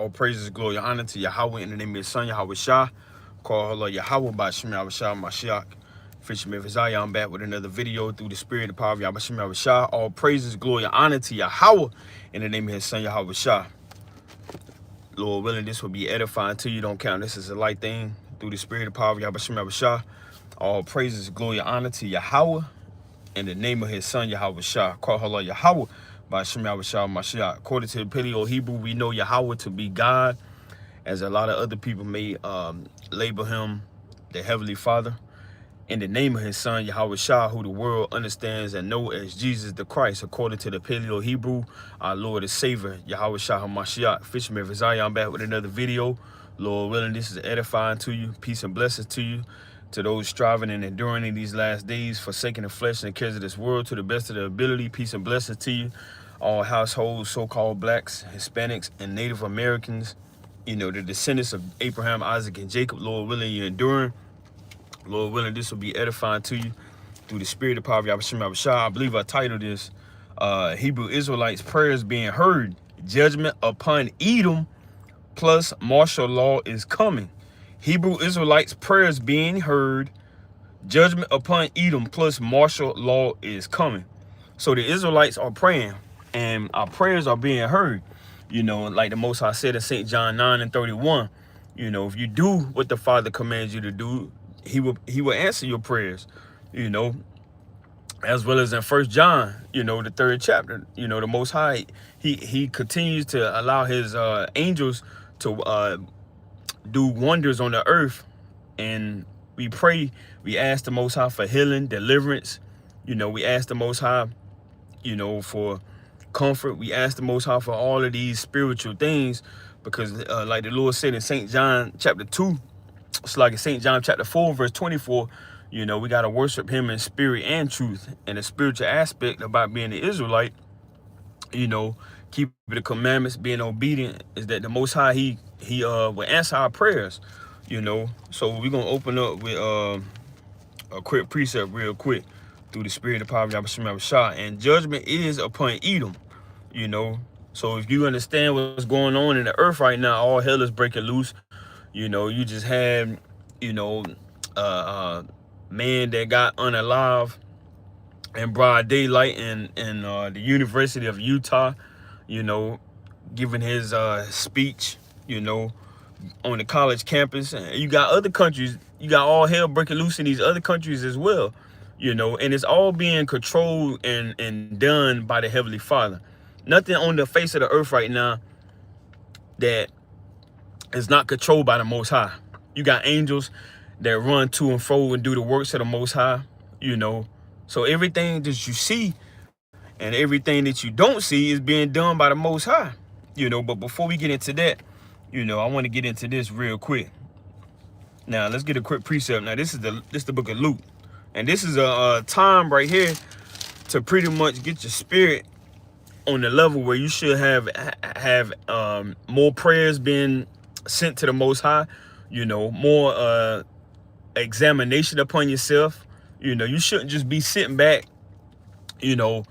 All praises, glory, honor to Yahweh in the name of His Son, Yahweh Shah. Call Allah Yahweh by Shem Yahweh Shah Mashiach. Fisherman Vizaya, I'm back with another video through the spirit and power of Yahweh Shem Yahweh Shah. All praises, glory, honor to Yahweh in the name of His Son, Yahweh Shah. Lord willing, this will be edifying to you. Don't count this as a light thing through the spirit and power of Yahweh Shem Yahweh Shah. All praises, glory, honor to Yahweh in the name of His Son, Yahweh Shah. Call Allah Yahweh by Shem Yahweh Shah Mashiach. According to the Paleo Hebrew, we know Yahweh to be God, as a lot of other people may label him the Heavenly Father. In the name of His Son, Yahweh Shah, who the world understands and know as Jesus the Christ, according to the Paleo Hebrew, our Lord and Savior, Yahweh Shah HaMashiach. Fisherman Vizaya, I'm back with another video. Lord willing, this is edifying to you. Peace and blessings to you. To those striving and enduring in these last days, forsaking the flesh and the cares of this world to the best of their ability. Peace and blessings to you. All households, so-called blacks, Hispanics, and Native Americans, you know, the descendants of Abraham, Isaac, and Jacob. Lord willing, you're enduring. Lord willing, this will be edifying to you through the spirit of power of Yahweh Shem Yahweh Shah. I believe I titled this Hebrew Israelites prayers being heard. Judgment upon Edom plus martial law is coming. Hebrew Israelites prayers being heard. Judgment upon Edom plus martial law is coming. So the Israelites are praying, and our prayers are being heard. You know, like the Most High said in St. John 9:31, you know, if you do what the Father commands you to do, He will answer your prayers, you know, as well as in 1 John, you know, the 3rd chapter, you know, the Most High, he continues to allow His angels to do wonders on the earth. And we pray, we ask the Most High for healing, deliverance. You know, we ask the Most High, you know, for comfort. We ask the Most High for all of these spiritual things, because like the Lord said in St. John chapter 2, it's like in St. John chapter 4 verse 24, you know, we got to worship Him in spirit and truth. And the spiritual aspect about being an Israelite, you know, keeping the commandments, being obedient, is that the Most High, he will answer our prayers, you know. So we're gonna open up with a quick precept real quick through the spirit of power of Yahweh Shem Yahweh Shah. And judgment is upon Edom, you know. So if you understand what's going on in the earth right now, all hell is breaking loose. You know, you just had, you know, man that got unalive in broad daylight in the University of Utah, you know, giving his speech, you know, on the college campus. And you got other countries, you got all hell breaking loose in these other countries as well, you know, and it's all being controlled and done by the Heavenly Father. Nothing on the face of the earth right now that is not controlled by the Most High. You got angels that run to and fro and do the works of the Most High, you know. So everything that you see and everything that you don't see is being done by the Most High, you know. But before we get into that, you know, I want to get into this real quick. Now, let's get a quick precept. Now, this is the book of Luke. And this is a time right here to pretty much get your spirit on the level where you should have more prayers being sent to the Most High, you know, more examination upon yourself. You know, you shouldn't just be sitting back, you know,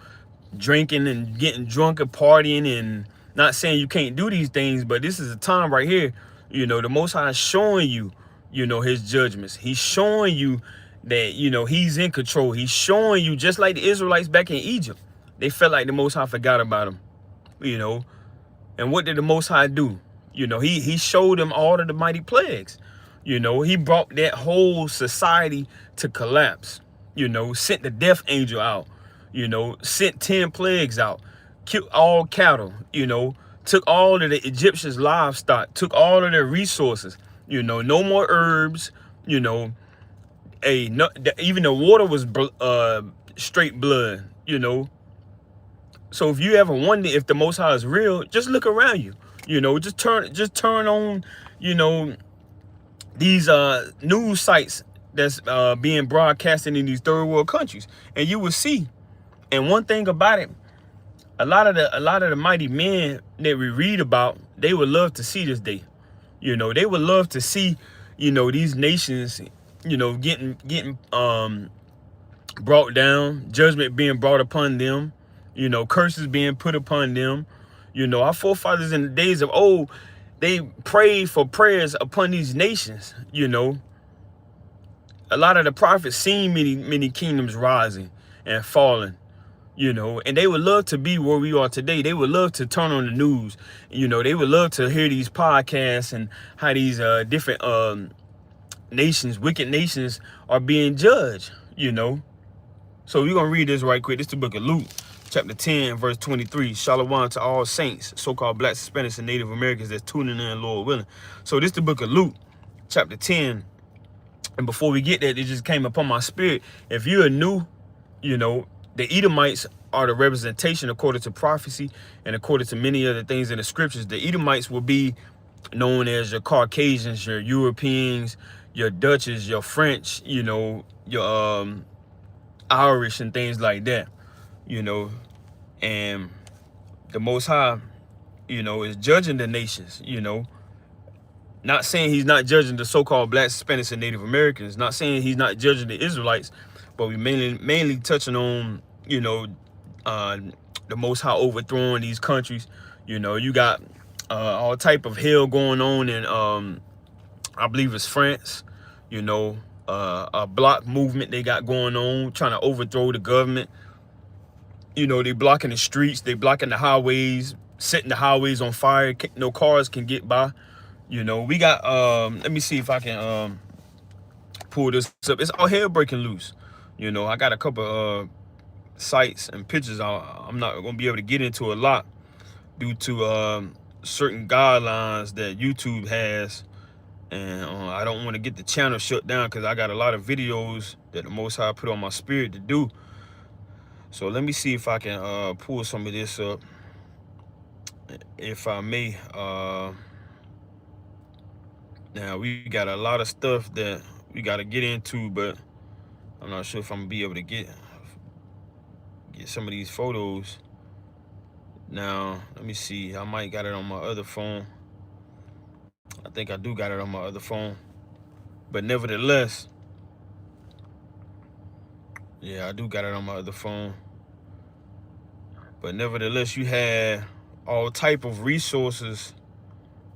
drinking and getting drunk and partying, and not saying you can't do these things, but this is a time right here, you know, the Most High is showing you, you know, His judgments. He's showing you that, you know, He's in control. He's showing you, just like the Israelites back in Egypt, they felt like the Most High forgot about them, you know. And what did the Most High do? You know, he showed them all of the mighty plagues. You know, He brought that whole society to collapse. You know, sent the death angel out. You know, sent 10 plagues out. Killed all cattle. You know, took all of the Egyptians' livestock. Took all of their resources. You know, no more herbs. You know, even the water was straight blood. You know. So if you ever wonder if the Most High is real, just look around you. You know, just turn on, you know, these news sites that's being broadcasted in these third world countries, and you will see. And one thing about it, a lot of the mighty men that we read about, they would love to see this day. You know, they would love to see, you know, these nations, you know, getting brought down, judgment being brought upon them, you know, curses being put upon them. You know, our forefathers in the days of old, they prayed for prayers upon these nations, you know. A lot of the prophets seen many kingdoms rising and falling, you know, and they would love to be where we are today. They would love to turn on the news, you know. They would love to hear these podcasts and how these different nations, wicked nations, are being judged, you know. So we're gonna read this right quick. This is the book of Luke, chapter 10, verse 23. Shalom to all saints, so-called blacks, Hispanics, and Native Americans that's tuning in, Lord willing. So this is the book of Luke, chapter 10. And before we get there, it just came upon my spirit. If you are new, you know, the Edomites are the representation according to prophecy and according to many other things in the scriptures. The Edomites will be known as your Caucasians, your Europeans, your Dutches, your French, you know, your Irish and things like that, you know. And the Most High, you know, is judging the nations, you know. Not saying he's not judging the so-called blacks, Hispanics, and Native Americans. Not saying he's not judging the Israelites, but we mainly touching on, you know, the Most High overthrowing these countries. You know, you got all type of hell going on in, I believe it's France. You know, a block movement they got going on, trying to overthrow the government. You know, they blocking the streets, they blocking the highways, setting the highways on fire. No cars can get by. You know, we got, let me see if I can pull this up. It's all hell breaking loose. You know, I got a couple sites and pictures I'm not going to be able to get into a lot due to certain guidelines that YouTube has. And I don't want to get the channel shut down because I got a lot of videos that the Most High put on my spirit to do. So let me see if I can pull some of this up, if I may. Now, we got a lot of stuff that we got to get into, but I'm not sure if I'm going to be able to get some of these photos. Now, let me see. I might got it on my other phone. I think I do got it on my other phone. But nevertheless, yeah, I do got it on my other phone. But nevertheless, you had all type of resources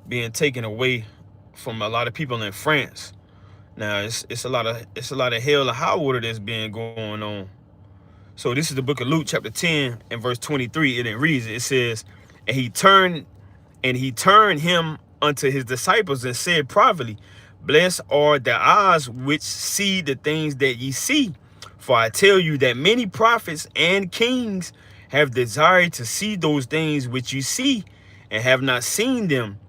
being taken away from a lot of people in France. Now it's a lot of hell and high water that's been going on. So this is the book of Luke, chapter 10 and verse 23. And it reads, it says, and he turned him unto his disciples and said privately, blessed are the eyes which see the things that ye see. For I tell you that many prophets and kings have desired to see those things which you see and have not seen them,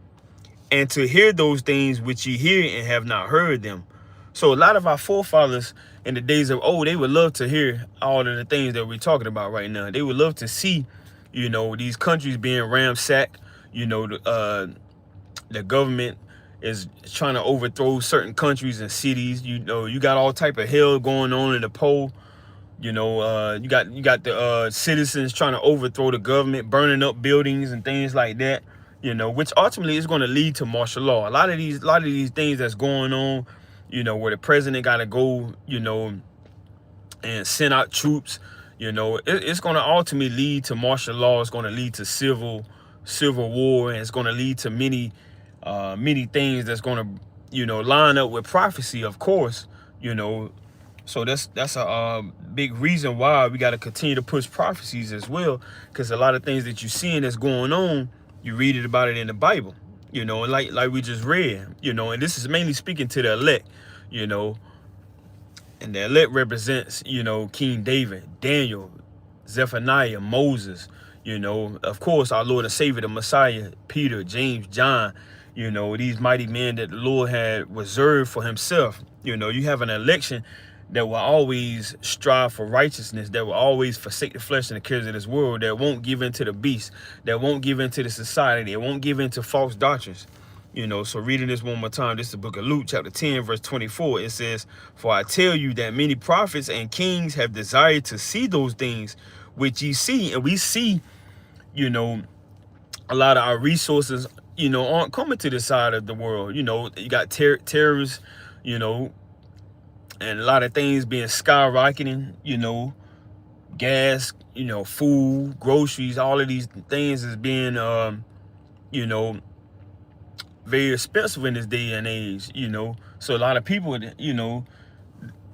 and to hear those things which ye hear and have not heard them. So a lot of our forefathers in the days of old, they would love to hear all of the things that we're talking about right now. They would love to see, you know, these countries being ransacked. You know, the government is trying to overthrow certain countries and cities. You know, you got all type of hell going on in the pole. You know, you got the citizens trying to overthrow the government, burning up buildings and things like that. You know, which ultimately is going to lead to martial law. A lot of these things that's going on, you know, where the president got to go, you know, and send out troops. You know, it's going to ultimately lead to martial law. It's going to lead to civil war, and it's going to lead to many things that's going to, you know, line up with prophecy, of course. You know, so that's a big reason why we got to continue to push prophecies as well, because a lot of things that you're seeing that's going on, you read it about it in the Bible, you know, like we just read, you know, and this is mainly speaking to the elect, you know, and the elect represents, you know, King David, Daniel, Zephaniah, Moses, you know, of course, our Lord and Savior, the Messiah, Peter, James, John, you know, these mighty men that the Lord had reserved for himself. You know, you have an election that will always strive for righteousness, that will always forsake the flesh and the cares of this world, that won't give in to the beast, that won't give in to the society, that won't give in to false doctrines. You know, so reading this one more time, this is the book of Luke, chapter 10, verse 24. It says, for I tell you that many prophets and kings have desired to see those things which ye see. And we see, you know, a lot of our resources, you know, aren't coming to this side of the world. You know, you got terrorists, you know, and a lot of things being skyrocketing, you know, gas, you know, food, groceries, all of these things is being, you know, very expensive in this day and age, you know. So a lot of people, you know,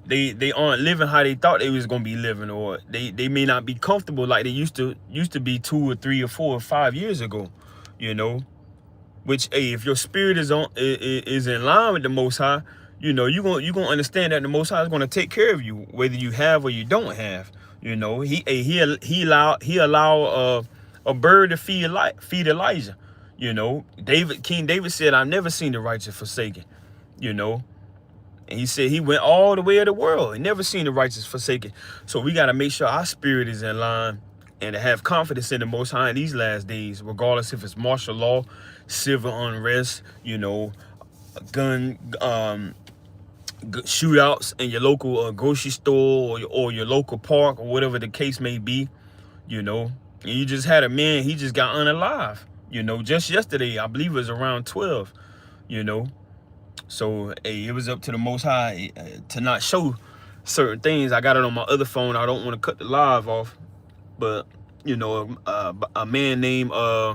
they aren't living how they thought they was gonna be living, or they may not be comfortable like they used to be 2 or 3 or 4 or 5 years ago, you know. Which, hey, if your spirit is in line with the Most High, you know, you gonna understand that the Most High is gonna take care of you, whether you have or you don't have. You know, he allow a bird to feed Elijah. You know, King David said, "I've never seen the righteous forsaken." You know, and he said he went all the way of the world and never seen the righteous forsaken. So we got to make sure our spirit is in line and to have confidence in the Most High in these last days, regardless if it's martial law, civil unrest, you know, gun shootouts in your local grocery store or your local park or whatever the case may be, you know. And you just had a man, he just got unalive, you know, just yesterday. I believe it was around 12, you know. So, hey, it was up to the Most High to not show certain things. I got it on my other phone. I don't want to cut the live off. But, you know, a man named, I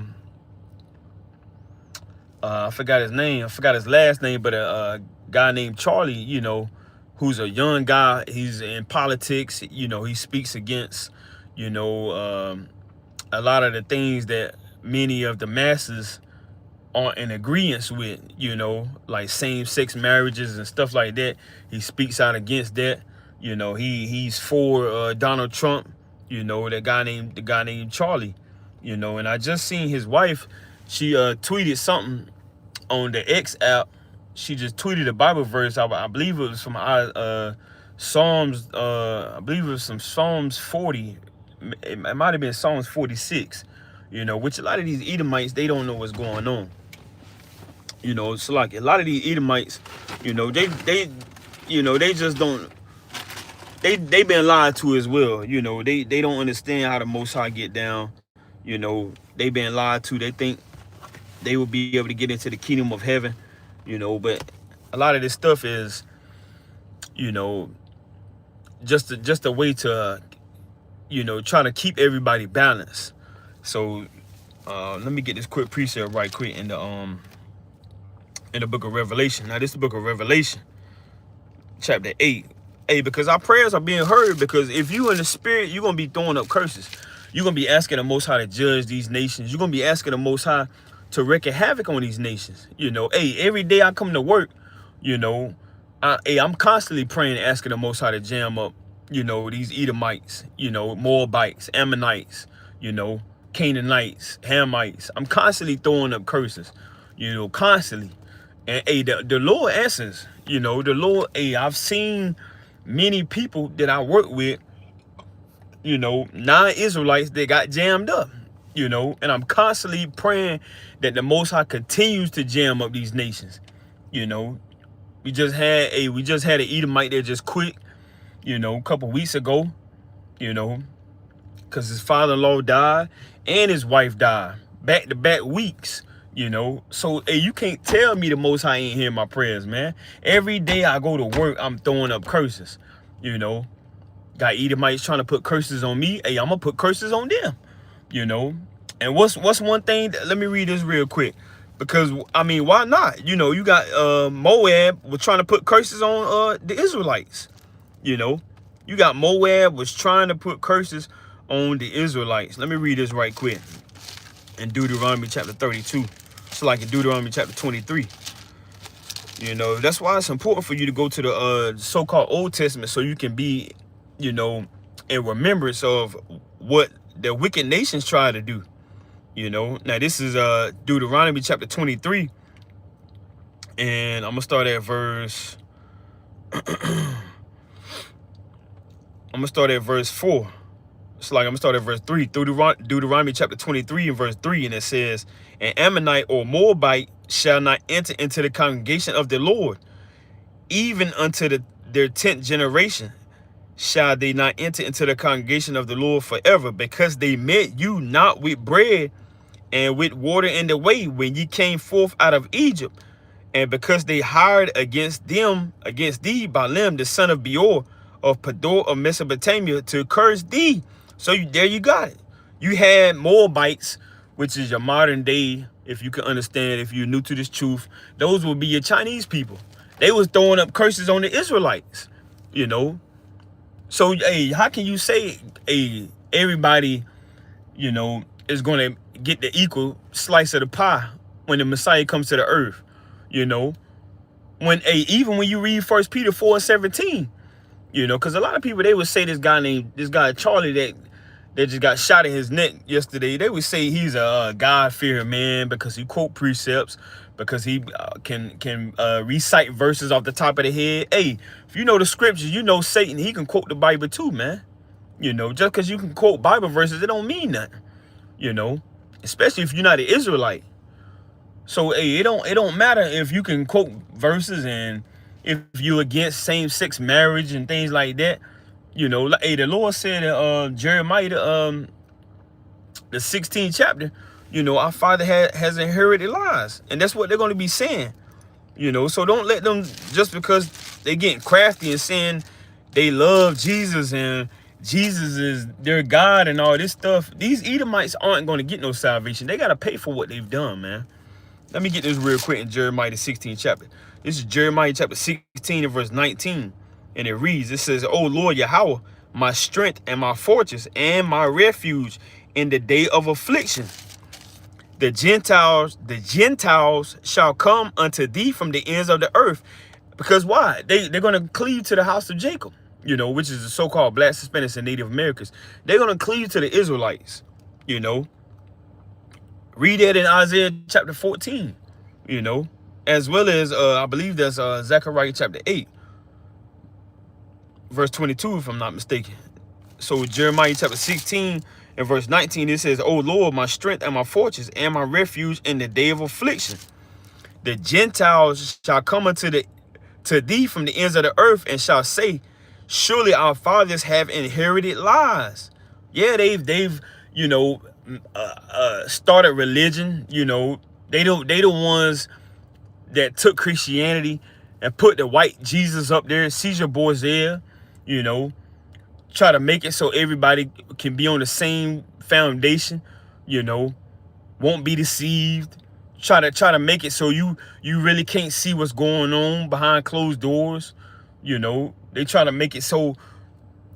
forgot his name. I forgot his last name, but a guy named Charlie, you know, who's a young guy. He's in politics. You know, he speaks against, you know, a lot of the things that many of the masses aren't in agreement with, you know, like same-sex marriages and stuff like that. He speaks out against that. You know, he's for Donald Trump, you know, the guy named Charlie, you know. And I just seen his wife, she tweeted something on the X app. She just tweeted a Bible verse. I believe it was from Psalms, I believe it was some Psalms 40. It might have been Psalms 46, you know, which a lot of these Edomites, they don't know what's going on. You know, so like a lot of these Edomites, you know, they you know, they just don't, they been lied to as well. You know, they don't understand how the Most High get down. You know, they been lied to. They think they will be able to get into the kingdom of heaven, you know, but a lot of this stuff is, you know, just a way to, you know, try to keep everybody balanced. So let me get this quick precept right quick in the book of Revelation. Now, this is the book of Revelation, chapter 8. Hey, because our prayers are being heard, because if you in the spirit, you're going to be throwing up curses. You're going to be asking the Most High to judge these nations. You're going to be asking the Most High to wreak havoc on these nations. You know, hey, every day I come to work, you know, I'm constantly praying, asking the Most High to jam up, you know, these Edomites, you know, Moabites, Ammonites, you know, Canaanites, Hamites. I'm constantly throwing up curses, you know, constantly. And hey, the Lord answers, you know, the Lord, hey, I've seen many people that I work with, you know, non-Israelites that got jammed up, you know, and I'm constantly praying that the Most High continues to jam up these nations. You know, we just had an Edomite that just quit, you know, a couple weeks ago, you know, because his father-in-law died and his wife died back-to-back weeks. You know, so hey, you can't tell me the Most High ain't hearing my prayers, man. Every day I go to work, I'm throwing up curses. You know, got Edomites trying to put curses on me. Hey, I'm gonna put curses on them. You know, and what's one thing? Let me read this real quick, because I mean, why not? You know, you got Moab was trying to put curses on the Israelites. You know, you got Moab was trying to put curses on the Israelites. Let me read this right quick in Deuteronomy chapter 32. It's like in Deuteronomy chapter 23. You know, that's why it's important for you to go to the so-called Old Testament, so you can be, you know, in remembrance of what the wicked nations try to do. You know, now this is Deuteronomy chapter 23, and I'm gonna start at verse I'm gonna start at verse 4. It's like I'm gonna start at verse 3. Deuteronomy chapter 23 and verse 3, and it says, "An Ammonite or Moabite shall not enter into the congregation of the Lord, even unto their 10th generation shall they not enter into the congregation of the Lord forever, because they met you not with bread and with water in the way when ye came forth out of Egypt, and because they hired against thee Balaam the son of Beor of Pedor of Mesopotamia to curse thee." So there you got it. You had Moabites which is your modern day, if you can understand, if you're new to this truth, those will be your Chinese people. They was throwing up curses on the Israelites, you know. So, hey, how can you say, hey, everybody, you know, is going to get the equal slice of the pie when the Messiah comes to the earth, you know? When, hey, even when you read 1 Peter 4:17, you know, because a lot of people, they would say this guy Charlie that just got shot in his neck yesterday, they would say he's a God-fearing man because he quote precepts, because he can recite verses off the top of the head. Hey, if you know the scriptures, you know Satan, he can quote the Bible too, man. You know, just because you can quote Bible verses, it don't mean nothing, you know, especially if you're not an Israelite. So, hey, it don't matter if you can quote verses and if you're against same-sex marriage and things like that. You know, like, hey, the Lord said in Jeremiah, the 16th chapter, you know, our father has inherited lies. And that's what they're going to be saying, you know. So don't let them, just because they getting crafty and saying they love Jesus and Jesus is their God and all this stuff, these Edomites aren't going to get no salvation. They got to pay for what they've done, man. Let me get this real quick in Jeremiah, the 16th chapter. This is Jeremiah chapter 16 and verse 19. And it reads, it says, "O Lord Yahweh, my strength and my fortress and my refuge in the day of affliction. The Gentiles shall come unto thee from the ends of the earth." Because why? They're going to cleave to the house of Jacob, you know, which is the so-called Black, Hispanics, and Native Americans. They're going to cleave to the Israelites, you know. Read that in Isaiah chapter 14, you know, as well as, I believe that's Zechariah chapter 8, verse 22, if I'm not mistaken. So Jeremiah chapter 16 and verse 19, it says, "O Lord, my strength and my fortress and my refuge in the day of affliction. The Gentiles shall come unto thee from the ends of the earth and shall say, surely our fathers have inherited lies." Yeah, they've you know, started religion. You know, they the ones that took Christianity and put the white Jesus up there, Caesar Borgia, you know, try to make it so everybody can be on the same foundation, you know, won't be deceived. Try to make it so you really can't see what's going on behind closed doors. You know, they try to make it so,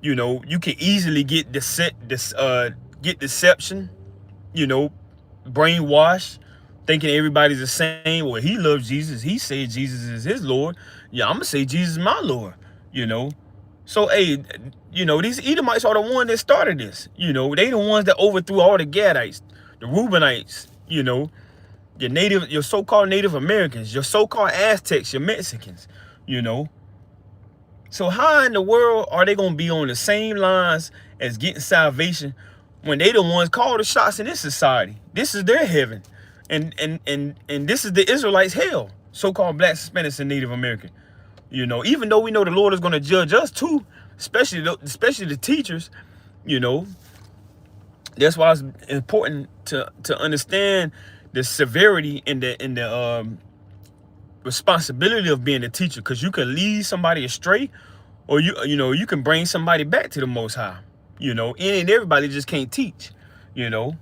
you know, you can easily get deception, you know, brainwashed, thinking everybody's the same. Well, he loves Jesus. He said Jesus is his Lord. Yeah, I'm going to say Jesus is my Lord, you know. So, hey, you know, these Edomites are the ones that started this. You know, they the ones that overthrew all the Gadites, the Reubenites, you know, your so-called Native Americans, your so-called Aztecs, your Mexicans, you know. So how in the world are they going to be on the same lines as getting salvation when they the ones call the shots in this society? This is their heaven. And this is the Israelites' hell, so-called Blacks, Hispanics, and Native American. You know, even though we know the Lord is going to judge us too, especially the teachers, you know. That's why it's important to understand the severity and the responsibility of being a teacher, because you can lead somebody astray, or you know, you can bring somebody back to the Most High. You know, and everybody just can't teach, you know.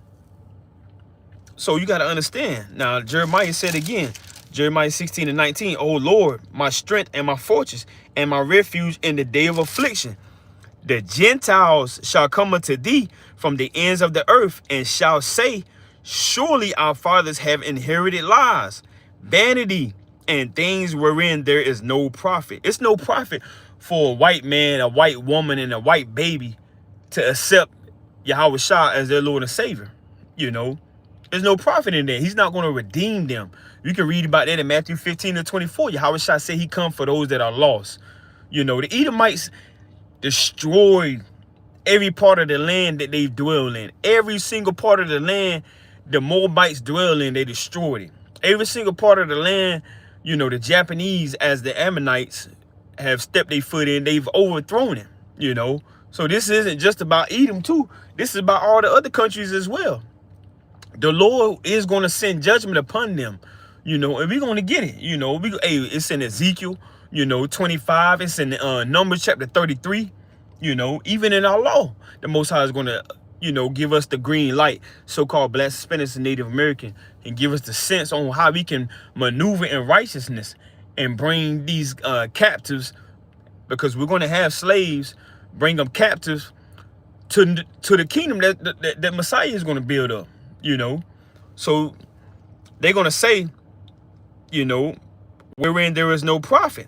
So you got to understand. Now, Jeremiah said again, Jeremiah 16 and 19, "O Lord, my strength and my fortress and my refuge in the day of affliction. The Gentiles shall come unto thee from the ends of the earth and shall say, surely our fathers have inherited lies, vanity, and things wherein there is no profit." It's no profit for a white man, a white woman, and a white baby to accept Yahweh Shah as their Lord and Savior. You know, there's no profit in that. He's not going to redeem them. You can read about that in Matthew 15 and 24. Yahweh Shah said he come for those that are lost. You know, the Edomites destroyed every part of the land that they dwell in. Every single part of the land the Moabites dwell in, they destroyed it. Every single part of the land, you know, the Japanese, as the Ammonites, have stepped their foot in, they've overthrown it, you know. So this isn't just about Edom too. This is about all the other countries as well. The Lord is going to send judgment upon them, you know, and we're going to get it. You know, it's in Ezekiel, you know, 25. It's in Numbers chapter 33. You know, even in our law, the Most High is going to give us the green light, so-called Black, Hispanics, and Native American, and give us the sense on how we can maneuver in righteousness and bring these captives, because we're going to have slaves, bring them captives to the kingdom that Messiah is going to build up, So they're going to say, wherein there is no prophet.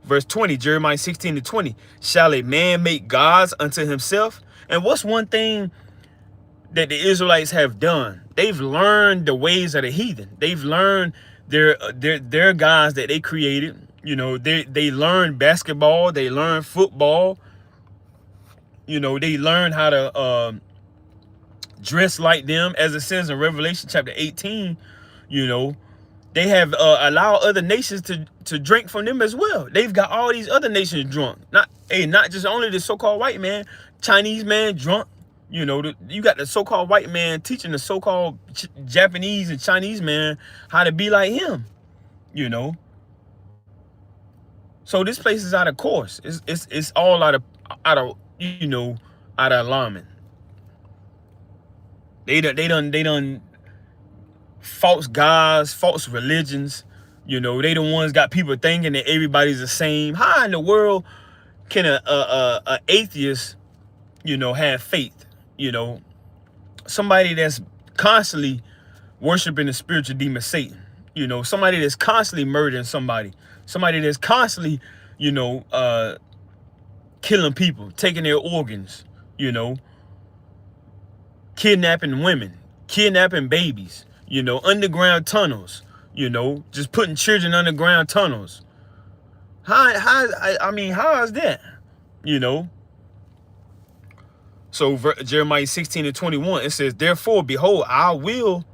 Verse 20, Jeremiah 16-20. Shall a man make gods unto himself? And what's one thing that the Israelites have done? They've learned the ways of the heathen. They've learned their gods that they created. They learned basketball. They learned football. They learned how to dress like them. As it says in Revelation chapter 18, they have allowed other nations to drink from them as well. They've got all these other nations drunk. Not just only the so-called white man, Chinese man drunk. You got the so-called white man teaching the so-called Japanese and Chinese man how to be like him. So this place is out of course. It's all out of alignment. They done false gods, false religions. They the ones got people thinking that everybody's the same. How in the world can a atheist, have faith? Somebody that's constantly worshiping the spiritual demon Satan. Somebody that's constantly murdering somebody. Somebody that's constantly, killing people, taking their organs, kidnapping women, kidnapping babies, underground tunnels, just putting children underground tunnels. How is that? So Jeremiah 16-21, it says, therefore, behold, I will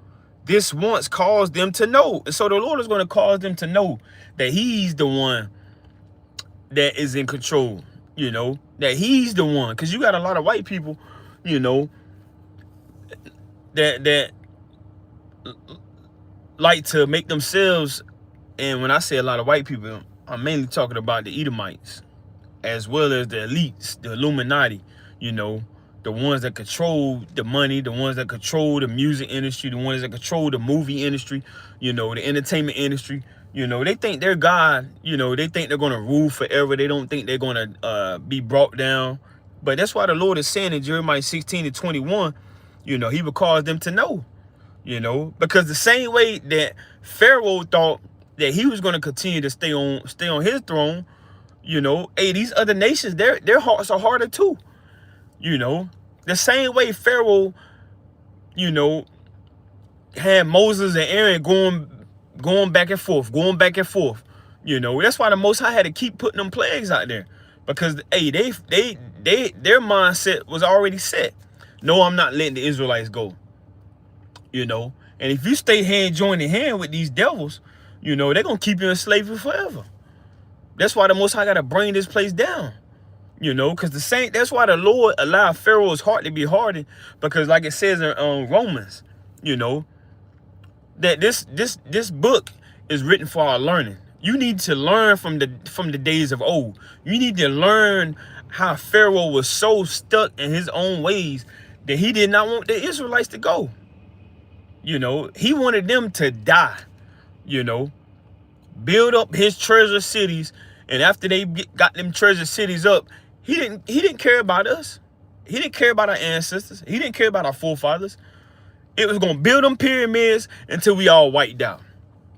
this once cause them to know. And so the Lord is going to cause them to know that he's the one that is in control, that he's the one. Because you got a lot of white people, that like to make themselves, and when I say a lot of white people, I'm mainly talking about the Edomites, as well as the elites, the Illuminati, the ones that control the money, the ones that control the music industry, the ones that control the movie industry, the entertainment industry. They think they're God. They think they're going to rule forever. They don't think they're going to be brought down. But that's why the Lord is saying in Jeremiah 16-21, he will cause them to know, because the same way that Pharaoh thought that he was going to continue to stay on his throne, hey, these other nations, their hearts are harder too. The same way Pharaoh, had Moses and Aaron going back and forth. That's why the Most High had to keep putting them plagues out there, because hey, their mindset was already set. No, I'm not letting the Israelites go. And if you stay joined in hand with these devils, they're gonna keep you in slavery forever. That's why the Most High got to bring this place down. Because that's why the Lord allowed Pharaoh's heart to be hardened, because like it says in Romans, that this book is written for our learning. You need to learn from the days of old. You need to learn how Pharaoh was so stuck in his own ways that he did not want the Israelites to go. He wanted them to die, build up his treasure cities. And after they got them treasure cities up, he didn't care about us. He didn't care about our ancestors. He didn't care about our forefathers. It was going to build them pyramids until we all wiped out.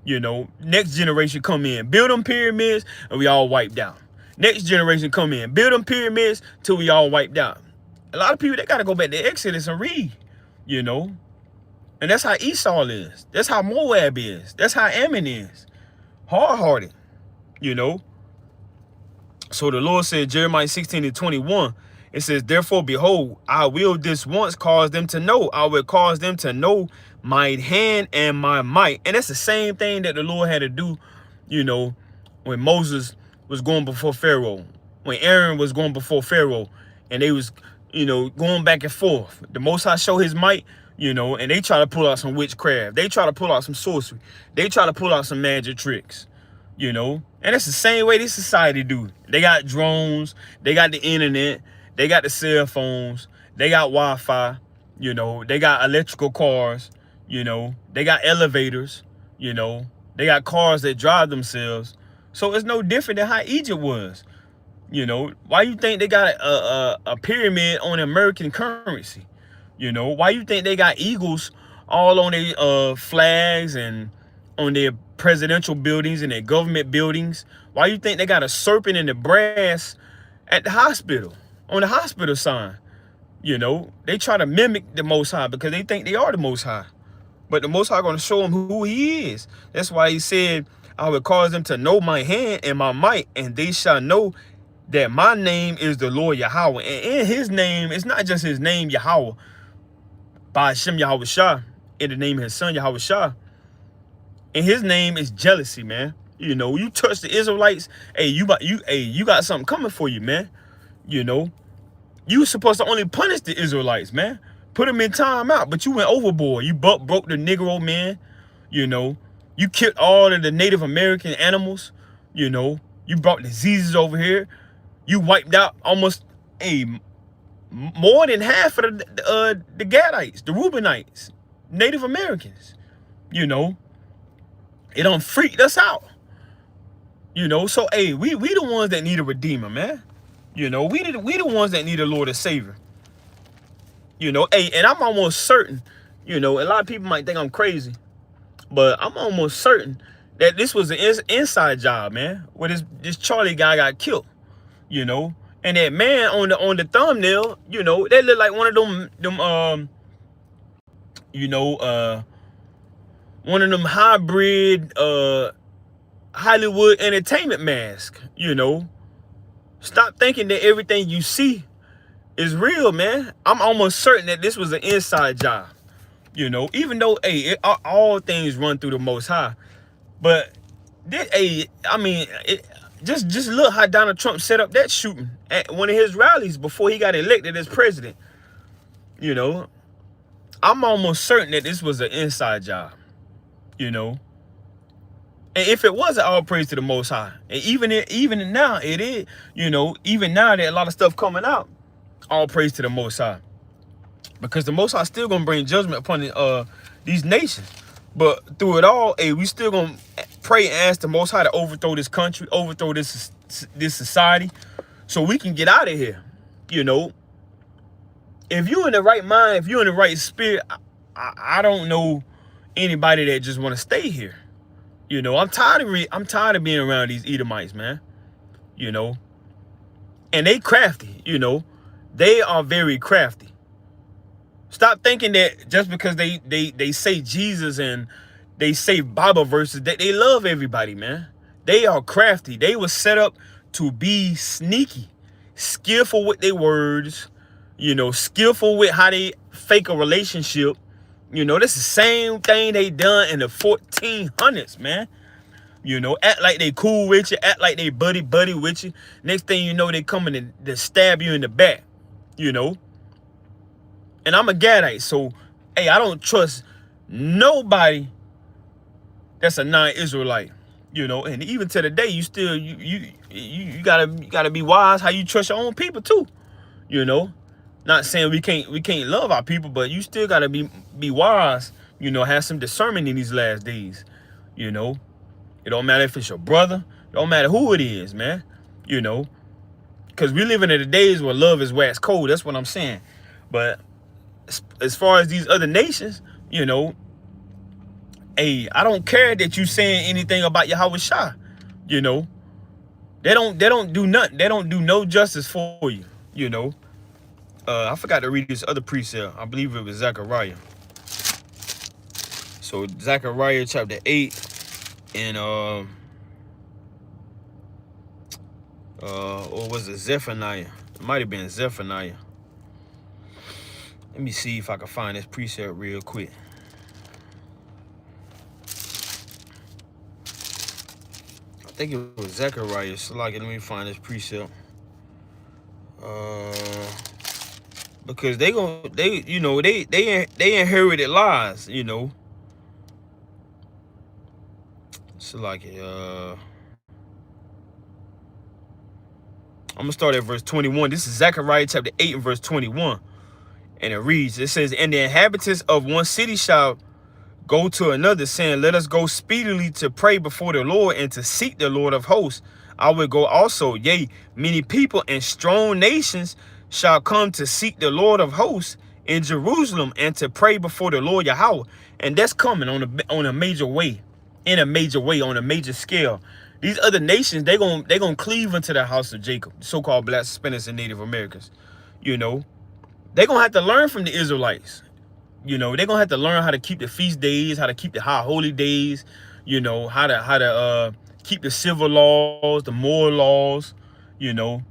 Next generation come in, build them pyramids, and we all wiped out. Next generation come in, build them pyramids till we all wiped out. A lot of people, they got to go back to Exodus and read, And that's how Esau is. That's how Moab is. That's how Ammon is. Hard-hearted, So the Lord said, Jeremiah 16-21, it says, therefore, behold, I will this once cause them to know. I will cause them to know my hand and my might. And that's the same thing that the Lord had to do, when Moses was going before Pharaoh, when Aaron was going before Pharaoh, and they was, going back and forth. The Most High show his might, and they try to pull out some witchcraft. They try to pull out some sorcery. They try to pull out some magic tricks, And that's the same way this society do. They got drones. They got the internet. They got the cell phones. They got Wi-Fi, you know, they got electrical cars, you know, they got elevators, you know, they got cars that drive themselves. So it's no different than how Egypt was. You know, why you think they got a pyramid on American currency? You know, why you think they got eagles all on their flags and on their presidential buildings and their government buildings? Why you think they got a serpent in the brass at the hospital, on the hospital sign? You know, they try to mimic the Most High because they think they are the Most High. But the Most High going to show them who he is. That's why he said, I will cause them to know my hand and my might, and they shall know that my name is the Lord Yahweh. And in his name, it's not just his name, Yahweh, by Hashem Yahweh Shah, in the name of his son, Yahweh Shah. And his name is jealousy, man. You know, you touch the Israelites, hey, you got something coming for you, man. You know, you supposed to only punish the Israelites, man. Put them in time out, but you went overboard. You broke the Negro, man. You know, you killed all of the Native American animals. You know, you brought diseases over here. You wiped out almost more than half of the Gadites, the Reubenites, Native Americans. You know, it done freaked us out. You know, so hey, we the ones that need a redeemer, man. You know, we the ones that need a Lord and Savior. You know, hey, and I'm almost certain, you know, a lot of people might think I'm crazy, but I'm almost certain that this was an inside job, man, where this Charlie guy got killed, you know, and that man on the thumbnail, you know, that looked like one of them you know, one of them hybrid Hollywood entertainment masks, you know. Stop thinking that everything you see is real, man. I'm almost certain that this was an inside job, you know, even though, hey, all things run through the Most High. But, hey, I mean, just look how Donald Trump set up that shooting at one of his rallies before he got elected as president. You know, I'm almost certain that this was an inside job, you know. And if it wasn't, all praise to the Most High. And even now, it is, you know, even now that a lot of stuff coming out, all praise to the Most High. Because the Most High still going to bring judgment upon these nations. But through it all, hey, we still going to pray and ask the Most High to overthrow this country, overthrow this society, so we can get out of here. You know, if you're in the right mind, if you're in the right spirit, I don't know anybody that just want to stay here. You know, I'm tired of being around these Edomites, man. You know, and they crafty. You know, they are very crafty. Stop thinking that just because they say Jesus and they say Bible verses that they love everybody, man. They are crafty. They were set up to be sneaky, skillful with their words, you know, skillful with how they fake a relationship. You know, that's the same thing they done in the 1400s, man. You know, act like they cool with you, act like they buddy with you. Next thing you know, they coming to stab you in the back, you know. And I'm a Gadite, so, hey, I don't trust nobody that's a non-Israelite, you know. And even to the day, you still, you gotta be wise how you trust your own people too, you know. Not saying we can't love our people, but you still gotta be wise, you know, have some discernment in these last days, you know. It don't matter if it's your brother, it don't matter who it is, man, you know. Because we living in the days where love is wax cold, that's what I'm saying. But as far as these other nations, you know, hey, I don't care that you saying anything about Yahweh Shah, you know. They don't do nothing. They don't do no justice for you, you know. I forgot to read this other precept. I believe it was Zechariah. So Zechariah chapter 8 and or was it Zephaniah? It might have been Zephaniah. Let me see if I can find this precept real quick. I think it was Zechariah. So like, let me find this precept. Because they inherited lies, you know. So like, I'm gonna start at verse 21. This is Zechariah chapter 8 and verse 21. And it reads, it says, and the inhabitants of one city shall go to another, saying, let us go speedily to pray before the Lord and to seek the Lord of hosts. I will go also. Yea, many people and strong nations shall come to seek the Lord of hosts in Jerusalem and to pray before the Lord Yahweh. And that's coming on a major way, in a major way, on a major scale. These other nations, they're gonna cleave unto the house of Jacob, so-called Black, Hispanics, and Native Americans. You know, they're gonna have to learn from the Israelites. You know, they're gonna have to learn how to keep the feast days, how to keep the high holy days, you know, how to keep the civil laws, the moral laws, you know,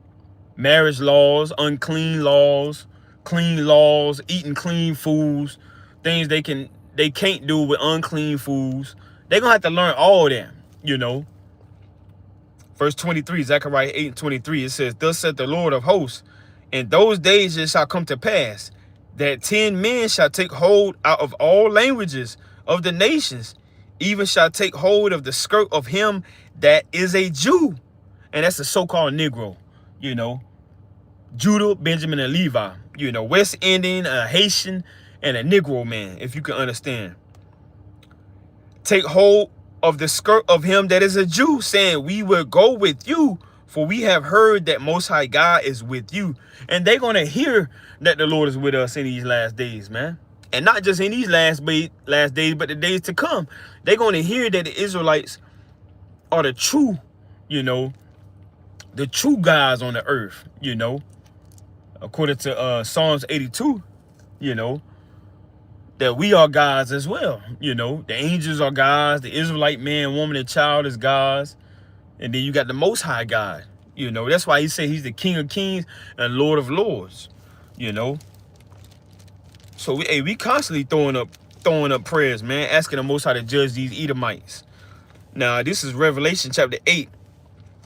marriage laws, unclean laws, clean laws, eating clean foods, things they can't do with unclean foods. They're gonna have to learn all that, you know. Verse 23, Zechariah 8:23, it says, thus saith the Lord of hosts, in those days it shall come to pass that 10 men shall take hold out of all languages of the nations, even shall take hold of the skirt of him that is a Jew. And that's the so-called Negro, you know, Judah, Benjamin, and Levi, you know, West Indian, a Haitian, and a Negro man, if you can understand. Take hold of the skirt of him that is a Jew, saying, we will go with you, for we have heard that Most High God is with you. And they're going to hear that the Lord is with us in these last days, man. And not just in these last days, but the days to come. They're going to hear that the Israelites are the true, you know, the true guys on the earth, you know. According to Psalms 82, you know, that we are gods as well. You know, the angels are gods, the Israelite man, woman, and child is gods. And then you got the Most High God. You know, that's why he said he's the King of Kings and Lord of Lords. You know. So we constantly throwing up prayers, man, asking the Most High to judge these Edomites. Now, this is Revelation chapter 8.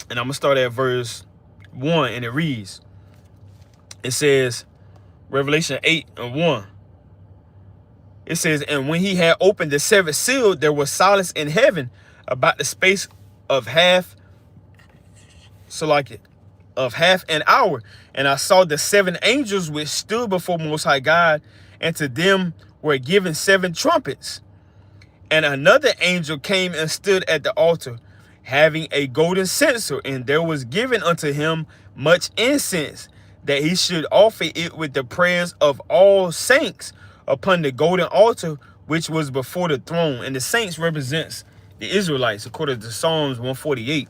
And I'm going to start at verse 1, and it reads. It says, Revelation 8:1. It says, and when he had opened the seventh seal, there was silence in heaven about the space of half an hour. And I saw the 7 angels which stood before Most High God, and to them were given 7 trumpets. And another angel came and stood at the altar, having a golden censer, and there was given unto him much incense, that he should offer it with the prayers of all saints upon the golden altar which was before the throne. And the saints represents the Israelites, according to Psalms 148,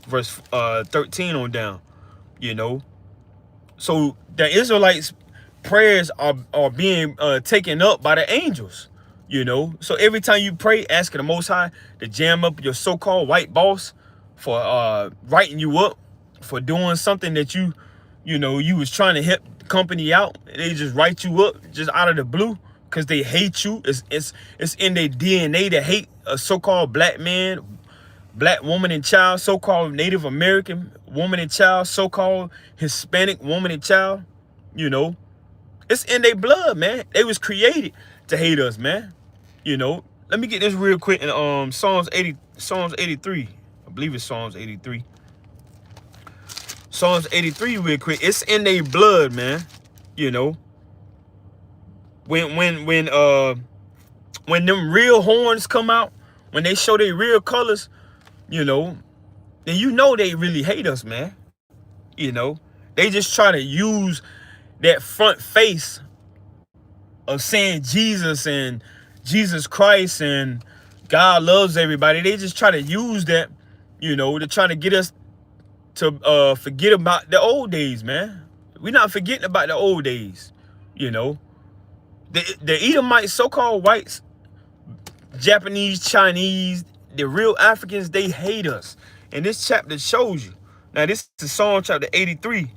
verse 13 on down, you know. So the Israelites' prayers are being taken up by the angels, you know. So every time you pray, asking the Most High to jam up your so-called white boss for writing you up, for doing something that you know, you was trying to help the company out, they just write you up just out of the blue because they hate you. It's in their DNA to hate a so-called black man, black woman and child, so-called Native American woman and child, so-called Hispanic woman and child. You know, it's in their blood, man. They was created to hate us, man. You know, let me get this real quick in Psalms 83. I believe it's Psalms 83. Psalms 83 real quick. It's in their blood, man. You know. When them real horns come out, when they show their real colors, you know, then you know they really hate us, man. You know. They just try to use that front face of saying Jesus and Jesus Christ and God loves everybody. They just try to use that, you know, to try to get us to forget about the old days, man. We're not forgetting about the old days, you know. The Edomite, so-called whites, Japanese, Chinese, the real Africans, they hate us. And this chapter shows you. Now, this is Psalm chapter 83.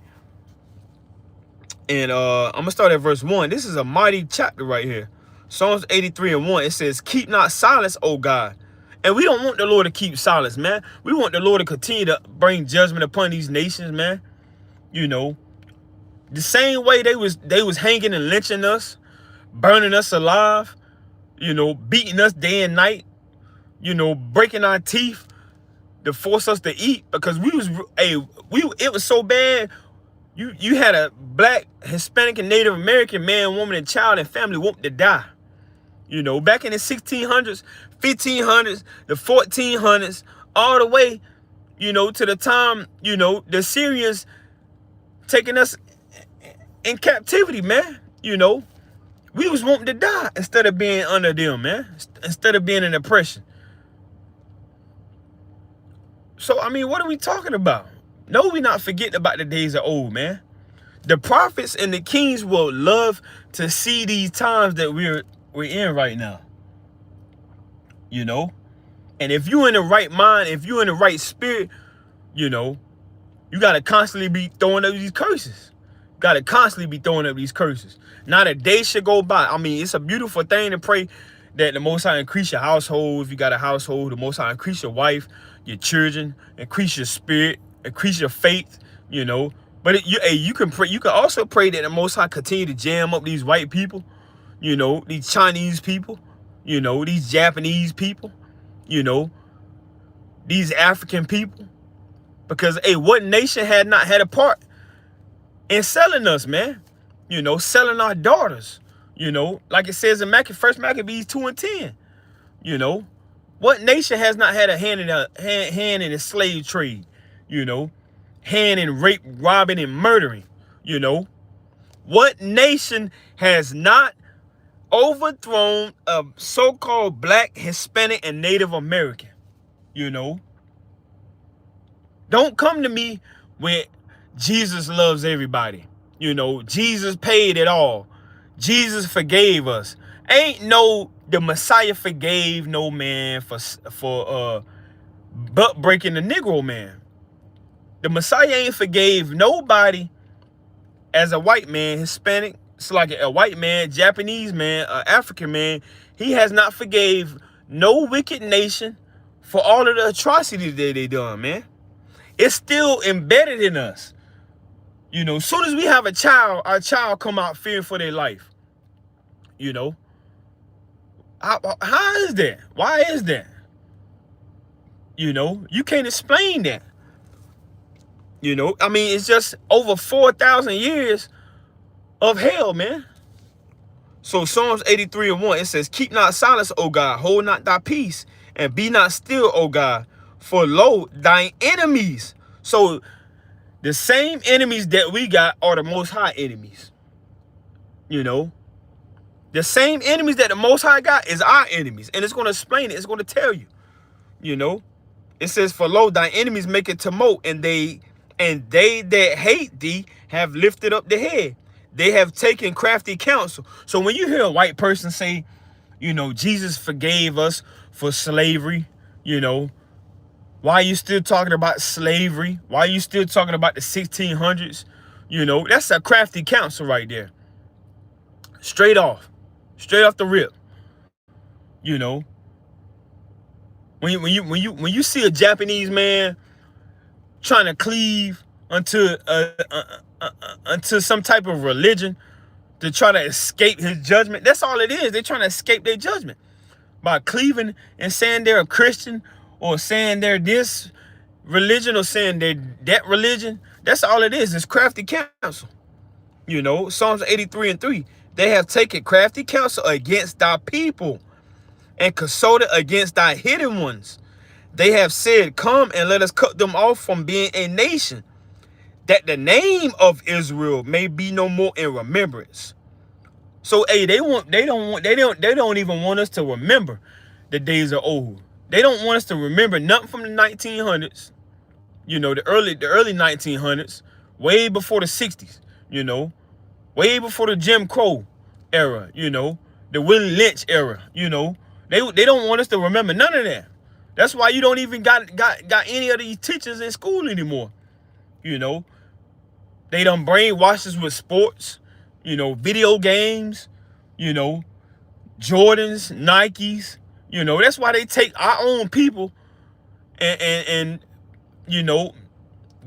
And I'm going to start at verse 1. This is a mighty chapter right here. Psalms 83:1. It says, keep not silence, O God. And we don't want the Lord to keep silence, man. We want the Lord to continue to bring judgment upon these nations, man. You know, the same way they was hanging and lynching us, burning us alive, you know, beating us day and night, you know, breaking our teeth to force us to eat because it was so bad. You had a black, Hispanic, and Native American man, woman, and child and family whooped to die. You know, back in the 1600s, 1500s, the 1400s, all the way, you know, to the time, you know, the Syrians taking us in captivity, man. You know, we was wanting to die instead of being under them, man. Instead of being in oppression. So, I mean, what are we talking about? No, we're not forgetting about the days of old, man. The prophets and the kings will love to see these times that we're in right now. You know? And if you're in the right mind, if you're in the right spirit, you know, you got to constantly be throwing up these curses. Got to constantly be throwing up these curses. Not a day should go by. I mean, it's a beautiful thing to pray that the Most High increase your household. If you got a household, the Most High increase your wife, your children, increase your spirit, increase your faith, you know. But you can pray. You can also pray that the Most High continue to jam up these white people, you know, these Chinese people, you know, these Japanese people, you know, these African people. Because, hey, what nation had not had a part in selling us, man? You know, selling our daughters. You know, like it says in First Maccabees 2:10. You know, what nation has not had a hand in the slave trade? You know, hand in rape, robbing, and murdering. You know, what nation has not overthrown a so-called black, Hispanic, and Native American? You know, don't come to me with Jesus loves everybody. You know, Jesus paid it all. Jesus forgave us. The Messiah forgave no man for butt breaking the Negro man. The Messiah ain't forgave nobody as a white man, Hispanic. It's like a white man, Japanese man, African man. He has not forgave no wicked nation for all of the atrocities that they done, man. It's still embedded in us. You know, as soon as we have a child, our child come out fearing for their life. You know, how is that? Why is that? You know, you can't explain that. You know, I mean, it's just over 4,000 years of hell, man. So Psalms 83:1, it says, keep not silence, O God, hold not thy peace, and be not still, O God, for lo, thine enemies. So the same enemies that we got are the Most High enemies. You know, the same enemies that the Most High got is our enemies. And it's going to explain it. It's going to tell you. You know, it says, for lo, thy enemies make it tumult, and they that hate thee have lifted up the head. They have taken crafty counsel. So when you hear a white person say, you know, Jesus forgave us for slavery, you know, why are you still talking about slavery? Why are you still talking about the 1600s? You know, that's a crafty counsel right there. Straight off the rip. You know, when you see a Japanese man trying to cleave unto some type of religion to try to escape his judgment, that's all it is. They're trying to escape their judgment by cleaving and saying they're a Christian, or saying they're this religion, or saying they're that religion. That's all it is. It's crafty counsel. You know, Psalms 83:3. They have taken crafty counsel against thy people, and consulted against thy hidden ones. They have said, come and let us cut them off from being a nation, that the name of Israel may be no more in remembrance. So, hey, they don't even want us to remember the days of old. They don't want us to remember nothing from the 1900s. You know, the early 1900s, way before the 60s. You know, way before the Jim Crow era. You know, the Willie Lynch era. You know, they don't want us to remember none of that. That's why you don't even got any of these teachers in school anymore. You know, they done brainwash us with sports, you know, video games, you know, Jordans, Nikes. You know, that's why they take our own people and you know,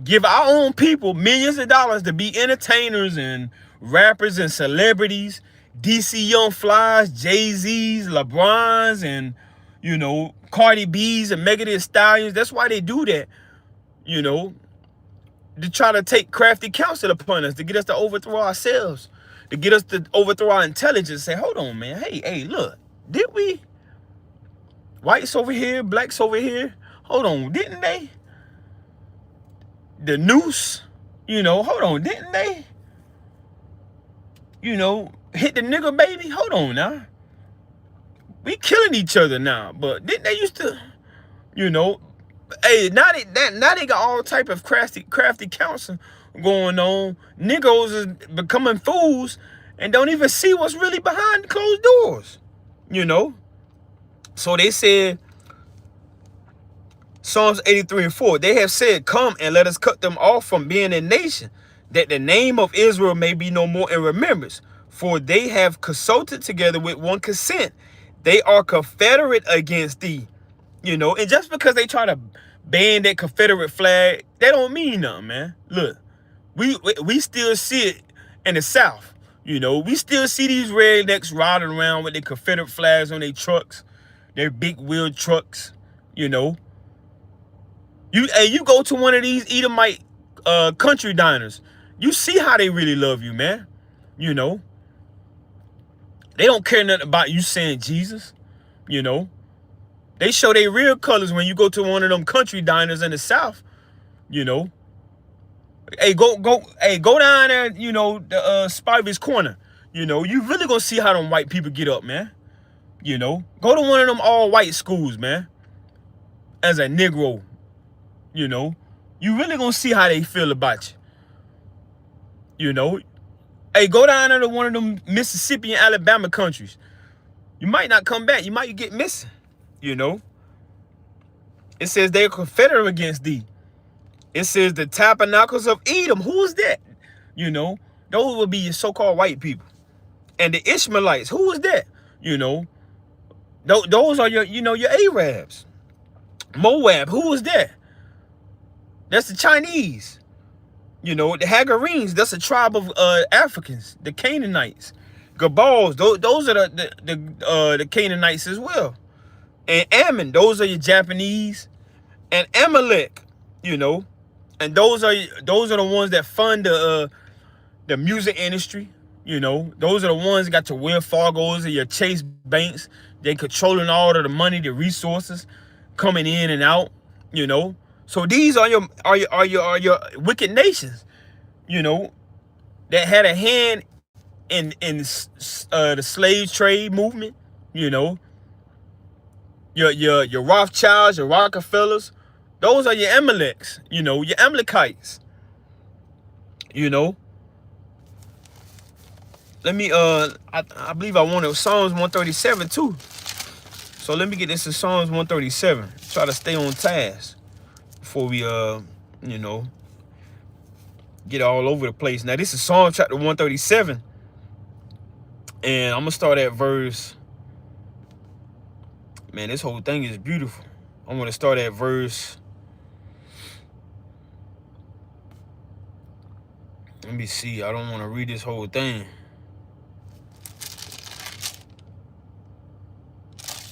give our own people millions of dollars to be entertainers and rappers and celebrities, DC Young Flies, Jay-Z's, LeBrons, and, you know, Cardi B's and Megan Thee Stallions. That's why they do that. You know, to try to take crafty counsel upon us, to get us to overthrow ourselves, to get us to overthrow our intelligence. Say, hold on, man. Hey, look, did we? Whites over here, blacks over here. Hold on, didn't they? The noose, hold on, didn't they? Hit the nigger baby. Hold on now. We killing each other now, but didn't they used to, hey, now they got all type of crafty counsel going on. Negroes is becoming fools and don't even see what's really behind closed doors. So they said, Psalms 83:4, they have said, come and let us cut them off from being a nation, that the name of Israel may be no more in remembrance. For they have consulted together with one consent. They are confederate against thee. And just because they try to ban that Confederate flag, that don't mean nothing, man. Look, we still see it in the South. We still see these rednecks riding around with their Confederate flags on their trucks, their big wheel trucks. You go to one of these Edomite country diners, you see how they really love you, man. They don't care nothing about you saying Jesus. They show their real colors when you go to one of them country diners in the South. Hey, go down there, the Spivey's Corner. You really gonna see how them white people get up, man. Go to one of them all white schools, man. As a Negro, you really gonna see how they feel about you. Hey, go down there to one of them Mississippi and Alabama countries. You might not come back. You might get missing. It says they're confederate against thee. It says the tabernacles of Edom. Who is that? Those would be your so-called white people. And the Ishmaelites. Who is that? Those are your Arabs. Moab. Who is that? That's the Chinese. The Hagarenes. That's a tribe of Africans. The Canaanites. Gabals. Those are the Canaanites as well. And Ammon. Those are your Japanese. And Amalek. And those are the ones that fund the music industry. Those are the ones that got your Wells Fargos and your Chase Banks. They controlling all of the money, the resources coming in and out. So these are your wicked nations. That had a hand in the slave trade movement. Your Rothschilds, your Rockefellers. Those are your Amaleks, your Amalekites. Let me I believe I wanted Psalms 137 too. So let me get this to Psalms 137. Try to stay on task before we get all over the place. Now this is Psalm chapter 137. And I'm gonna start at verse. Man, this whole thing is beautiful. I'm gonna start at verse. Let me see. I don't want to read this whole thing.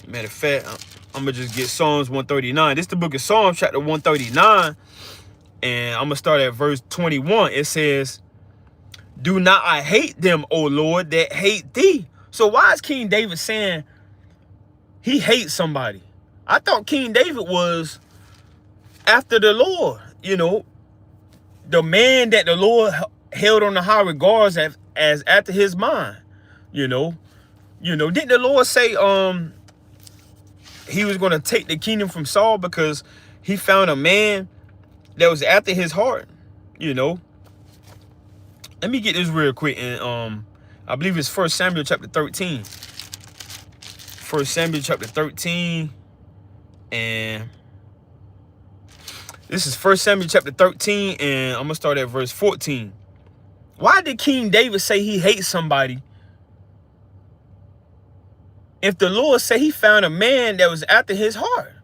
Matter of fact, I'm going to just get Psalms 139. This is the book of Psalms, chapter 139. And I'm going to start at verse 21. It says, do not I hate them, O Lord, that hate thee. So why is King David saying he hates somebody? I thought King David was after the Lord, the man that the Lord held on the high regards as after his mind. Didn't the Lord say he was going to take the kingdom from Saul because he found a man that was after his heart? Let me get this real quick. And I believe it's 1 Samuel chapter 13. 1 Samuel chapter 13. And this is 1 Samuel chapter 13. And I'm going to start at verse 14. Why did King David say he hates somebody if the Lord said he found a man that was after his heart?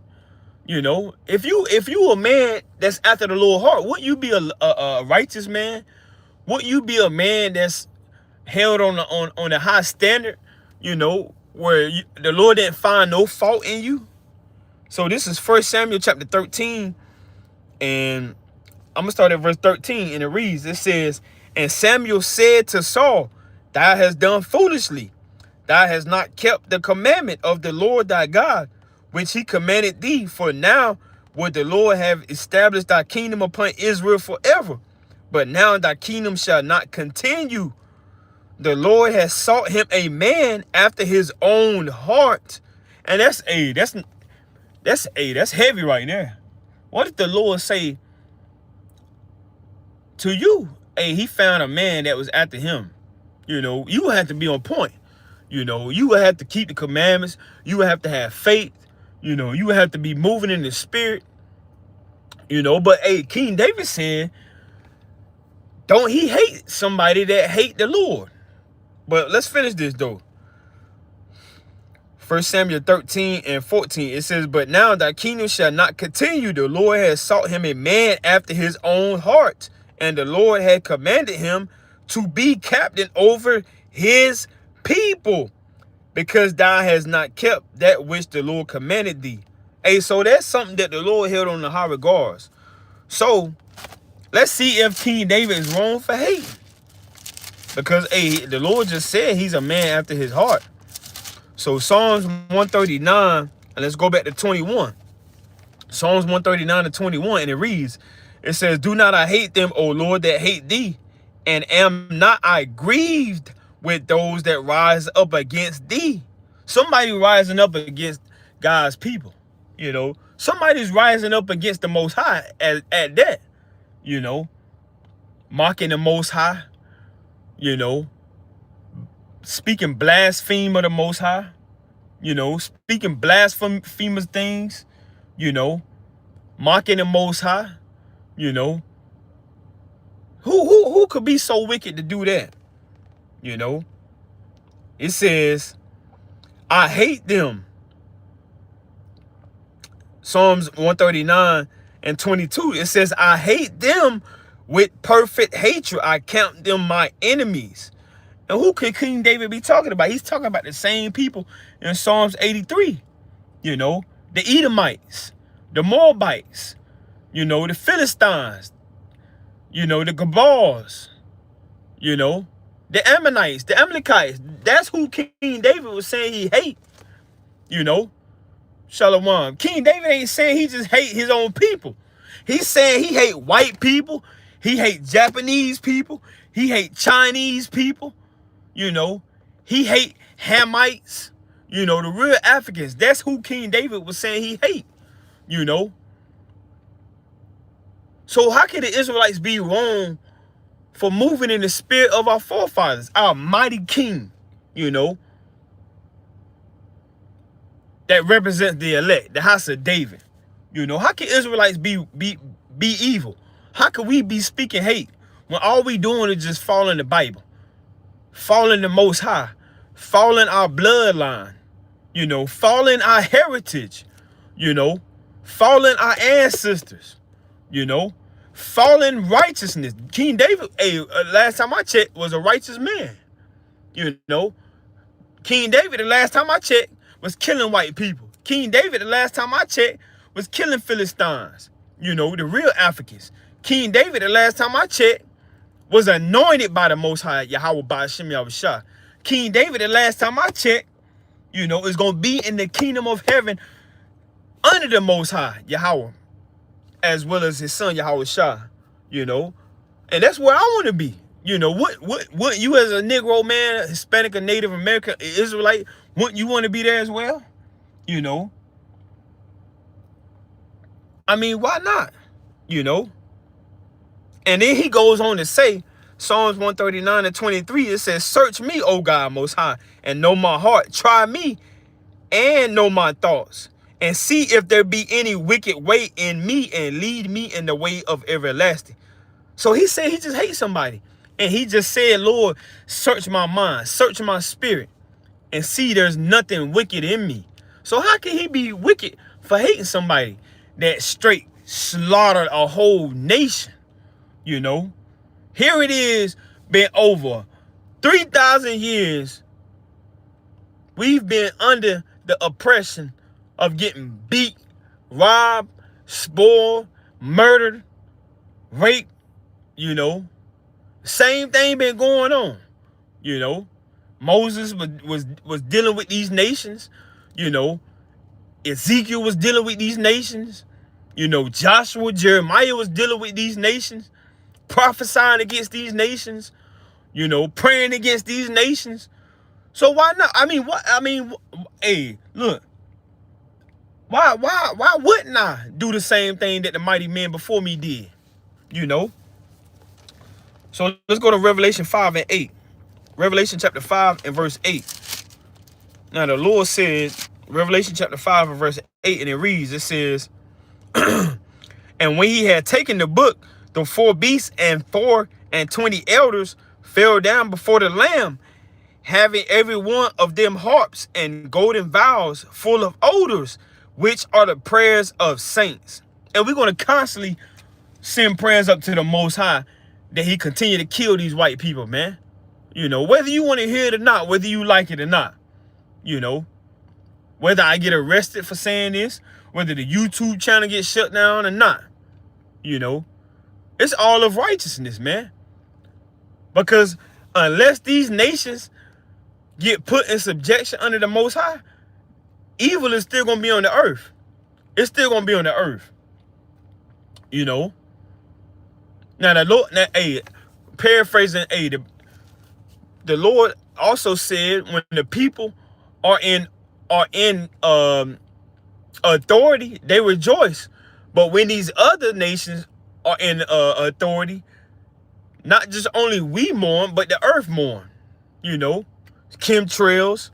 If you a man that's after the Lord's heart, wouldn't you be a righteous man? Wouldn't you be a man that's held on the high standard, where the Lord didn't find no fault in you? So this is 1 Samuel chapter 13, and I'm going to start at verse 13, and it reads, it says, and Samuel said to Saul, thou hast done foolishly. Thou hast not kept the commandment of the Lord thy God, which he commanded thee. For now would the Lord have established thy kingdom upon Israel forever. But now thy kingdom shall not continue. The Lord has sought him a man after his own heart. And that's heavy right there. What did the Lord say to you? Hey, he found a man that was after him. You know, you have to be on point. You know, you would have to keep the commandments. You would have to have faith. You know, you would have to be moving in the spirit. You know, but hey, King David said, don't he hate somebody that hate the Lord? But let's finish this though. 1 Samuel 13 and 14, it says, but now thy kingdom shall not continue. The Lord has sought him a man after his own heart. And the Lord had commanded him to be captain over his people, because thou hast not kept that which the Lord commanded thee. Hey, so that's something that the Lord held on the high regards. So let's see if King David is wrong for hating. Because hey, the Lord just said he's a man after his heart. So Psalms 139, and let's go back to 21. Psalms 139 to 21, and it reads, it says, do not I hate them, O Lord, that hate thee, and am not I grieved with those that rise up against thee? Somebody rising up against God's people, you know. Somebody's rising up against the Most High at that, you know, mocking the Most High, you know, speaking blaspheme of the Most High, you know, speaking blasphemous things, you know, mocking the Most High, you know. Who could be so wicked to do that? You know, it says, I hate them. Psalms 139 and 22, it says, I hate them with perfect hatred. I count them my enemies. And who could King David be talking about? He's talking about the same people in Psalms 83. You know, the Edomites, the Moabites, you know, the Philistines, you know, the Gabals, you know, the Ammonites, the Amalekites. That's who King David was saying he hate, you know. Shalom. King David ain't saying he just hate his own people. He's saying he hate white people. He hate Japanese people. He hate Chinese people. You know, he hate Hamites. You know, the real Africans. That's who King David was saying he hate. You know. So how can the Israelites be wrong for moving in the spirit of our forefathers, our mighty king, you know, that represents the elect, the house of David? You know, how can Israelites be evil? How can we be speaking hate when all we doing is just following the Bible, following the Most High, following our bloodline, you know, following our heritage, you know, following our ancestors, you know, following righteousness? King David, hey, last time I checked, was a righteous man. You know, King David, the last time I checked, was killing white people. King David, the last time I checked, was killing Philistines, you know, the real Africans. King David, the last time I checked, was anointed by the Most High, Yahweh Ba'ashem Yahushua. King David, the last time I checked, you know, is going to be in the kingdom of heaven under the Most High, Yahweh, as well as his son, Yahushua, you know. And that's where I want to be. You know, what you as a Negro man, Hispanic, or Native American, Israelite, wouldn't you want to be there as well? You know. I mean, why not? You know. And then he goes on to say, Psalms 139 and 23, it says, search me, O God Most High, and know my heart. Try me and know my thoughts, and see if there be any wicked way in me, and lead me in the way of everlasting. So he said he just hates somebody. And he just said, Lord, search my mind, search my spirit, and see there's nothing wicked in me. So how can he be wicked for hating somebody that straight slaughtered a whole nation? You know, here it is, been over 3,000 years. We've been under the oppression of getting beat, robbed, spoiled, murdered, rape, you know. Same thing been going on, you know. Moses was dealing with these nations, you know. Ezekiel was dealing with these nations, you know. Joshua, Jeremiah was dealing with these nations, prophesying against these nations, you know, praying against these nations. So why not? I mean, what? I mean, hey, look. Why wouldn't I do the same thing that the mighty men before me did? You know. So let's go to Revelation 5 and 8. Revelation chapter 5 and verse 8. Now the Lord said, Revelation chapter 5 and verse 8, and it reads, it says, and when he had taken the book, the 4 beasts and 24 elders fell down before the Lamb, having every one of them harps and golden vials full of odors, which are the prayers of saints. And we're going to constantly send prayers up to the Most High that he continue to kill these white people, man. You know, whether you want to hear it or not, whether you like it or not, you know, whether I get arrested for saying this, whether the YouTube channel gets shut down or not, you know, it's all of righteousness, man. Because unless these nations get put in subjection under the Most High, evil is still going to be on the earth. It's still going to be on the earth. You know? Now, the Lord, paraphrasing, the Lord also said when the people are in authority, they rejoice. But when these other nations are in authority, not just only we mourn, but the earth mourn. You know? Chemtrails,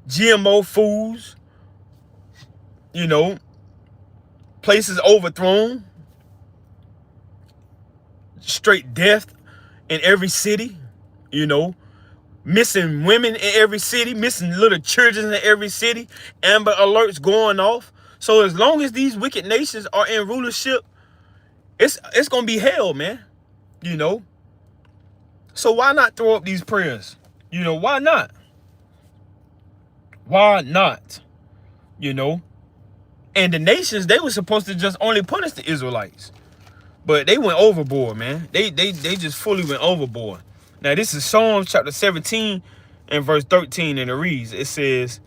GMO foods, you know, places overthrown, straight death in every city, you know, missing women in every city, missing little children in every city, Amber Alerts going off. So as long as these wicked nations are in rulership, it's gonna be hell, man. You know. So why not throw up these prayers? You know, why not? Why not? You know? And the nations, they were supposed to just only punish the Israelites. But they went overboard, man. They just fully went overboard. Now, this is Psalms chapter 17 and verse 13, and it reads, it says,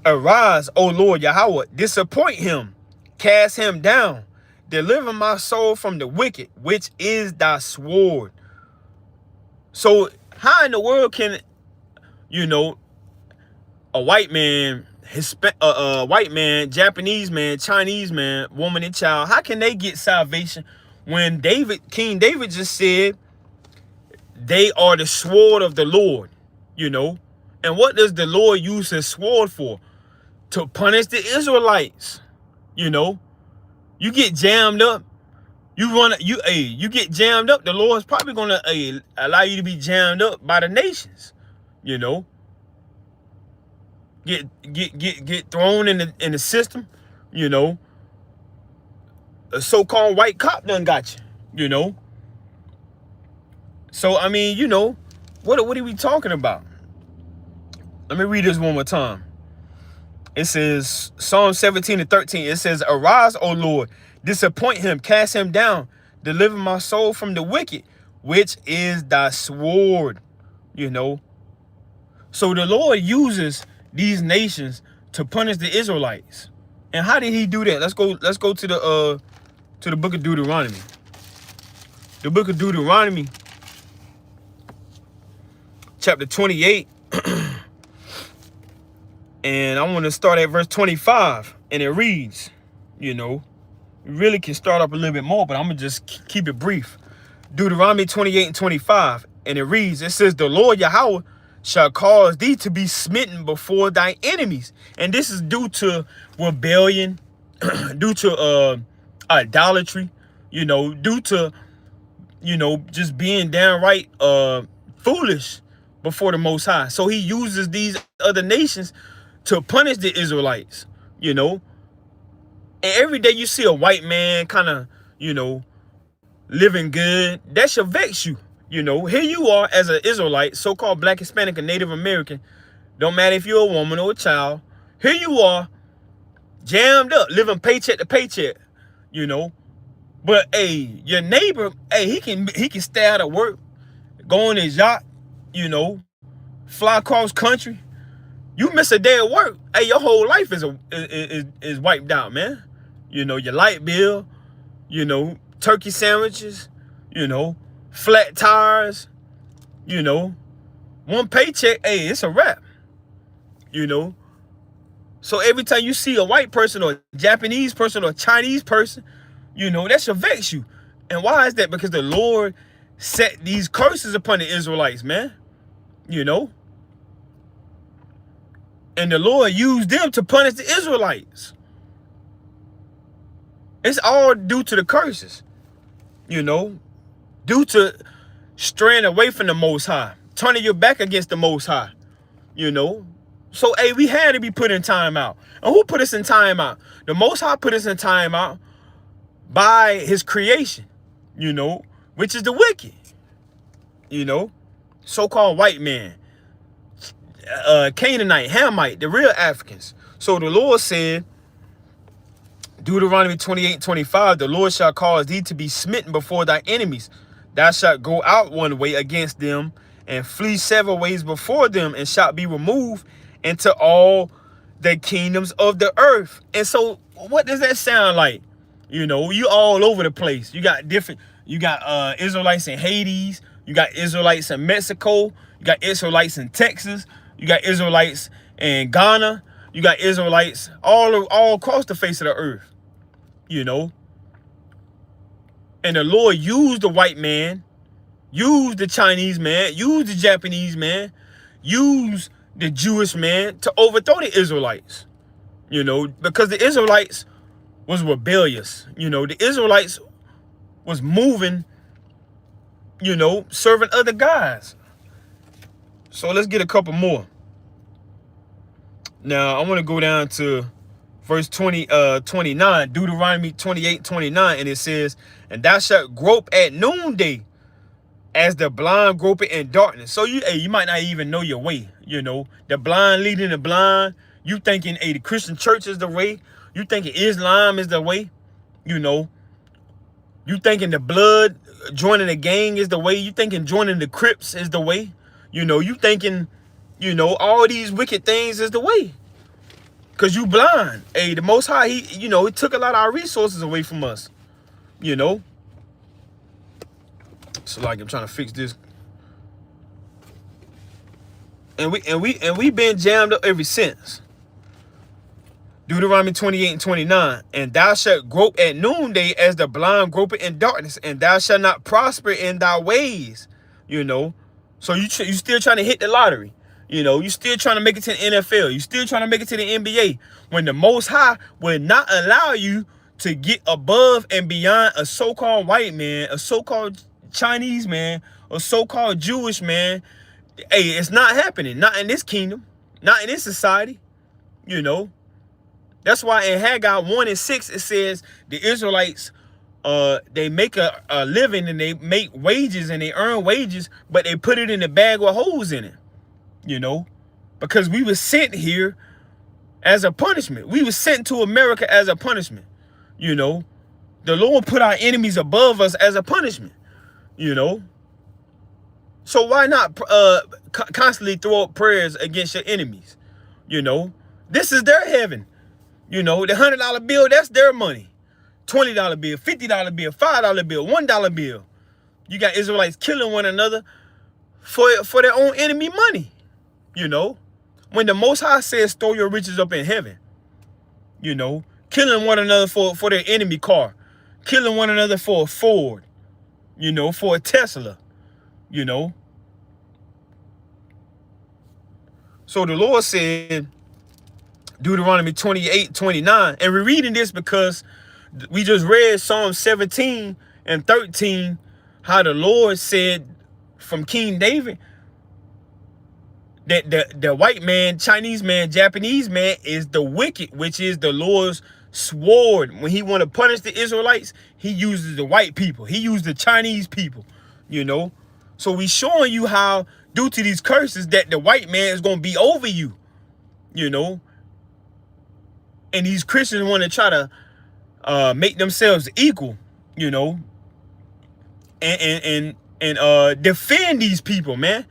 arise, O Lord Yahweh, disappoint him, cast him down, deliver my soul from the wicked, which is thy sword. So how in the world can, you know, a white man, white man, Japanese man, Chinese man, woman and child, how can they get salvation when King David just said they are the sword of the Lord, you know? And what does the Lord use his sword for? To punish the Israelites, you know? You get jammed up, you get jammed up, the Lord's probably gonna allow you to be jammed up by the nations, you know? Get thrown in the system, you know. A so-called white cop done got you, you know. So I mean, you know, what are we talking about? Let me read this one more time. It says Psalm 17 and 13. It says, arise, O Lord, disappoint him, cast him down, deliver my soul from the wicked, which is thy sword, you know. So the Lord uses these nations to punish the Israelites. And how did he do that? Let's go to the book of Deuteronomy. The book of Deuteronomy, chapter 28. And I want to start at verse 25. And it reads, you know, we really can start up a little bit more, but I'm going to just keep it brief. Deuteronomy 28 and 25. And it reads, it says, the Lord Yahweh shall cause thee to be smitten before thy enemies. And this is due to rebellion, due to idolatry, you know, due to, you know, just being downright foolish before the Most High. So he uses these other nations to punish the Israelites, you know. And every day you see a white man kind of, you know, living good, that should vex you. You know, here you are as an Israelite, so-called Black, Hispanic, and Native American. Don't matter if you're a woman or a child. Here you are, jammed up, living paycheck to paycheck, you know. But hey, your neighbor, hey, he can stay out of work, go on his yacht, you know, fly across country. You miss a day of work, hey, your whole life is wiped out, man. You know, your light bill, you know, turkey sandwiches, you know, flat tires, you know, one paycheck, hey, it's a wrap, you know. So every time you see a white person or a Japanese person or a Chinese person, you know, that should vex you. And why is that? Because the Lord set these curses upon the Israelites, man. You know? And the Lord used them to punish the Israelites. It's all due to the curses, you know, due to straying away from the Most High, turning your back against the Most High, you know. So, hey, we had to be put in timeout. And who put us in timeout? The Most High put us in timeout by his creation, you know, which is the wicked, you know, so-called white man, Canaanite, Hamite, the real Africans. So the Lord said, Deuteronomy 28:25, the Lord shall cause thee to be smitten before thy enemies. Thou shalt go out one way against them and flee several ways before them, and shalt be removed into all the kingdoms of the earth. And so what does that sound like? You know, you all over the place. You got Israelites in Hades. You got Israelites in Mexico. You got Israelites in Texas. You got Israelites in Ghana. You got Israelites all across the face of the earth, you know. And the Lord used the white man, used the Chinese man, used the Japanese man, used the Jewish man to overthrow the Israelites, you know, because the Israelites was rebellious. You know, the Israelites was moving, you know, serving other guys. So let's get a couple more. Now, I want to go down to verse 29, Deuteronomy 28:29, and it says, and thou shalt grope at noonday as the blind groping in darkness. So you might not even know your way, you know. The blind leading the blind. You thinking, hey, the Christian church is the way. You thinking Islam is the way, you know. You thinking the blood, joining the gang is the way. You thinking joining the Crips is the way. You know, you thinking, you know, all these wicked things is the way. Because you blind. Hey, the Most High, he took a lot of our resources away from us. You know? So like I'm trying to fix this. And we been jammed up ever since. Deuteronomy 28:29. And thou shalt grope at noonday as the blind groping in darkness, and thou shalt not prosper in thy ways. You know. So you still trying to hit the lottery. You know, you still trying to make it to the NFL. You still trying to make it to the NBA. When the Most High will not allow you to get above and beyond a so-called white man, a so-called Chinese man, a so-called Jewish man. Hey, it's not happening. Not in this kingdom. Not in this society. You know. That's why in Haggai 1:6 it says the Israelites, they make a living and they make wages and they earn wages, but they put it in a bag with holes in it. You know, because we were sent here as a punishment. We were sent to America as a punishment. You know, the Lord put our enemies above us as a punishment. You know, so why not constantly throw up prayers against your enemies? You know, this is their heaven. You know, the $100 bill, that's their money. $20 bill, $50 bill, $5 bill, $1 bill. You got Israelites killing one another for their own enemy money. You know, when the Most High says store your riches up in heaven, you know, killing one another for their enemy car, killing one another for a Ford, you know, for a Tesla, you know. So the Lord said, Deuteronomy 28:29, and we're reading this because we just read Psalm 17 and 13, how the Lord said from King David that the white man, Chinese man, Japanese man is the wicked, which is the Lord's sword. When he want to punish the Israelites, he uses the white people. He used the Chinese people, you know. So we showing you how, due to these curses, that the white man is going to be over you, you know. And these Christians want to try to make themselves equal, you know, and defend these people, man,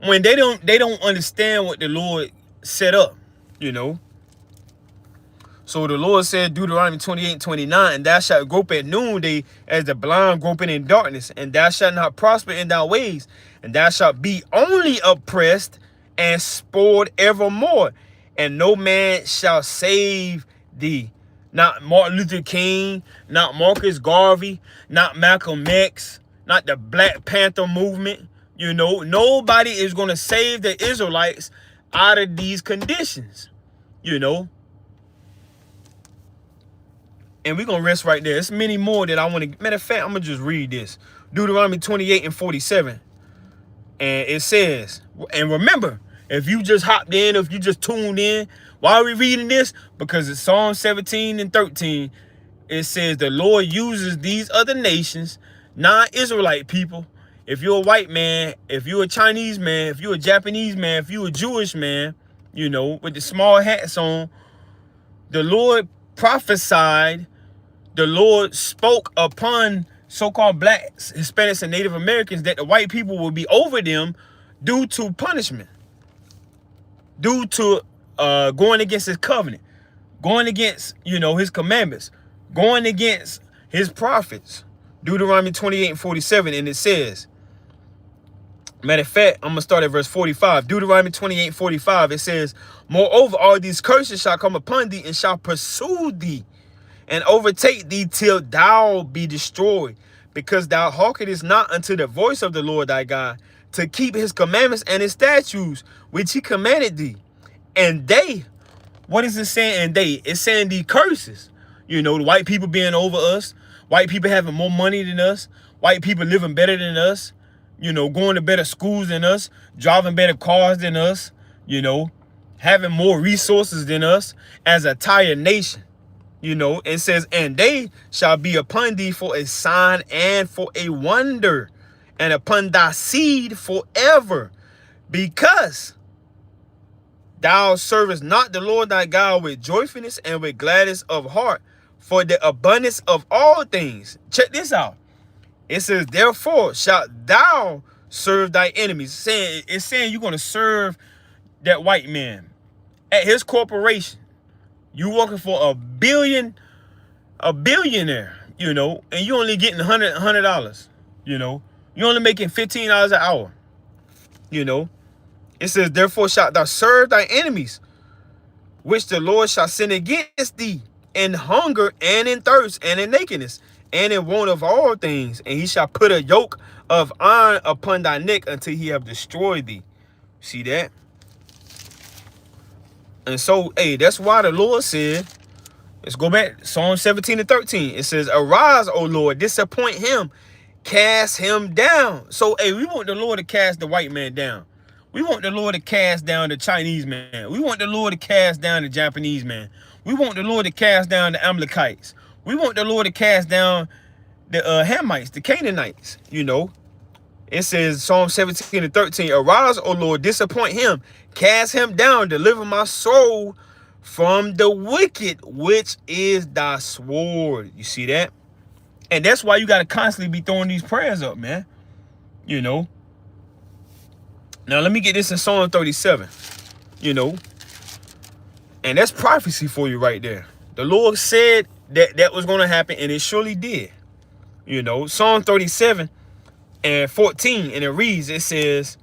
when they don't understand what the Lord set up, you know. So the Lord said, Deuteronomy 28:29, and thou shalt grope at noonday as the blind groping in darkness, and thou shalt not prosper in thy ways, and thou shalt be only oppressed and spoiled evermore, and no man shall save thee. Not Martin Luther King, not Marcus Garvey, not Malcolm X, not the Black Panther movement. You know, nobody is going to save the Israelites out of these conditions, you know. And we're going to rest right there. There's many more that I want to... Matter of fact, I'm going to just read this. Deuteronomy 28:47. And it says, and remember, if you just hopped in, if you just tuned in, why are we reading this? Because it's Psalm 17:13. It says the Lord uses these other nations, non-Israelite people. If you're a white man, if you're a Chinese man, if you're a Japanese man, if you're a Jewish man, you know, with the small hats on, the Lord prophesied, the Lord spoke upon so-called blacks, Hispanics, and Native Americans that the white people will be over them due to punishment, due to going against his covenant, going against, you know, his commandments, going against his prophets. Deuteronomy 28:47, and it says, matter of fact, I'm going to start at verse 45. Deuteronomy 28:45, it says, moreover, all these curses shall come upon thee and shall pursue thee and overtake thee till thou be destroyed, because thou hearkenest not unto the voice of the Lord thy God, to keep his commandments and his statutes, which he commanded thee. And they, what is it saying? And they, it's saying the curses. You know, the white people being over us, white people having more money than us, white people living better than us, you know, going to better schools than us, driving better cars than us, you know, having more resources than us as a entire nation. You know, it says, and they shall be upon thee for a sign and for a wonder, and upon thy seed forever, because thou servest not the Lord thy God with joyfulness and with gladness of heart, for the abundance of all things. Check this out. It says, therefore shalt thou serve thy enemies. It's saying you're going to serve that white man at his corporation. You working for a billionaire, you know, and you only getting $100, you know. You only making $15 an hour, you know. It says, therefore shalt thou serve thy enemies, which the Lord shall send against thee, in hunger and in thirst and in nakedness and in want of all things. And he shall put a yoke of iron upon thy neck until he have destroyed thee. See that? And so, hey, that's why the Lord said, let's go back, Psalm 17:13. It says, arise, O Lord, disappoint him, cast him down. So, hey, we want the Lord to cast the white man down. We want the Lord to cast down the Chinese man. We want the Lord to cast down the Japanese man. We want the Lord to cast down the Amalekites. We want the Lord to cast down the Hamites, the Canaanites, you know. It says, Psalm 17:13, arise, O Lord, disappoint him, cast him down, deliver my soul from the wicked, which is thy sword. You see that? And that's why you got to constantly be throwing these prayers up, man. You know. Now, let me get this in Psalm 37, you know. And that's prophecy for you right there. The Lord said that that was going to happen, and it surely did. You know, Psalm 37:14, and it reads, it says,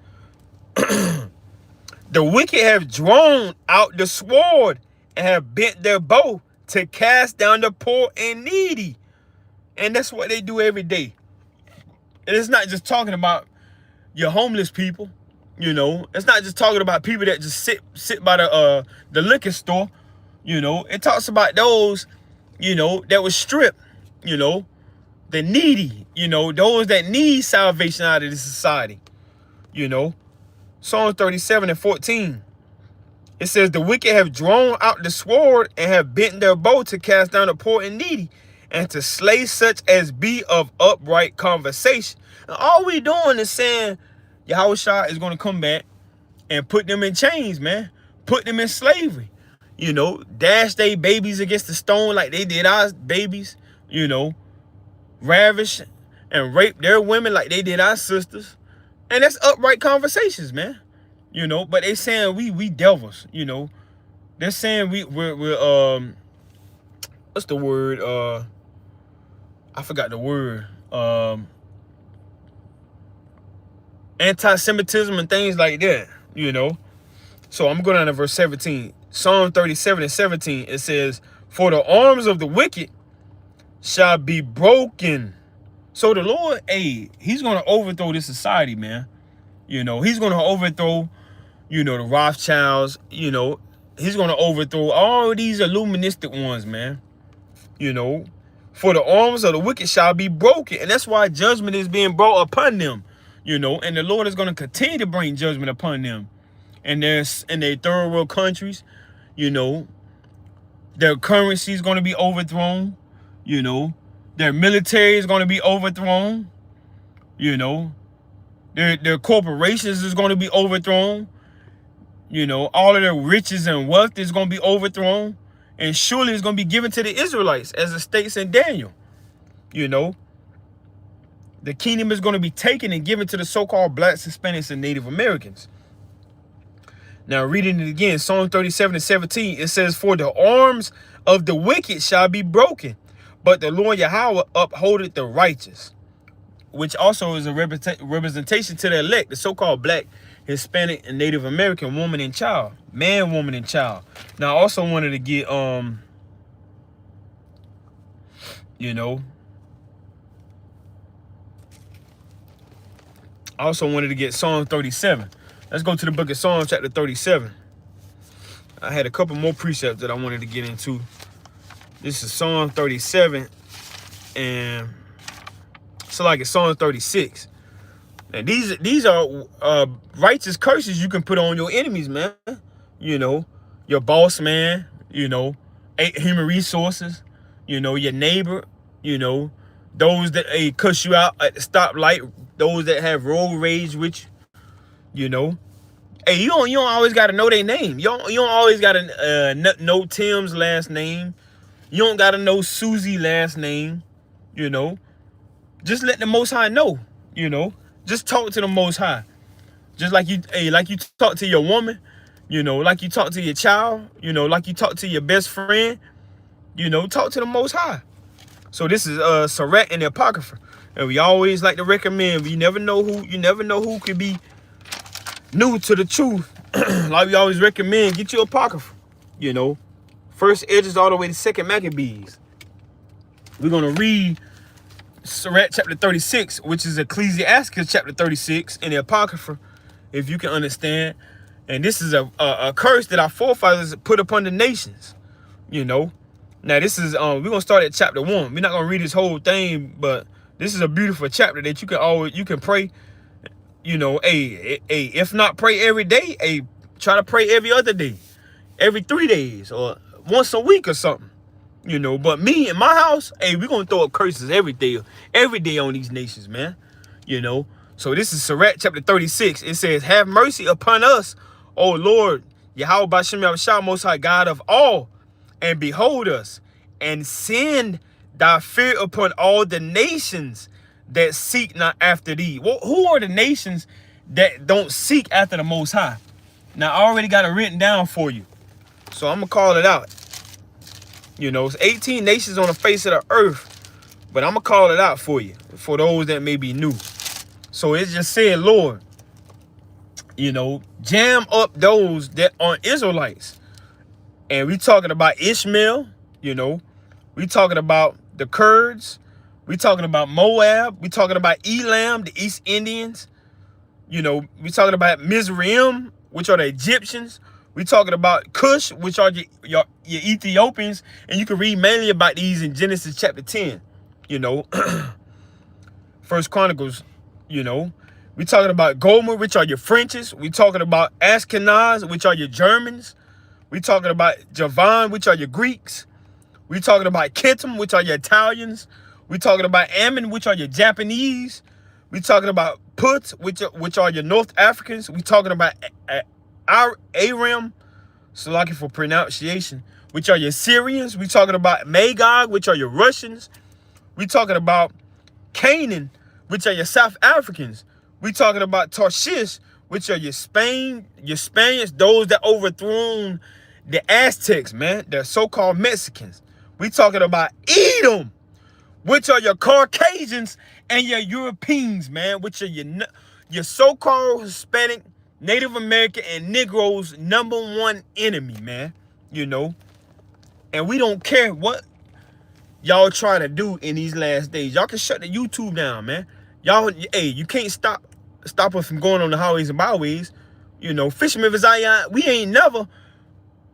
the wicked have drawn out the sword and have bent their bow to cast down the poor and needy. And that's what they do every day. And it's not just talking about your homeless people, you know. It's not just talking about people that just sit by the liquor store, you know. It talks about those, you know, that was stripped, you know, the needy, you know, those that need salvation out of this society, you know. Psalm 37:14. It says, the wicked have drawn out the sword and have bent their bow to cast down the poor and needy, and to slay such as be of upright conversation. And all we doing is saying Yahushua is going to come back and put them in chains, man. Put them in slavery. You know, dash their babies against the stone like they did our babies, you know. ravish and rape their women like they did our sisters. And that's upright conversations, man. You know, but they saying we devils, you know. They're saying we're what's the word? I forgot the word. Anti-Semitism and things like that, you know. So I'm going down to verse 17. Psalm 37 and 17, it says, for the arms of the wicked shall be broken. So the Lord, hey, he's going to overthrow this society, man. You know, he's going to overthrow, you know, the Rothschilds, you know. He's going to overthrow all these illuministic ones, man. You know, for the arms of the wicked shall be broken. And that's why judgment is being brought upon them, you know. And the Lord is going to continue to bring judgment upon them. And there's in their third world countries, you know, their currency is going to be overthrown, you know. Their military is going to be overthrown, you know. Their corporations is going to be overthrown. You know, all of their riches and wealth is going to be overthrown. And surely it's going to be given to the Israelites, as it states in Daniel. You know, the kingdom is going to be taken and given to the so-called blacks, Hispanics, and Native Americans. Now, reading it again, Psalm 37 and 17, it says, for the arms of the wicked shall be broken, but the Lord Yahweh upholdeth the righteous, which also is a representation to the elect, the so-called black, Hispanic, and Native American woman and child. Man, woman, and child. Now, I also wanted to get, you know, I also wanted to get Psalm 37. Let's go to the book of Psalms, chapter 37. I had a couple more precepts that I wanted to get into. This is Psalm 37, and so like it's Psalm 36. And these are righteous curses you can put on your enemies, man. You know, your boss man, you know, human resources, you know, your neighbor, you know, those that cuss you out at the stoplight, those that have road rage with you know. Hey, you don't always got to know their name. You don't always got to know Tim's last name. You don't got to know Susie last name, you know. Just let the Most High know, you know. Just talk to the Most High. Just like you talk to your woman, you know, like you talk to your child, you know, like you talk to your best friend, you know, talk to the Most High. So this is Sirach and the Apocrypha. And we always like to recommend, you never know who could be new to the truth. Like we always recommend, get you Apocrypha, you know. First Edges all the way to Second Maccabees. We're going to read Sirach chapter 36, which is Ecclesiastes chapter 36 in the Apocrypha, if you can understand. And this is a curse that our forefathers put upon the nations, you know. Now this is we're gonna start at chapter 1. We're not gonna read this whole thing, but this is a beautiful chapter that you can pray, you know. If not pray every day, try to pray every other day, every 3 days, or once a week or something, you know. But me in my house, we're gonna throw up curses every day on these nations, man, you know. So this is Sirach chapter 36. It says, have mercy upon us, O Lord, Yahweh B'Shem Yahushua, Most High God of all, and behold us, and send thy fear upon all the nations that seek not after thee. Well, who are the nations that don't seek after the Most High? Now, I already got it written down for you, so I'm going to call it out. You know, it's 18 nations on the face of the earth, but I'm going to call it out for you, for those that may be new. So it just said, Lord, you know, jam up those that aren't Israelites. And we talking about Ishmael, you know. We talking about the Kurds. We talking about Moab. We talking about Elam, the East Indians. You know, we talking about Mizraim, which are the Egyptians. We talking about Cush, which are your Ethiopians. And you can read mainly about these in Genesis chapter 10, you know. First Chronicles, you know. We talking about Gomer, which are your Frenches. We talking about Ashkenaz, which are your Germans. We talking about Javan, which are your Greeks. We talking about Kittim, which are your Italians. We talking about Ammon, which are your Japanese. We talking about Put, which are your North Africans. We talking about Aram, so lucky for pronunciation, which are your Syrians. We talking about Magog, which are your Russians. We talking about Canaan, which are your South Africans. We talking about Tarshish, which are your Spaniards, those that overthrown the Aztecs, man, the so-called Mexicans. We talking about Edom, which are your Caucasians and your Europeans, man, which are your so-called Hispanic, Native American, and Negroes' #1 enemy, man. You know, and we don't care what y'all trying to do in these last days. Y'all can shut the YouTube down, man. Y'all, hey, you can't stop us from going on the highways and byways. You know, Fisherman of Zion, we ain't never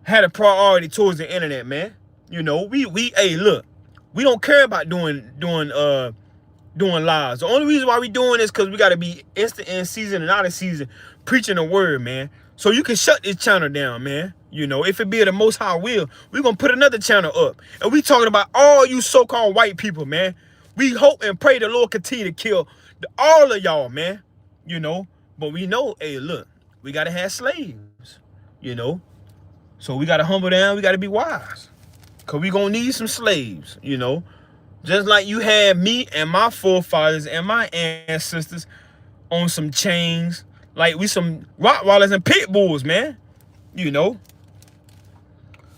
had a priority towards the internet, man. You know, we hey, look, we don't care about doing lives. The only reason why we doing this because we got to be instant in season and out of season preaching the word, man. So you can shut this channel down, man. You know, if it be the Most High will, we're going to put another channel up. And we talking about all you so-called white people, man. We hope and pray the Lord continue to kill all of y'all, man. You know, but we know, hey, look, we got to have slaves, you know. So we got to humble down. We got to be wise because we going to need some slaves, you know. Just like you had me and my forefathers and my ancestors on some chains. Like we some Rottweilers and pit bulls, man. You know.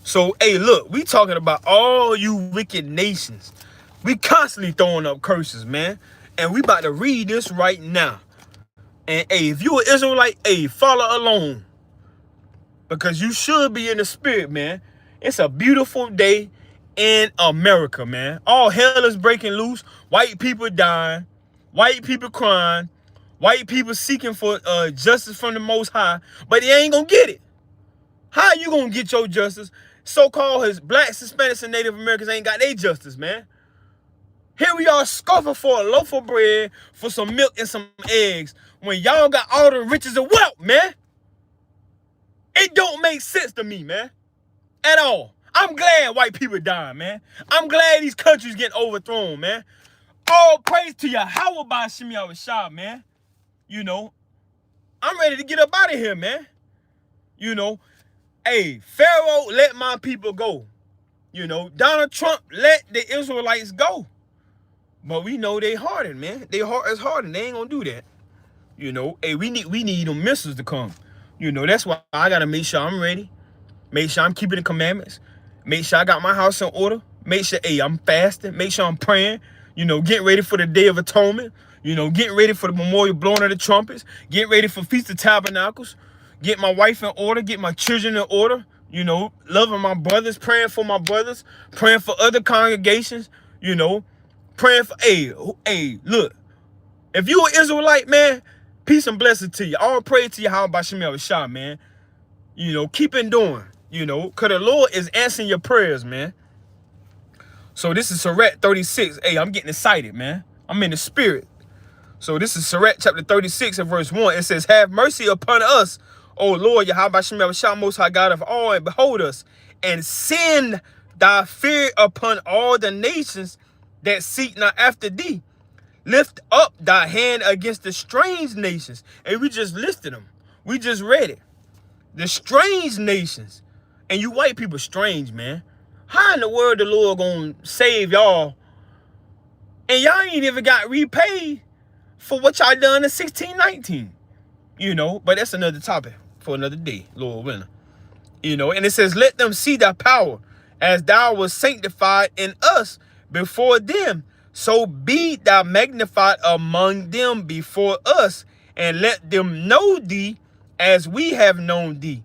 So, hey, look, we talking about all you wicked nations. We constantly throwing up curses, man. And we about to read this right now. And, hey, if you an Israelite, hey, follow along. Because you should be in the spirit, man. It's a beautiful day in America, man. All hell is breaking loose. White people dying. White people crying. White people seeking for justice from the Most High. But they ain't going to get it. How you going to get your justice? So-called blacks, Hispanics, and Native Americans ain't got their justice, man. Here we are scoffing for a loaf of bread, for some milk and some eggs, when y'all got all the riches and wealth, man. It don't make sense to me, man. At all. I'm glad white people dying, man. I'm glad these countries getting overthrown, man. All praise to Yahweh by Shemi Awashah, man. You know, I'm ready to get up out of here, man. You know, hey, Pharaoh, let my people go. You know, Donald Trump, let the Israelites go. But we know they hardened, man. They heart is hardened. They ain't gonna do that. You know, hey, we need them missiles to come. You know, that's why I gotta make sure I'm ready. Make sure I'm keeping the commandments. Make sure I got my house in order. Make sure, hey, I'm fasting. Make sure I'm praying. You know, getting ready for the Day of Atonement. You know, getting ready for the memorial blowing of the trumpets. Getting ready for Feast of Tabernacles. Get my wife in order. Get my children in order. You know, loving my brothers. Praying for my brothers. Praying for other congregations. You know, praying for, hey, look. If you an Israelite, man, peace and blessing to you. All praise to you, how about Shemi Awashah, man. You know, keep it doing. You know, because the Lord is answering your prayers, man. So this is Sirach 36. Hey, I'm getting excited, man. I'm in the spirit. So this is Sirach chapter 36 and verse 1. It says, have mercy upon us, O Lord, Yahweh Shem Yahweh, Most High God of all, and behold us, and send thy fear upon all the nations that seek not after thee. Lift up thy hand against the strange nations. And we just listed them. We just read it. The strange nations. And you white people strange, man. How in the world the Lord gonna save y'all? And y'all ain't even got repaid for what y'all done in 1619. You know, but that's another topic for another day, Lord willing. You know, and it says, let them see thy power as thou was sanctified in us before them. So be thou magnified among them before us, and let them know thee as we have known thee,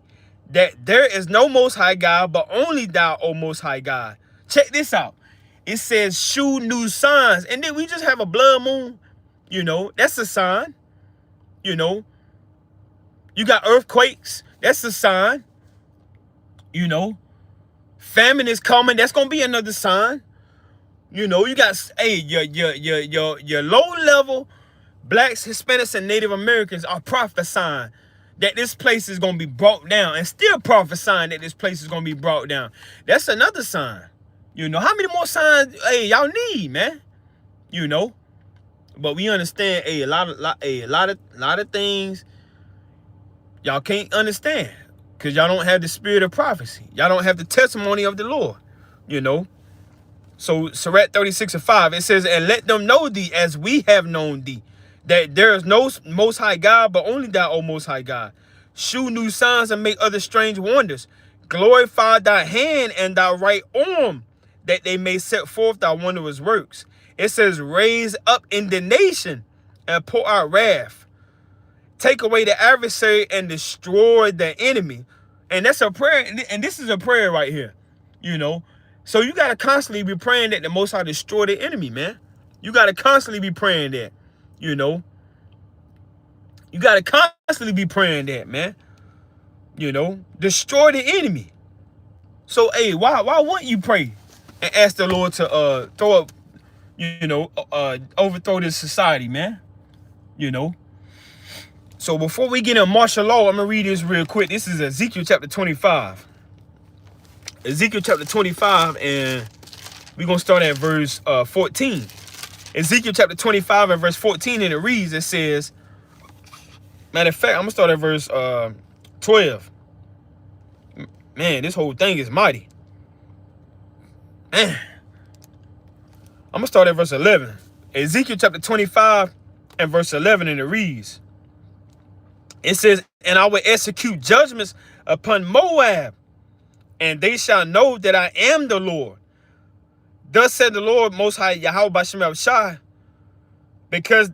that there is no Most High God, but only thou, O Most High God. Check this out. It says, shew new signs. And then we just have a blood moon. You know, that's a sign. You know, you got earthquakes. That's a sign. You know, famine is coming. That's going to be another sign. You know, you got, hey, your low-level blacks, Hispanics, and Native Americans are prophesying that this place is going to be brought down, and still prophesying that this place is going to be brought down. That's another sign. You know, how many more signs, hey, y'all need, man? You know, but we understand, hey, a lot of things y'all can't understand because y'all don't have the spirit of prophecy. Y'all don't have the testimony of the Lord, you know. So Sirach 36:5, it says, and let them know thee as we have known thee, that there is no most high God, but only thou, O most high God. Shew new signs and make other strange wonders. Glorify thy hand and thy right arm, that they may set forth thy wondrous works. It says, raise up indignation and pour out wrath. Take away the adversary and destroy the enemy. And that's a prayer. And this is a prayer right here, you know. So you got to constantly be praying that the Most High destroy the enemy, man. You got to constantly be praying that, you know. You got to constantly be praying that, man. You know, destroy the enemy. So, hey, why wouldn't you pray and ask the Lord to throw up, you know, overthrow this society, man? You know. So before we get in martial law, I'm going to read this real quick. This is Ezekiel chapter 25. Ezekiel chapter 25, and we're going to start at verse 14. Ezekiel chapter 25 and verse 14, and it reads, it says, matter of fact, I'm going to start at verse 12. Man, this whole thing is mighty. Man. I'm going to start at verse 11. Ezekiel chapter 25 and verse 11, and it reads, it says, and I will execute judgments upon Moab, and they shall know that I am the Lord. Thus said the Lord Most High Yahweh B'Shem Yahushua, because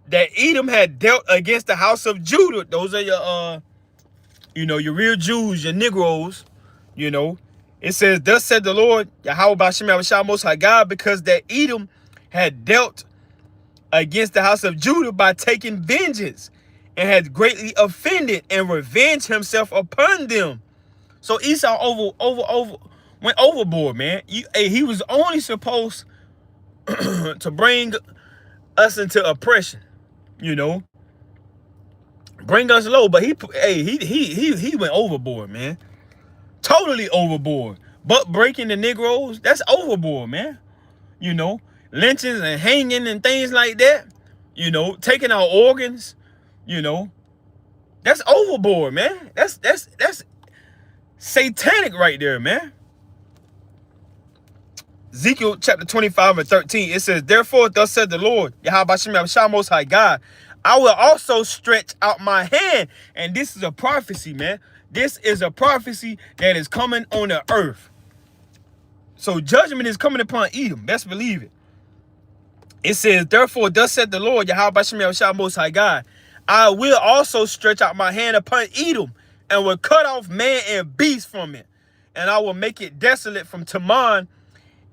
that Edom had dealt against the house of Judah. Those are your, you know, your real Jews, your Negroes, you know. It says, thus said the Lord Yahweh B'Shem Yahushua Most High God, because that Edom had dealt against the house of Judah by taking vengeance, and had greatly offended and revenged himself upon them. So Esau went overboard, man. He was only supposed to bring us into oppression, you know, bring us low. But he went overboard, man. Totally overboard. But breaking the Negroes, that's overboard, man. You know, lynchings and hanging and things like that. You know, taking our organs. You know, that's overboard, man. That's satanic right there, man. Ezekiel chapter 25 and 13, it says, therefore, thus said the Lord, Yahweh B'Shem Yahushua Most High God, I will also stretch out my hand. And this is a prophecy, man. This is a prophecy that is coming on the earth. So judgment is coming upon Edom. Best believe it. It says, therefore, thus said the Lord, Yahweh B'Shem Yahushua Most High God, I will also stretch out my hand upon Edom, and will cut off man and beast from it. And I will make it desolate from Teman,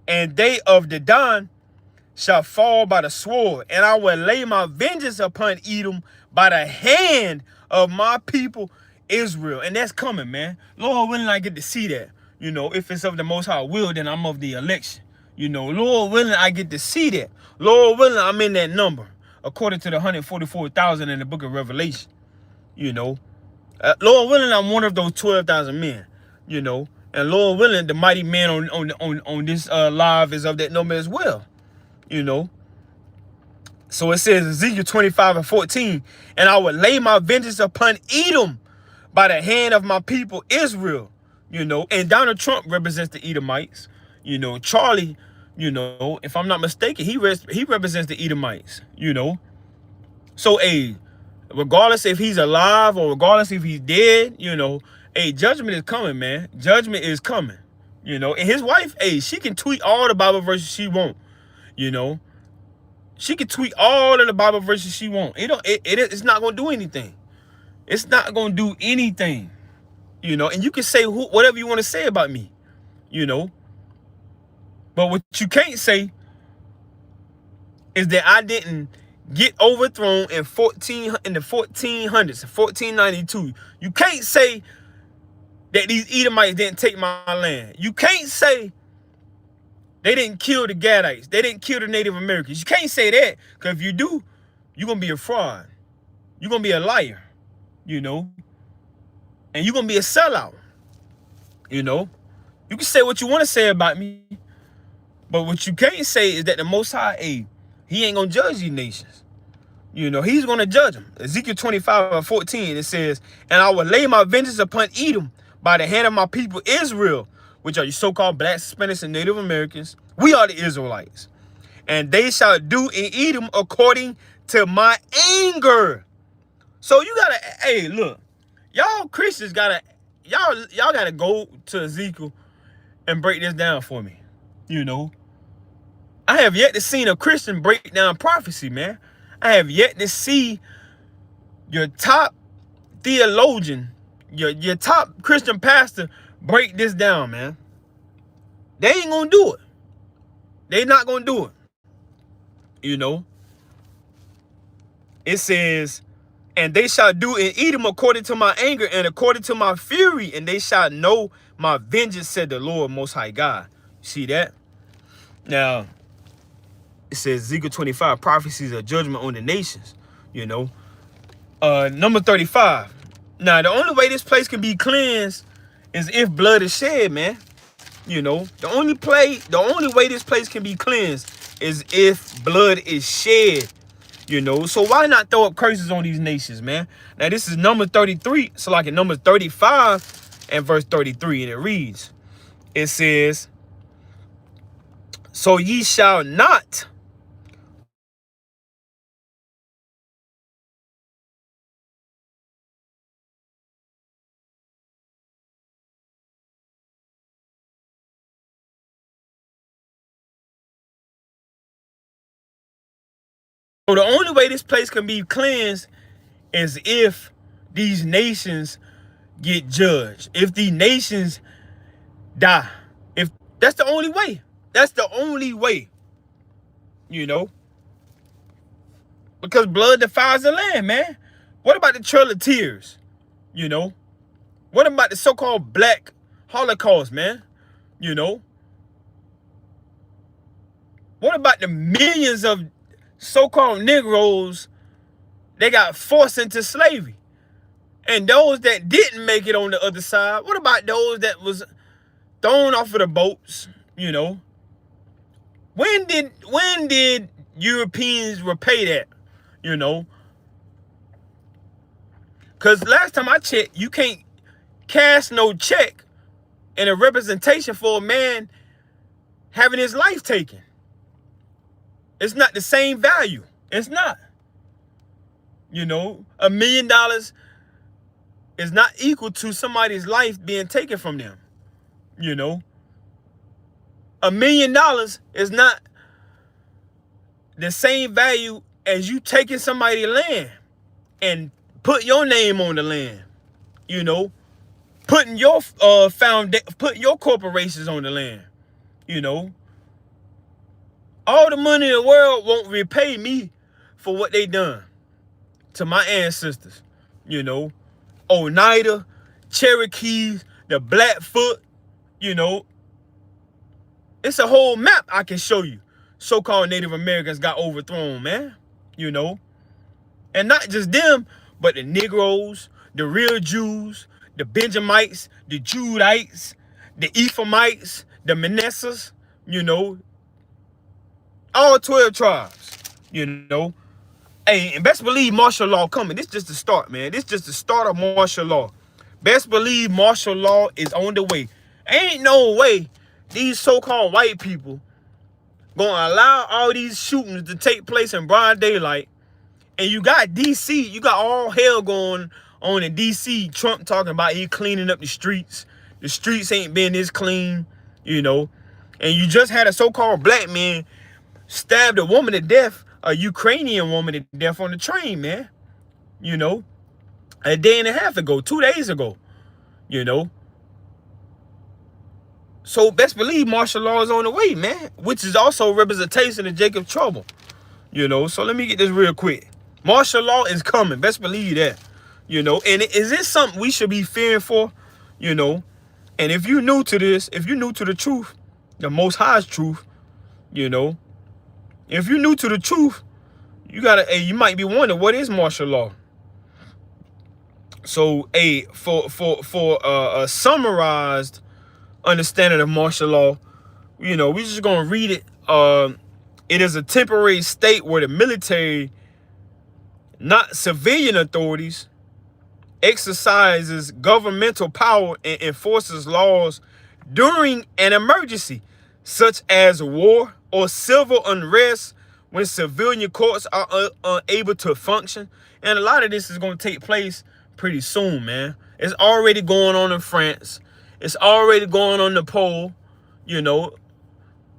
and they of Dedan shall fall by the sword. And I will lay my vengeance upon Edom by the hand of my people Israel. And that's coming, man. Lord willing, I get to see that. You know, if it's of the Most High will, then I'm of the election. You know, Lord willing, I get to see that. Lord willing, I'm in that number, according to the 144,000 in the book of Revelation. You know, Lord willing, I'm one of those 12,000 men. You know, and Lord willing, the mighty man on this live is of that number as well. You know, so it says Ezekiel 25 and 14, and I will lay my vengeance upon Edom by the hand of my people Israel. You know, and Donald Trump represents the Edomites. You know, Charlie, you know, if I'm not mistaken, he represents the Edomites. You know, so regardless if he's alive or regardless if he's dead, you know, judgment is coming, man. Judgment is coming. You know, and his wife, she can tweet all the Bible verses she want. You know, she can tweet all of the Bible verses she want. It's not gonna do anything. It's not gonna do anything. You know, and you can say whatever you want to say about me. You know, but what you can't say is that I didn't get overthrown in the 1400s, 1492. You can't say that these Edomites didn't take my land. You can't say they didn't kill the Gadites. They didn't kill the Native Americans. You can't say that, because if you do, you're going to be a fraud. You're going to be a liar, you know, and you're going to be a sellout, you know. You can say what you want to say about me, but what you can't say is that the Most High, he ain't going to judge these nations. You know, he's going to judge them. Ezekiel 25 and 14, it says, and I will lay my vengeance upon Edom by the hand of my people Israel, which are you so-called blacks, Hispanics, and Native Americans. We are the Israelites. And they shall do in Edom according to my anger. So you gotta, hey, look, y'all Christians gotta, y'all gotta go to Ezekiel and break this down for me. You know, I have yet to see a Christian break down prophecy, man. I have yet to see your top theologian, your top Christian pastor break this down, man. They ain't gonna do it. They not gonna do it. You know, it says, and they shall do in Edom according to my anger and according to my fury, and they shall know my vengeance, said the Lord Most High God. See that? Now, it says Ezekiel 25, prophecies of judgment on the nations. You know, number 35. Now, the only way this place can be cleansed is if blood is shed, man. You know, the only way this place can be cleansed is if blood is shed. You know, so why not throw up curses on these nations, man? Now, this is number 33. So like in number 35 and verse 33, and it reads, it says, so ye shall not So the only way this place can be cleansed is if these nations get judged. If the nations die. If that's the only way. That's the only way. You know. Because blood defiles the land, man. What about the Trail of Tears? You know. What about the so-called Black Holocaust, man? You know. What about the millions of so-called Negroes they got forced into slavery? And those that didn't make it on the other side, what about those that was thrown off of the boats? You know, when did Europeans repay that? You know, because last time I checked, you can't cash no check in a representation for a man having his life taken. It's not the same value. It's not. You know, $1 million is not equal to somebody's life being taken from them. You know, $1 million is not the same value as you taking somebody's land and put your name on the land. You know, putting your putting your corporations on the land. You know, all the money in the world won't repay me for what they done to my ancestors. You know, Oneida, Cherokees, the Blackfoot, you know. It's a whole map I can show you. So-called Native Americans got overthrown, man. You know. And not just them, but the Negroes, the real Jews, the Benjamites, the Judites, the Ephraimites, the Manassas, you know. All 12 tribes, you know. Hey, and best believe martial law coming. This just the start, man. This just the start of martial law. Best believe martial law is on the way. Ain't no way these so-called white people gonna allow all these shootings to take place in broad daylight. And you got DC, you got all hell going on in DC. Trump talking about he cleaning up the streets. The streets ain't been this clean, you know. And you just had a so-called black man stabbed a woman to death, a Ukrainian woman to death on the train, man. You know, a day and a half ago, 2 days ago, you know. So best believe martial law is on the way, man, which is also a representation of Jacob's trouble, you know. So let me get this real quick. Martial law is coming. Best believe that, you know. And is this something we should be fearing for, you know? And if you're new to this, if you're new to the truth, the Most High's truth, you know, if you're new to the truth, you might be wondering, what is martial law? So, for a summarized understanding of martial law, you know, we're just gonna read it. It is a temporary state where the military, not civilian authorities, exercises governmental power and enforces laws during an emergency, such as war or civil unrest, when civilian courts are unable to function. And a lot of this is going to take place pretty soon, man. It's already going on in France. It's already going on in the pole, you know,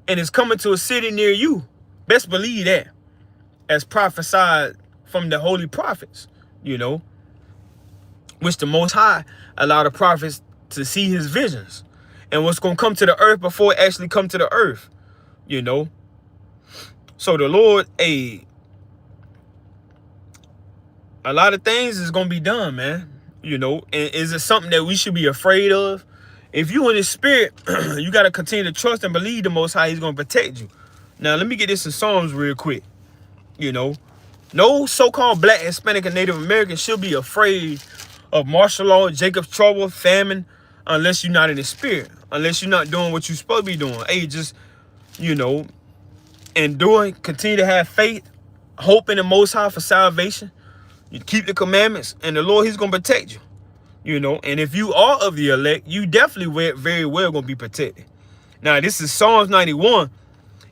and it's coming to a city near you. Best believe that, as prophesied from the holy prophets, you know, which the Most High allowed the prophets to see his visions and what's going to come to the earth before it actually come to the earth, you know. So the Lord, a lot of things is going to be done, man, you know. And is it something that we should be afraid of? If you in the spirit, you got to continue to trust and believe the Most High. He's going to protect you. Now, let me get this in Psalms real quick. You know, no so-called black, Hispanic, and Native American should be afraid of martial law, Jacob's trouble, famine, unless you're not in the spirit, unless you're not doing what you're supposed to be doing. Hey, just, you know, endure, continue to have faith, hope in the Most High for salvation. You keep the commandments, and the Lord, he's going to protect you. You know, and if you are of the elect, you definitely very well going to be protected. Now, this is Psalms 91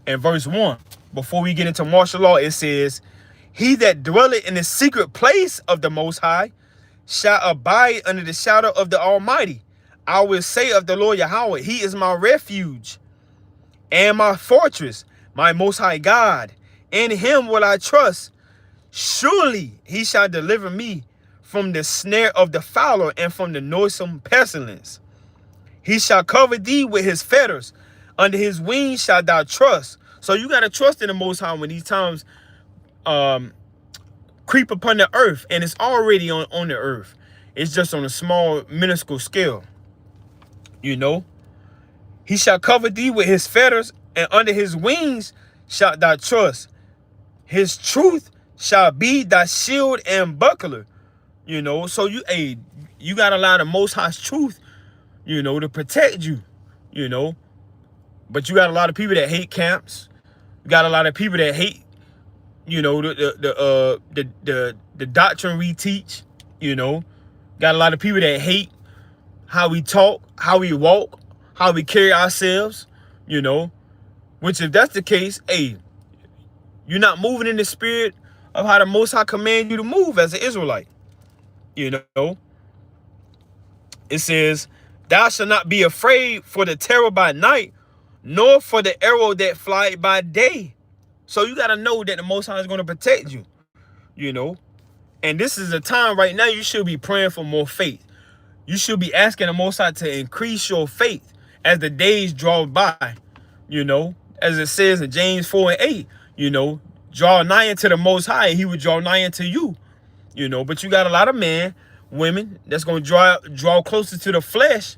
and verse 1. Before we get into martial law, it says, he that dwelleth in the secret place of the Most High shall abide under the shadow of the Almighty. I will say of the Lord Yahweh, he is my refuge and my fortress, my Most High God. In him will I trust. Surely he shall deliver me from the snare of the fowler and from the noisome pestilence. He shall cover thee with his feathers. Under his wings shalt thou trust. So you got to trust in the Most High when these times creep upon the earth. And it's already on the earth. It's just on a small, minuscule scale. You know. He shall cover thee with his feathers, and under his wings shalt thou trust. His truth shall be thy shield and buckler. You know, so you got to allow the Most High's truth, you know, to protect you, you know. But you got a lot of people that hate camps. You got a lot of people that hate, you know, the doctrine we teach, you know. Got a lot of people that hate how we talk, how we walk, how we carry ourselves, you know. Which, if that's the case, hey, you're not moving in the spirit of how the Most High command you to move as an Israelite. You know, it says, thou shalt not be afraid for the terror by night, nor for the arrow that flieth by day. So you got to know that the Most High is going to protect you, you know. And this is a time right now you should be praying for more faith. You should be asking the Most High to increase your faith as the days draw by, you know. As it says in James 4 and 8, you know, draw nigh unto the Most High and he will draw nigh unto you. You know, but you got a lot of men, women that's going to draw closer to the flesh.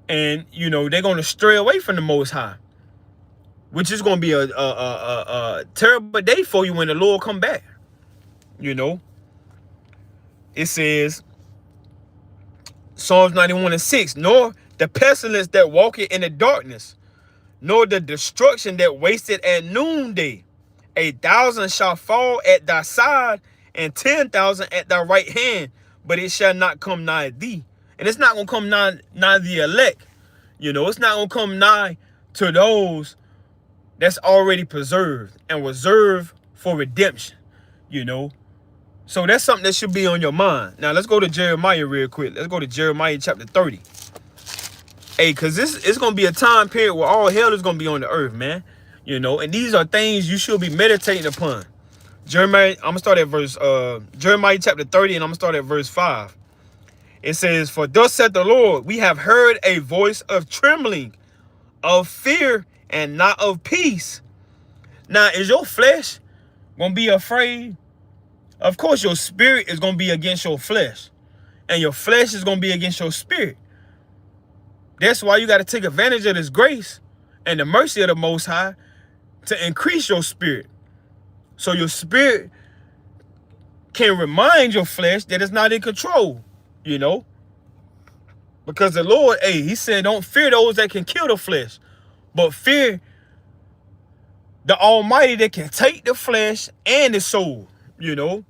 And, you know, they're going to stray away from the Most High. Which is going to be a terrible day for you when the Lord come back. You know. It says, Psalms 91 and 6, nor the pestilence that walketh in the darkness, nor the destruction that wasted at noonday. 1,000 shall fall at thy side, and 10,000 at thy right hand, but it shall not come nigh thee. And it's not going to come nigh the elect. You know, it's not going to come nigh to those that's already preserved and reserved for redemption, you know. So that's something that should be on your mind. Now, let's go to Jeremiah real quick. Let's go to Jeremiah chapter 30. Hey, because it's going to be a time period where all hell is going to be on the earth, man. You know, and these are things you should be meditating upon. Jeremiah, I'm going to start at verse, Jeremiah chapter 30, and I'm going to start at verse 5. It says, for thus saith the Lord, we have heard a voice of trembling, of fear, and not of peace. Now, is your flesh going to be afraid? Of course, your spirit is going to be against your flesh. And your flesh is going to be against your spirit. That's why you got to take advantage of this grace and the mercy of the Most High to increase your spirit. So your spirit can remind your flesh that it's not in control, you know. Because the Lord, hey, he said, don't fear those that can kill the flesh, but fear the Almighty that can take the flesh and the soul, you know.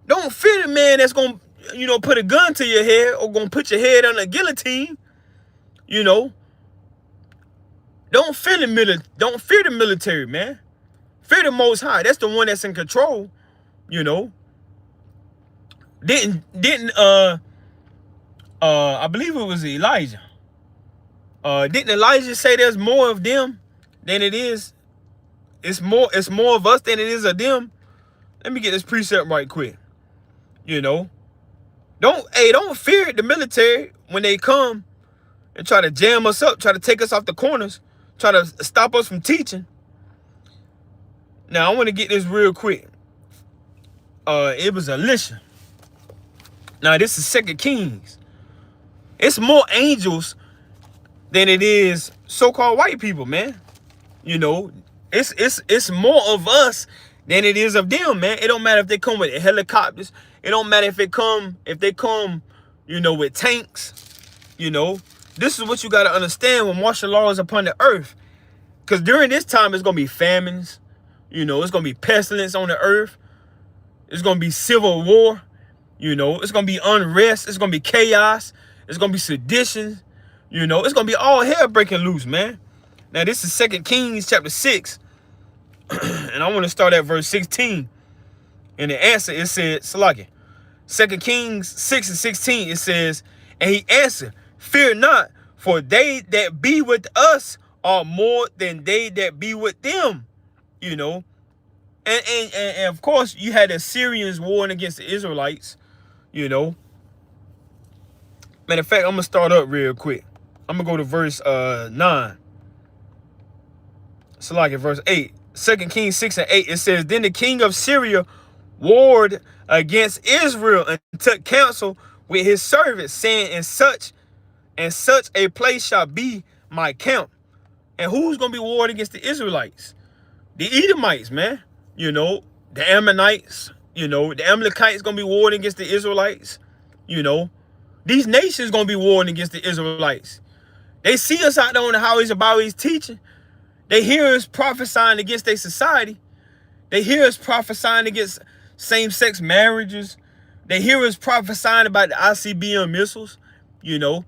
Don't fear the man that's going to, you know, put a gun to your head or going to put your head on a guillotine. You know, don't fear the military, man. Fear the Most High. That's the one that's in control. You know, didn't I believe it was Elijah. Didn't Elijah say there's more of them than it is? It's more of us than it is of them. Let me get this precept right quick. You know, don't fear the military when they come and try to jam us up, try to take us off the corners, try to stop us from teaching. Now I want to get this real quick. It was Elisha. Now this is 2 Kings. It's more angels than it is so-called white people, man. You know, it's more of us than it is of them, man. It don't matter if they come with helicopters. It don't matter if they come, you know, with tanks. You know, this is what you got to understand when martial law is upon the earth. Because during this time, it's going to be famines. You know, it's going to be pestilence on the earth. It's going to be civil war. You know, it's going to be unrest. It's going to be chaos. It's going to be sedition. You know, it's going to be all hell breaking loose, man. Now, this is 2 Kings chapter 6. And I want to start at verse 16. And the answer, it said, Salaki. 2 Kings 6 and 16, it says, and he answered, fear not, for they that be with us are more than they that be with them. You know, and of course, you had the Assyrians warring against the Israelites, you know. Matter of fact, I'm going to start up real quick. I'm going to go to verse 9. So like in verse 8. 2 Kings 6 and 8, it says, then the king of Syria warred against Israel and took counsel with his servants, saying, in such and such a place shall be my camp. And who's going to be warring against the Israelites? The Edomites, man. You know, the Ammonites. You know, the Amalekites going to be warring against the Israelites. You know, these nations going to be warring against the Israelites. They see us out there on the highways and byways teaching. They hear us prophesying against their society. They hear us prophesying against same-sex marriages. They hear us prophesying about the ICBM missiles. You know,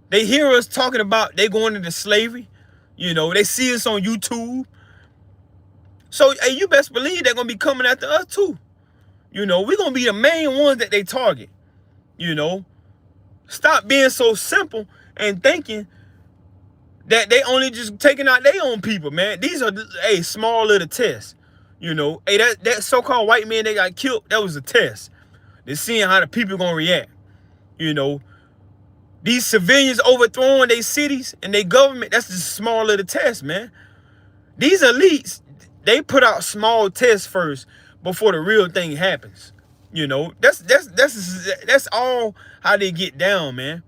they hear us talking about they going into slavery. You know, they see us on YouTube. So, hey, you best believe they're going to be coming after us too. You know, we're going to be the main ones that they target. You know, stop being so simple and thinking that they only just taking out their own people, man. These are, hey, small little tests. You know, hey, that so-called white man that got killed, that was a test. They're seeing how the people going to react. You know, these civilians overthrowing their cities and their government, that's just a small little test, man. These elites, they put out small tests first before the real thing happens. You know, that's all how they get down, man.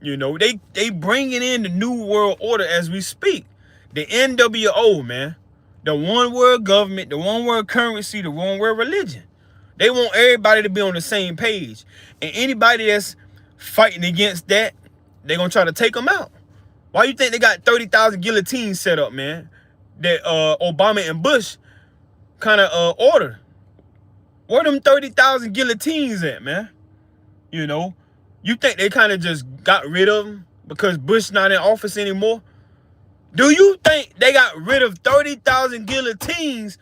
You know, they bringing in the new world order as we speak. The NWO, man. The one world government, the one world currency, the one world religion. They want everybody to be on the same page. And anybody that's fighting against that, they're going to try to take them out. Why you think they got 30,000 guillotines set up, man? That Obama and Bush kind of ordered. Where them 30,000 guillotines at, man? You know, you think they kind of just got rid of them because Bush not in office anymore? Do you think they got rid of 30,000 guillotines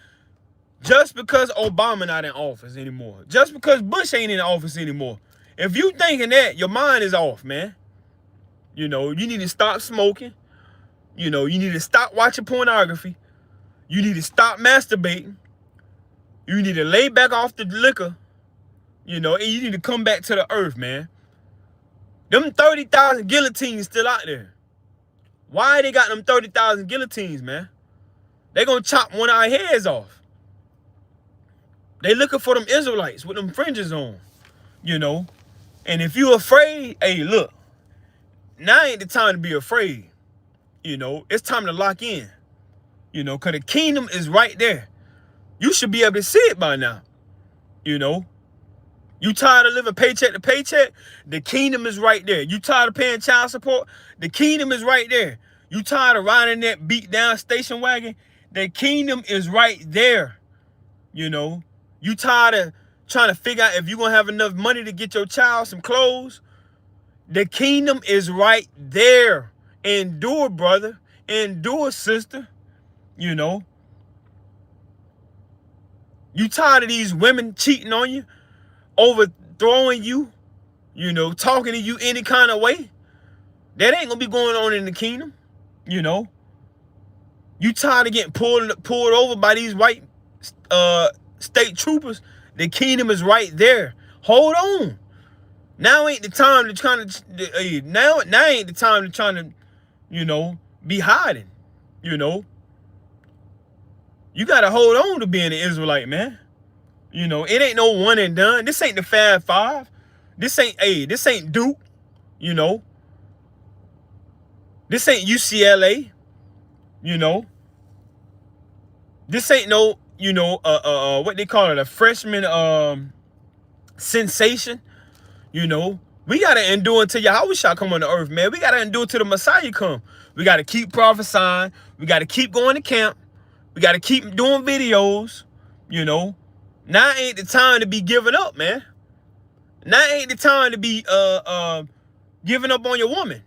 just because Obama not in office anymore? Just because Bush ain't in office anymore? If you thinking that, your mind is off, man. You know, you need to stop smoking. You know, you need to stop watching pornography. You need to stop masturbating. You need to lay back off the liquor. You know, and you need to come back to the earth, man. Them 30,000 guillotines still out there. Why they got them 30,000 guillotines, man? They gonna chop one of our heads off. They looking for them Israelites with them fringes on, you know. And if you afraid, hey, look, now ain't the time to be afraid. You know, it's time to lock in. You know, because the kingdom is right there. You should be able to see it by now. You know, you tired of living paycheck to paycheck? The kingdom is right there. You tired of paying child support? The kingdom is right there. You tired of riding that beat down station wagon? The kingdom is right there. You know, you tired of trying to figure out if you're going to have enough money to get your child some clothes? The kingdom is right there. Endure, brother. Endure, sister. You know. You tired of these women cheating on you, overthrowing you, you know, talking to you any kind of way? That ain't gonna be going on in the kingdom, you know. You tired of getting pulled over by these white state troopers? The kingdom is right there. Hold on. Now ain't the time to try to now ain't the time to try to, you know, be hiding. You know. You gotta hold on to being an Israelite, man. You know, it ain't no one and done. This ain't the Fab Five. This ain't Duke, you know. This ain't UCLA, you know. This ain't no, you know, what they call it, a freshman sensation, you know. We gotta endure until Yahweh shall come on the earth, man. We gotta endure till the Messiah come. We gotta keep prophesying. We gotta keep going to camp. We gotta keep doing videos, you know. Now ain't the time to be giving up, man. Now ain't the time to be giving up on your woman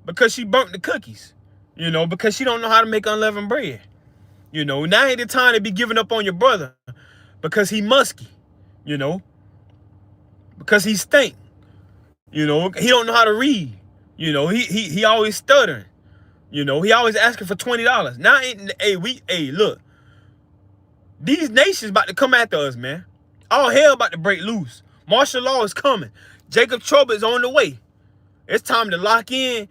because she burnt the cookies, you know, because she don't know how to make unleavened bread. You know, now ain't the time to be giving up on your brother because he musky, you know, because he stink. You know, he don't know how to read. You know, he always stuttering. You know, he always asking for $20. Now ain't look. These nations about to come after us, man. All hell about to break loose. Martial law is coming. Jacob trouble is on the way. It's time to lock in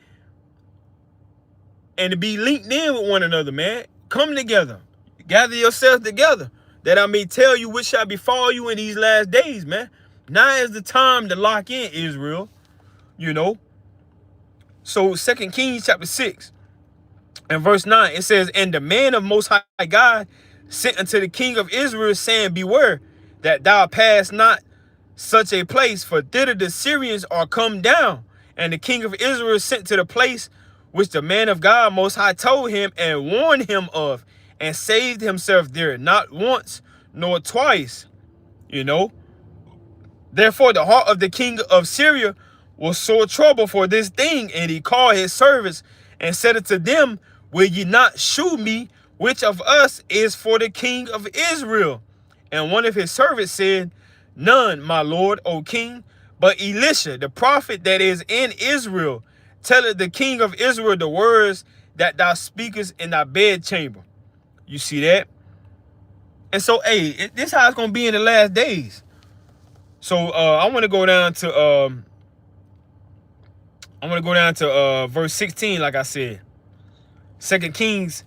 and to be linked in with one another, man. Come together. Gather yourselves together, that I may tell you what shall befall you in these last days, man. Now is the time to lock in, Israel. You know. So 2 Kings chapter 6 and verse 9, it says, and the man of Most High God sent unto the king of Israel, saying, beware that thou pass not such a place, for thither the Syrians are come down. And the king of Israel sent to the place which the man of God Most High told him and warned him of, and saved himself there, not once nor twice, you know. Therefore the heart of the king of Syria was sore trouble for this thing, and he called his servants and said unto them, will ye not shew me which of us is for the king of Israel? And one of his servants said, none, my lord, O king, but Elisha, the prophet that is in Israel, telleth the king of Israel the words that thou speakest in thy bedchamber. You see that? And so, hey, this how it's gonna be in the last days. So I want to go down to verse 16, like I said. 2 Kings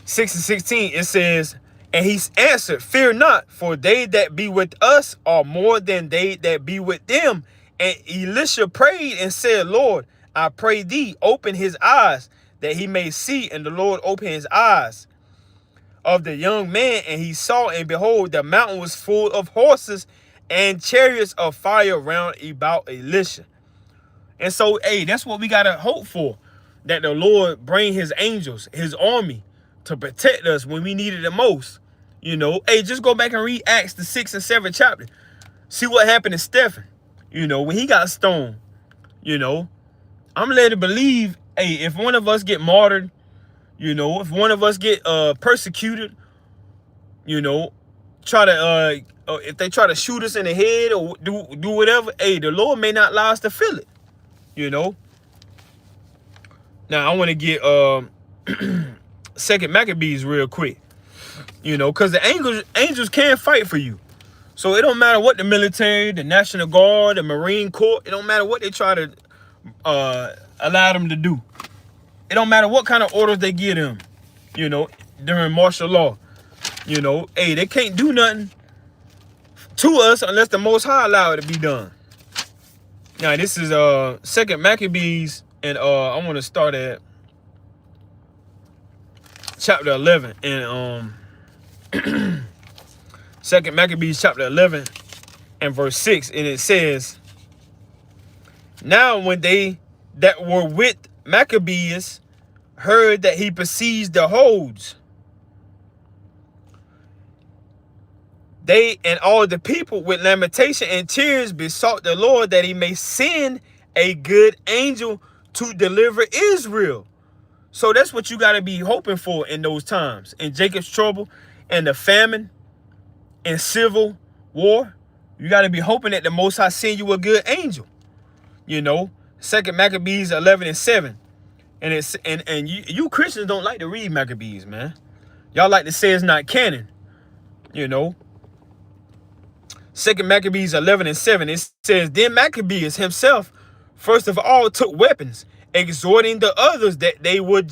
6 and 16, it says, and he answered, fear not, for they that be with us are more than they that be with them. And Elisha prayed and said, Lord, I pray thee, open his eyes, that he may see. And the Lord opened his eyes of the young man, and he saw, and behold, the mountain was full of horses and chariots of fire round about Elisha. And so, hey, that's what we got to hope for, that the Lord bring his angels, his army, to protect us when we need it the most. You know, hey, just go back and read Acts, the 6th and 7th chapter. See what happened to Stephen, you know, when he got stoned. You know, I'm led to believe, hey, if one of us get martyred, you know, if one of us get persecuted, you know, if they try to shoot us in the head or do whatever, hey, the Lord may not allow us to feel it, you know. Now I want to get 2 Maccabees real quick, you know, because the angels can fight for you. So it don't matter what the military, the National Guard, the Marine Corps, it don't matter what they try to allow them to do. It don't matter what kind of orders they give them, you know, during martial law. You know, hey, they can't do nothing to us unless the Most High allow it to be done. Now, this is 2 Maccabees, and I want to start at chapter 11. And 2 Maccabees chapter 11 and verse 6. And it says, now when they that were with Maccabeus heard that he besieged the holds, they and all the people with lamentation and tears besought the Lord that he may send a good angel to deliver Israel. So that's what you got to be hoping for in those times. In Jacob's trouble and the famine and civil war, you got to be hoping that the Most High send you a good angel. You know, 2 Maccabees 11:7. And it's and you Christians don't like to read Maccabees, man. Y'all like to say it's not canon. You know, 2 Maccabees 11:7, it says, then Maccabeus himself first of all took weapons, exhorting the others that they would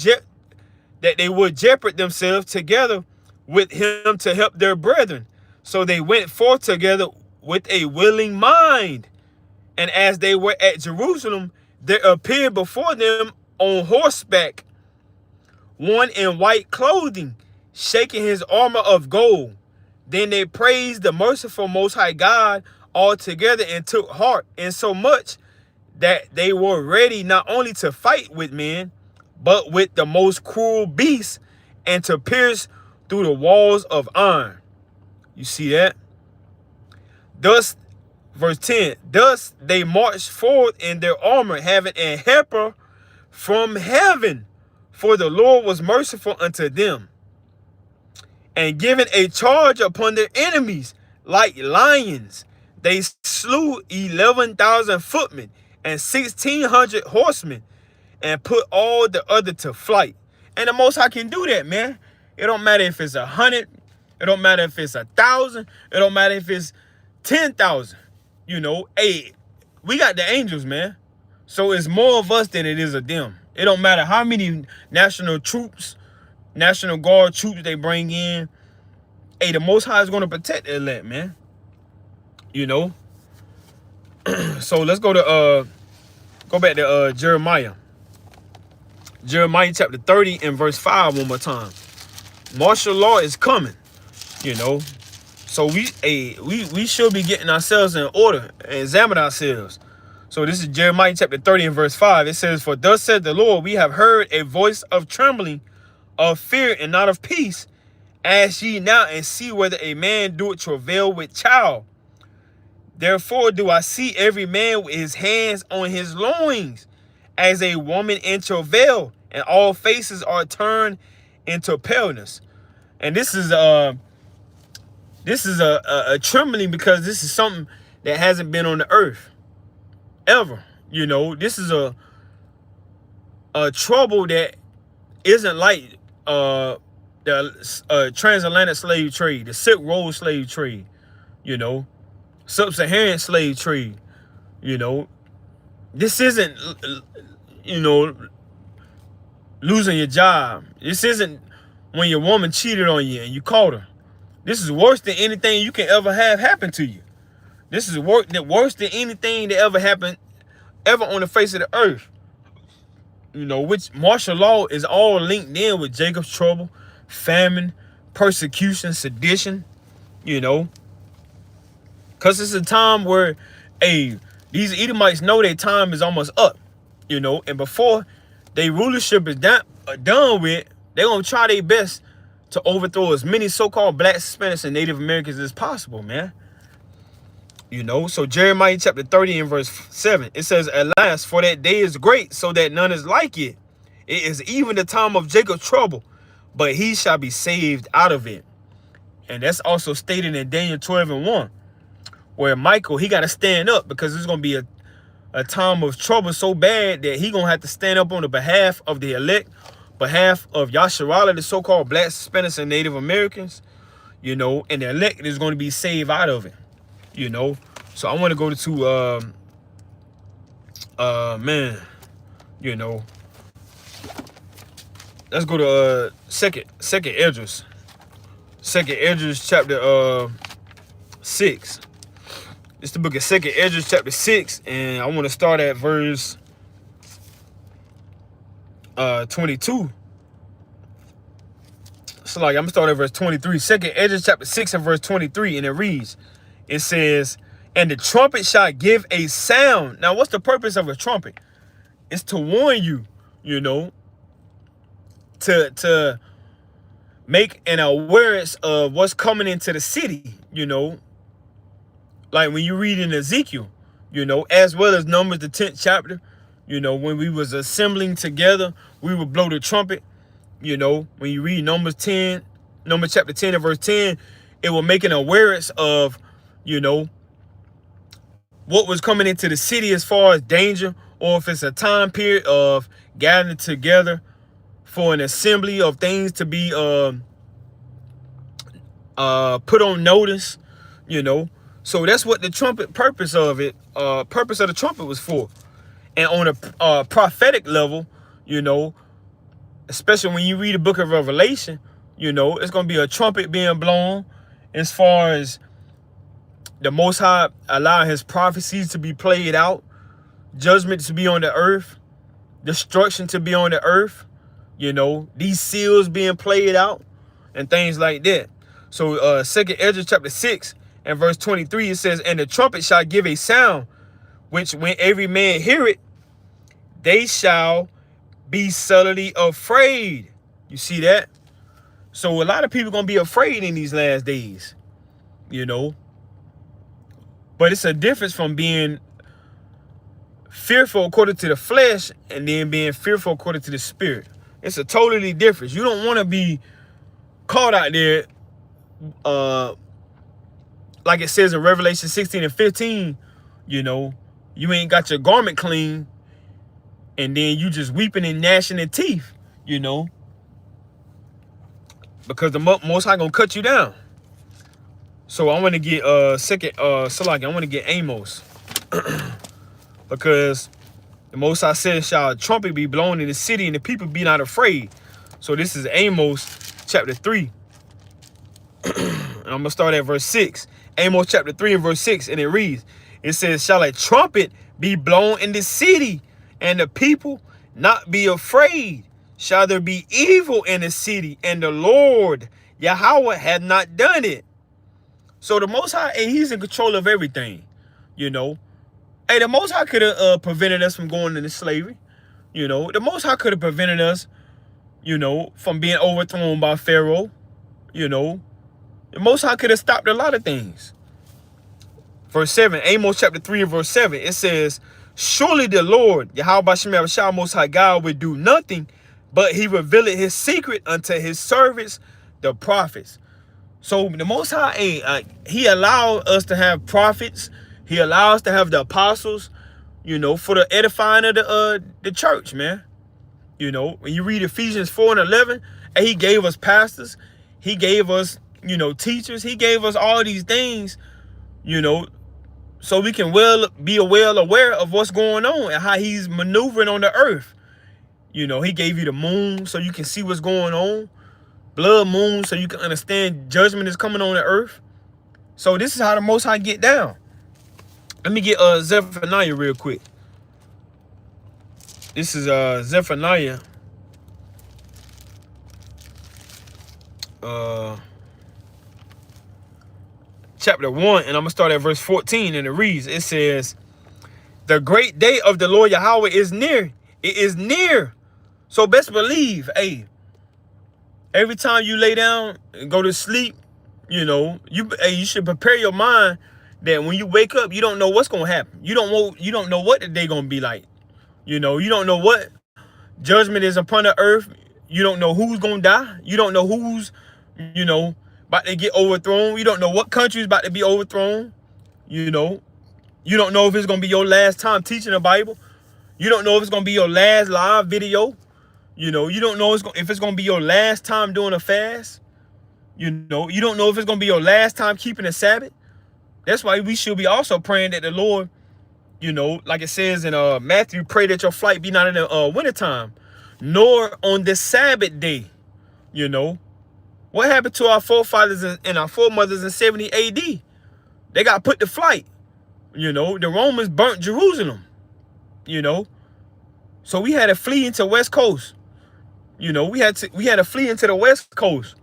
jeopard themselves together with him to help their brethren. So they went forth together with a willing mind. And as they were at Jerusalem, there appeared before them on horseback one in white clothing, shaking his armor of gold. Then they praised the merciful Most High God all together and took heart, insomuch that they were ready not only to fight with men, but with the most cruel beasts, and to pierce through the walls of iron. You see that? Thus, verse 10, thus they marched forth in their armor, having a helper from heaven, for the Lord was merciful unto them, and giving a charge upon their enemies like lions. They slew 11,000 footmen and 1,600 horsemen, and put all the other to flight. And the Most High can do that, man. It don't matter if it's 100. It don't matter if it's 1,000. It don't matter if it's 10,000. You know, hey, we got the angels, man. So it's more of us than it is of them. It don't matter how many national troops, National Guard troops they bring in. Hey, the Most High is going to protect the elect, man. You know. So let's go back to Jeremiah. Jeremiah chapter 30 and verse 5 one more time. Martial law is coming, you know. So we should be getting ourselves in order and examine ourselves. So this is Jeremiah chapter 30 and verse 5. It says, for thus said the Lord, we have heard a voice of trembling, of fear and not of peace. Ask ye now and see whether a man doeth travail with child. Therefore do I see every man with his hands on his loins, as a woman in travail, and all faces are turned into paleness. And this is a trembling, because this is something that hasn't been on the earth ever. You know, this is a trouble that isn't like the transatlantic slave trade, the Silk Road slave trade, you know, sub-Saharan slave trade. You know, this isn't, you know, losing your job. This isn't when your woman cheated on you and you caught her. This is worse than anything you can ever have happen to you. This is worse than anything that ever happened ever on the face of the earth. You know, which martial law is all linked in with Jacob's trouble, famine, persecution, sedition, you know. Because it's a time where, hey, these Edomites know their time is almost up, you know. And before their rulership is done with, they're going to try their best to overthrow as many so-called blacks, Hispanics, and Native Americans as possible, man. You know, so Jeremiah chapter 30 and verse 7, it says, alas, for that day is great, so that none is like it. It is even the time of Jacob's trouble, but he shall be saved out of it. And that's also stated in Daniel 12 and 1, where Michael, he got to stand up, because there's going to be a time of trouble so bad that he going to have to stand up on the behalf of the elect, behalf of Yasharala, the so-called blacks, Hispanics, and Native Americans, you know, and the elect is going to be saved out of it, you know. So I want to go to, man, you know, let's go to second Esdras. Second Esdras chapter 6. It's the book of Second Esdras chapter 6, and I want to start at verse 22. So like I'm gonna start at verse 23. Second Esdras chapter 6 and verse 23, and it reads, it says, and the trumpet shall give a sound. Now, what's the purpose of a trumpet? It's to warn you, you know, to make an awareness of what's coming into the city, you know, like when you read in Ezekiel, you know, as well as Numbers, the 10th chapter, You know, when we was assembling together, we would blow the trumpet. You know, when you read Numbers chapter 10 and verse 10, it will make an awareness of, you know, what was coming into the city as far as danger, or if it's a time period of gathering together for an assembly of things to be put on notice, you know. So that's what the trumpet purpose of the trumpet was for. And on a prophetic level, you know, especially when you read the book of Revelation, you know, it's going to be a trumpet being blown as far as the Most High allowing his prophecies to be played out, judgment to be on the earth, destruction to be on the earth, you know, these seals being played out and things like that. So 2nd Ezra chapter 6 and verse 23, it says, and the trumpet shall give a sound, which when every man hear it, they shall be suddenly afraid. You see that? So a lot of people going to be afraid in these last days, you know. But it's a difference from being fearful according to the flesh and then being fearful according to the spirit. It's a totally difference. You don't want to be caught out there, like it says in Revelation 16 and 15, you know, you ain't got your garment clean, and then you just weeping and gnashing their teeth, you know, because the Most High gonna cut you down. So I want to get I want to get Amos, because the Most High says, shall a trumpet be blown in the city and the people be not afraid. So this is Amos chapter 3. And I'm gonna start at verse 6. Amos chapter 3 and verse 6, and it reads, it says, shall a trumpet be blown in the city and the people not be afraid? Shall there be evil in the city, and the Lord Yahweh had not done it? So the Most High, and he's in control of everything, you know. Hey, the Most High could have prevented us from going into slavery. You know, the Most High could have prevented us, you know, from being overthrown by Pharaoh. You know, the Most High could have stopped a lot of things. Verse 7, Amos chapter 3 and verse 7, it says, surely the Lord, Yahweh Bashem Yahushua Most High God, will do nothing, but he revealed his secret unto his servants, the prophets. So the Most High, he allowed us to have prophets. He allows us to have the apostles, you know, for the edifying of the church, man. You know, when you read Ephesians 4 and 11, and he gave us pastors. He gave us, you know, teachers. He gave us all these things, you know, so we can be well aware of what's going on and how he's maneuvering on the earth. You know, he gave you the moon so you can see what's going on. Blood moon so you can understand judgment is coming on the earth. So this is how the Most High get down. Let me get Zephaniah real quick. This is Zephaniah. Chapter 1, and I'm going to start at verse 14, and it reads, it says, the great day of the Lord Yahweh is near. It is near. So best believe, hey, every time you lay down and go to sleep, you know, you should prepare your mind that when you wake up, you don't know what's going to happen. You don't know what the day going to be like. You know, you don't know what judgment is upon the earth. You don't know who's going to die. You don't know who's, you know, about to get overthrown. You don't know what country is about to be overthrown. You know, you don't know if it's going to be your last time teaching the Bible. You don't know if it's going to be your last live video. You know, you don't know if it's going to be your last time doing a fast. You know, you don't know if it's going to be your last time keeping a Sabbath. That's why we should be also praying that the Lord, you know, like it says in Matthew, pray that your flight be not in the wintertime, nor on the Sabbath day. You know, what happened to our forefathers and our foremothers in 70 AD? They got put to flight. You know, the Romans burnt Jerusalem. You know, so we had to flee into West Coast. You know, we had to flee into the West Coast.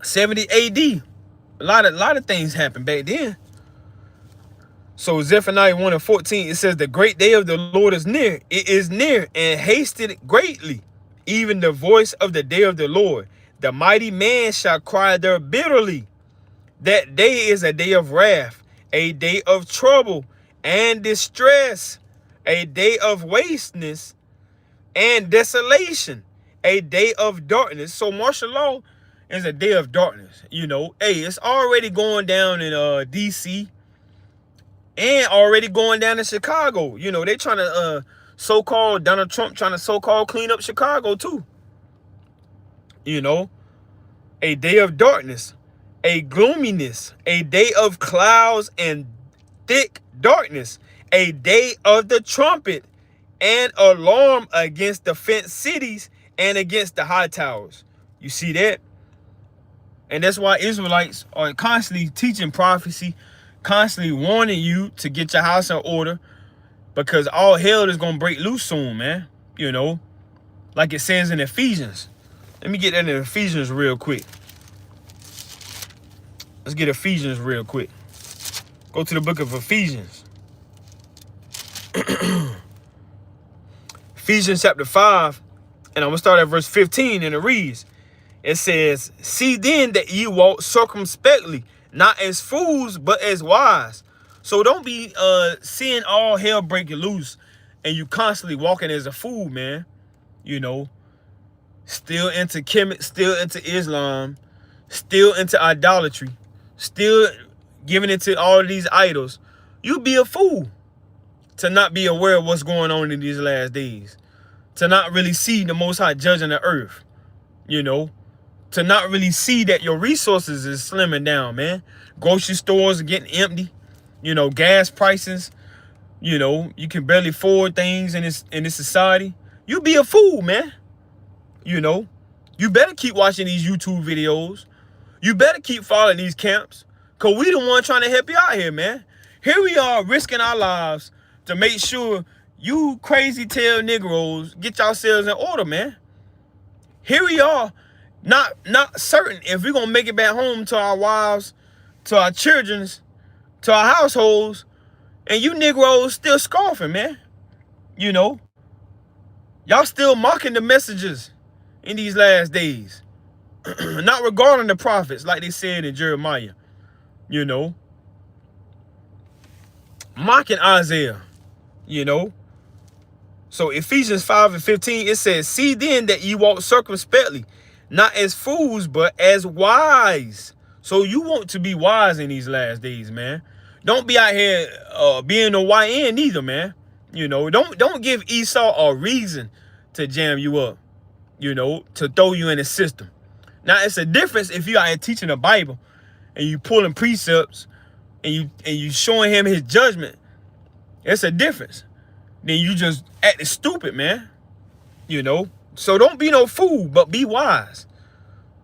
70 AD. A lot of things happened back then. So Zephaniah 1 and 14, it says, the great day of the Lord is near. It is near and hasted greatly. Even the voice of the day of the Lord. The mighty man shall cry there bitterly. That day is a day of wrath, a day of trouble and distress, a day of wasteness and desolation, a day of darkness. So martial law is a day of darkness. You know, hey, it's already going down in DC and already going down in Chicago. You know, they trying to so-called Donald Trump trying to so-called clean up Chicago too. You know, a day of darkness, a gloominess, a day of clouds and thick darkness, a day of the trumpet and alarm against the fenced cities and against the high towers. You see that? And that's why Israelites are constantly teaching prophecy, constantly warning you to get your house in order, because all hell is going to break loose soon, man. You know, like it says in Ephesians. Let me get that in Ephesians real quick. Let's get Ephesians real quick. Go to the book of Ephesians. Ephesians chapter 5, and I'm going to start at verse 15, and it reads, it says, see then that ye walk circumspectly, not as fools, but as wise. So don't be seeing all hell breaking loose and you constantly walking as a fool, man. You know, still into Kemet, still into Islam, still into idolatry, still giving it to all of these idols. You be a fool to not be aware of what's going on in these last days, to not really see the Most High judging the earth, you know, to not really see that your resources is slimming down, man. Grocery stores are getting empty, you know, gas prices, you know, you can barely afford things in this society. You be a fool, man. You know, you better keep watching these YouTube videos. You better keep following these camps, because we the one trying to help you out here, man. Here we are risking our lives to make sure you crazy tail Negroes get yourselves in order, man. Here we are, not certain if we're going to make it back home to our wives, to our children, to our households, and you Negroes still scoffing, man. You know, y'all still mocking the messages in these last days. Not regarding the prophets, like they said in Jeremiah, you know. Mocking Isaiah, you know. So Ephesians 5 and 15, it says, see then that ye walk circumspectly, not as fools, but as wise. So you want to be wise in these last days, man. Don't be out here being a YN either, man. You know, don't give Esau a reason to jam you up, you know, to throw you in the system. Now, it's a difference if you out here teaching the Bible and you pulling precepts and you showing him his judgment. It's a difference. Then you just acting stupid, man. You know? So don't be no fool, but be wise.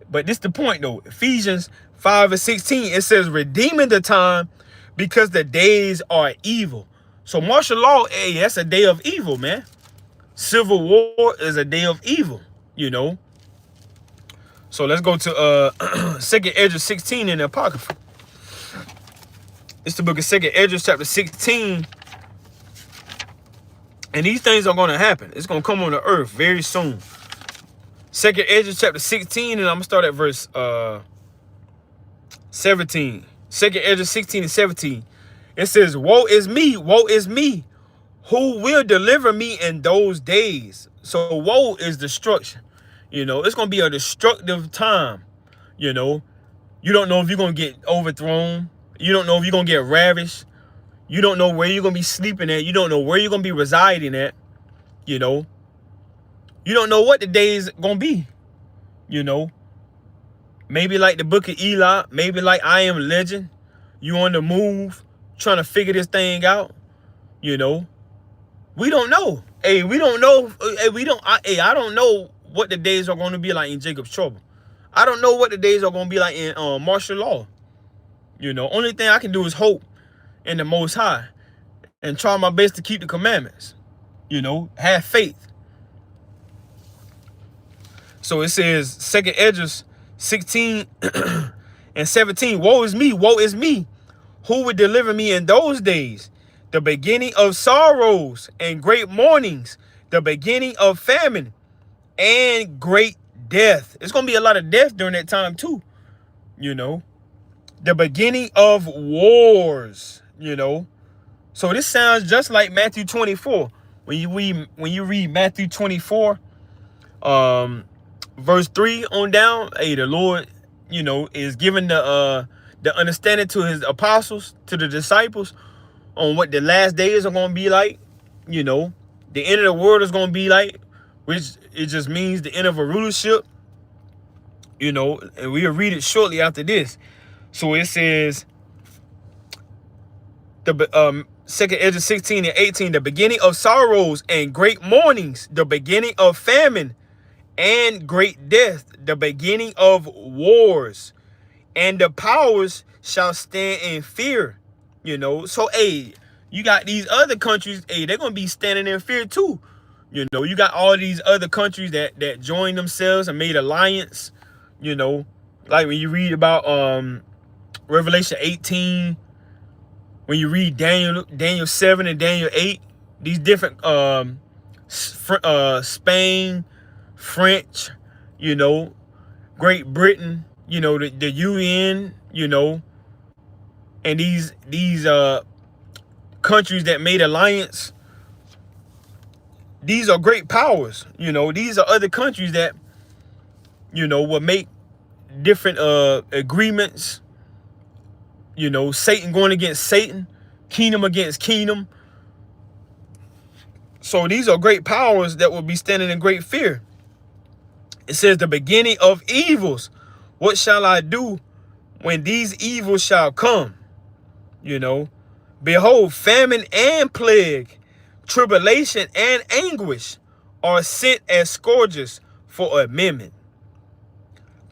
But this the point, though. Ephesians 5 and 16, it says, redeeming the time because the days are evil. So martial law, hey, that's a day of evil, man. Civil war is a day of evil, you know? So let's go to 2nd Esdras 16 in the Apocrypha. It's the book of 2nd Esdras chapter 16. And these things are going to happen. It's going to come on the earth very soon. 2nd Esdras chapter 16, and I'm going to start at verse 17. 2nd Esdras 16 and 17. It says, woe is me, who will deliver me in those days? So woe is destruction. You know, it's going to be a destructive time. You know, you don't know if you're going to get overthrown. You don't know if you're going to get ravished. You don't know where you're going to be sleeping at. You don't know where you're going to be residing at. You know, you don't know what the day is going to be. You know, maybe like the book of Eli, maybe like I Am Legend. You on the move, trying to figure this thing out. You know, we don't know. Hey, we don't know. Hey, I don't know what the days are going to be like in Jacob's trouble. I don't know what the days are going to be like in martial law. You know, only thing I can do is hope in the Most High and try my best to keep the commandments. You know, have faith. So it says, 2nd Esdras 16 and 17, woe is me, who would deliver me in those days? The beginning of sorrows and great mournings, the beginning of famine and great death. It's going to be a lot of death during that time too, you know. The beginning of wars, you know. So this sounds just like Matthew 24. When you read Matthew 24, verse 3 on down, hey, the Lord, is giving the understanding to his apostles, to the disciples, on what the last days are gonna be like. The end of the world is gonna be like, which it just means the end of a rulership. And we'll read it shortly after this. So it says, the 2 Ezra 16 and 18, the beginning of sorrows and great mournings, the beginning of famine and great death, the beginning of wars, and the powers shall stand in fear. So hey, you got these other countries, hey, they're gonna be standing in fear too. You got all these other countries that joined themselves and made alliance. Like when you read about Revelation 18, when you read Daniel 7 and Daniel 8, these different Spain, French, Great Britain, the UN, and these countries that made alliance, these are great powers. These are other countries that will make different agreements. Satan going against Satan, kingdom against kingdom. So these are great powers that will be standing in great fear. It says, the beginning of evils. What shall I do when these evils shall come? Behold, famine and plague, tribulation and anguish are sent as scourges for amendment.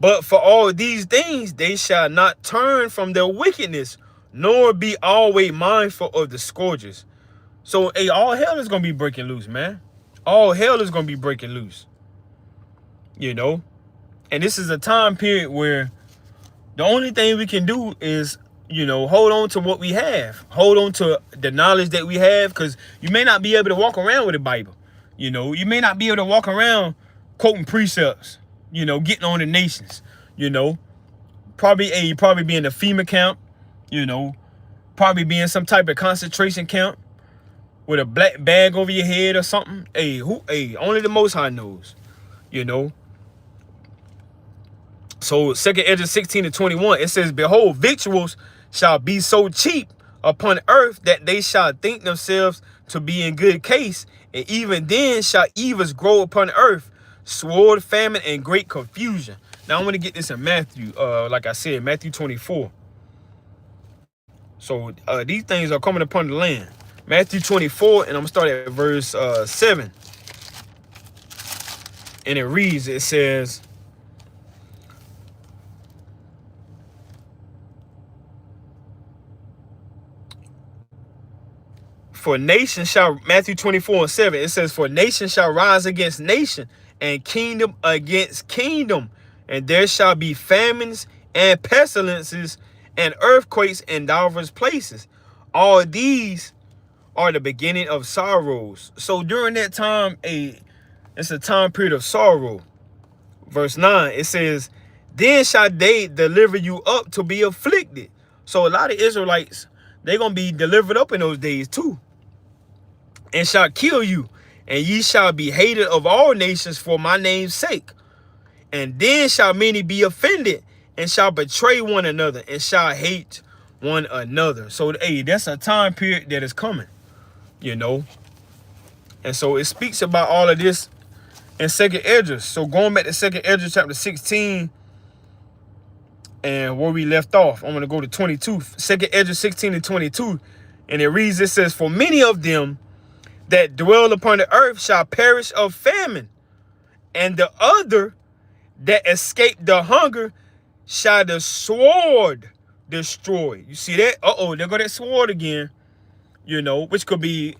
But for all these things, they shall not turn from their wickedness, nor be always mindful of the scourges. So, hey, all hell is going to be breaking loose, man. All hell is going to be breaking loose. And this is a time period where the only thing we can do is, hold on to what we have. Hold on to the knowledge that we have, because you may not be able to walk around with the Bible. You may not be able to walk around quoting precepts, getting on the nations, probably be in a FEMA camp, probably be in some type of concentration camp with a black bag over your head or something. Only the Most High knows, So 2 Ezra 16 and 21, it says, behold, victuals shall be so cheap upon earth that they shall think themselves to be in good case, and even then shall evils grow upon earth, sword, famine, and great confusion. Now I'm going to get this in Matthew, like I said, Matthew 24. So these things are coming upon the land. Matthew 24, and I'm going to start at verse 7. And it reads, it says, for nation shall, Matthew 24 and 7, it says, for nation shall rise against nation, and kingdom against kingdom, and there shall be famines and pestilences and earthquakes in divers places. All these are the beginning of sorrows. So during that time, it's a time period of sorrow. Verse 9, it says, then shall they deliver you up to be afflicted. So a lot of Israelites, they're going to be delivered up in those days too. And shall kill you, and ye shall be hated of all nations for my name's sake. And then shall many be offended, and shall betray one another, and shall hate one another. So, hey, that's a time period that is coming, And so it speaks about all of this in 2 Ezra. So going back to 2 Ezra chapter 16, and where we left off, I'm going to go to 22. 2 Ezra 16 and 22. And it reads, it says, for many of them that dwell upon the earth shall perish of famine, and the other that escape the hunger shall the sword destroy. You see that? There go that sword again, which could be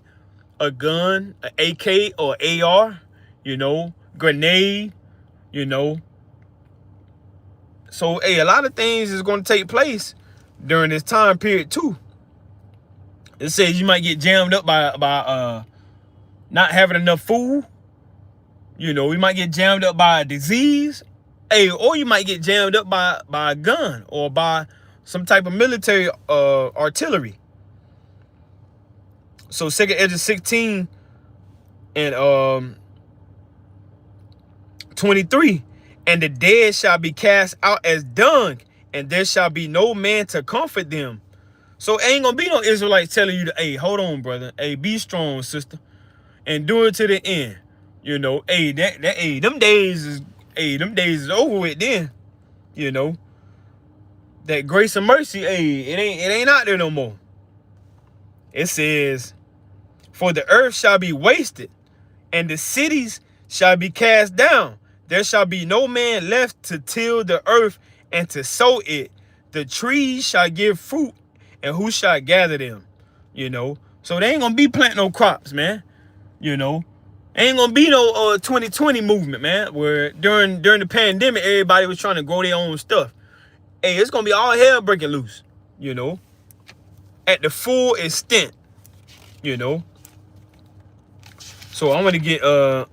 a gun, an AK or AR, grenade, So, a lot of things is going to take place during this time period too. It says you might get jammed up by not having enough food. We might get jammed up by a disease. Or you might get jammed up by a gun or by some type of military artillery. So 2 Ezra 16 and 23. And the dead shall be cast out as dung, and there shall be no man to comfort them. So ain't gonna be no Israelites telling you to, hey, hold on, brother. Hey, be strong, sister. And do it to the end. You know, hey, hey, them days is over with then. You know. That grace and mercy, hey, it ain't out there no more. It says, for the earth shall be wasted, and the cities shall be cast down. There shall be no man left to till the earth and to sow it. The trees shall give fruit, and who shall gather them? You know, so they ain't gonna be planting no crops, man. You know, ain't gonna be no 2020 movement, man. Where during the pandemic, everybody was trying to grow their own stuff. Hey, it's gonna be all hell breaking loose. You know, at the full extent. You know. So I'm gonna get 2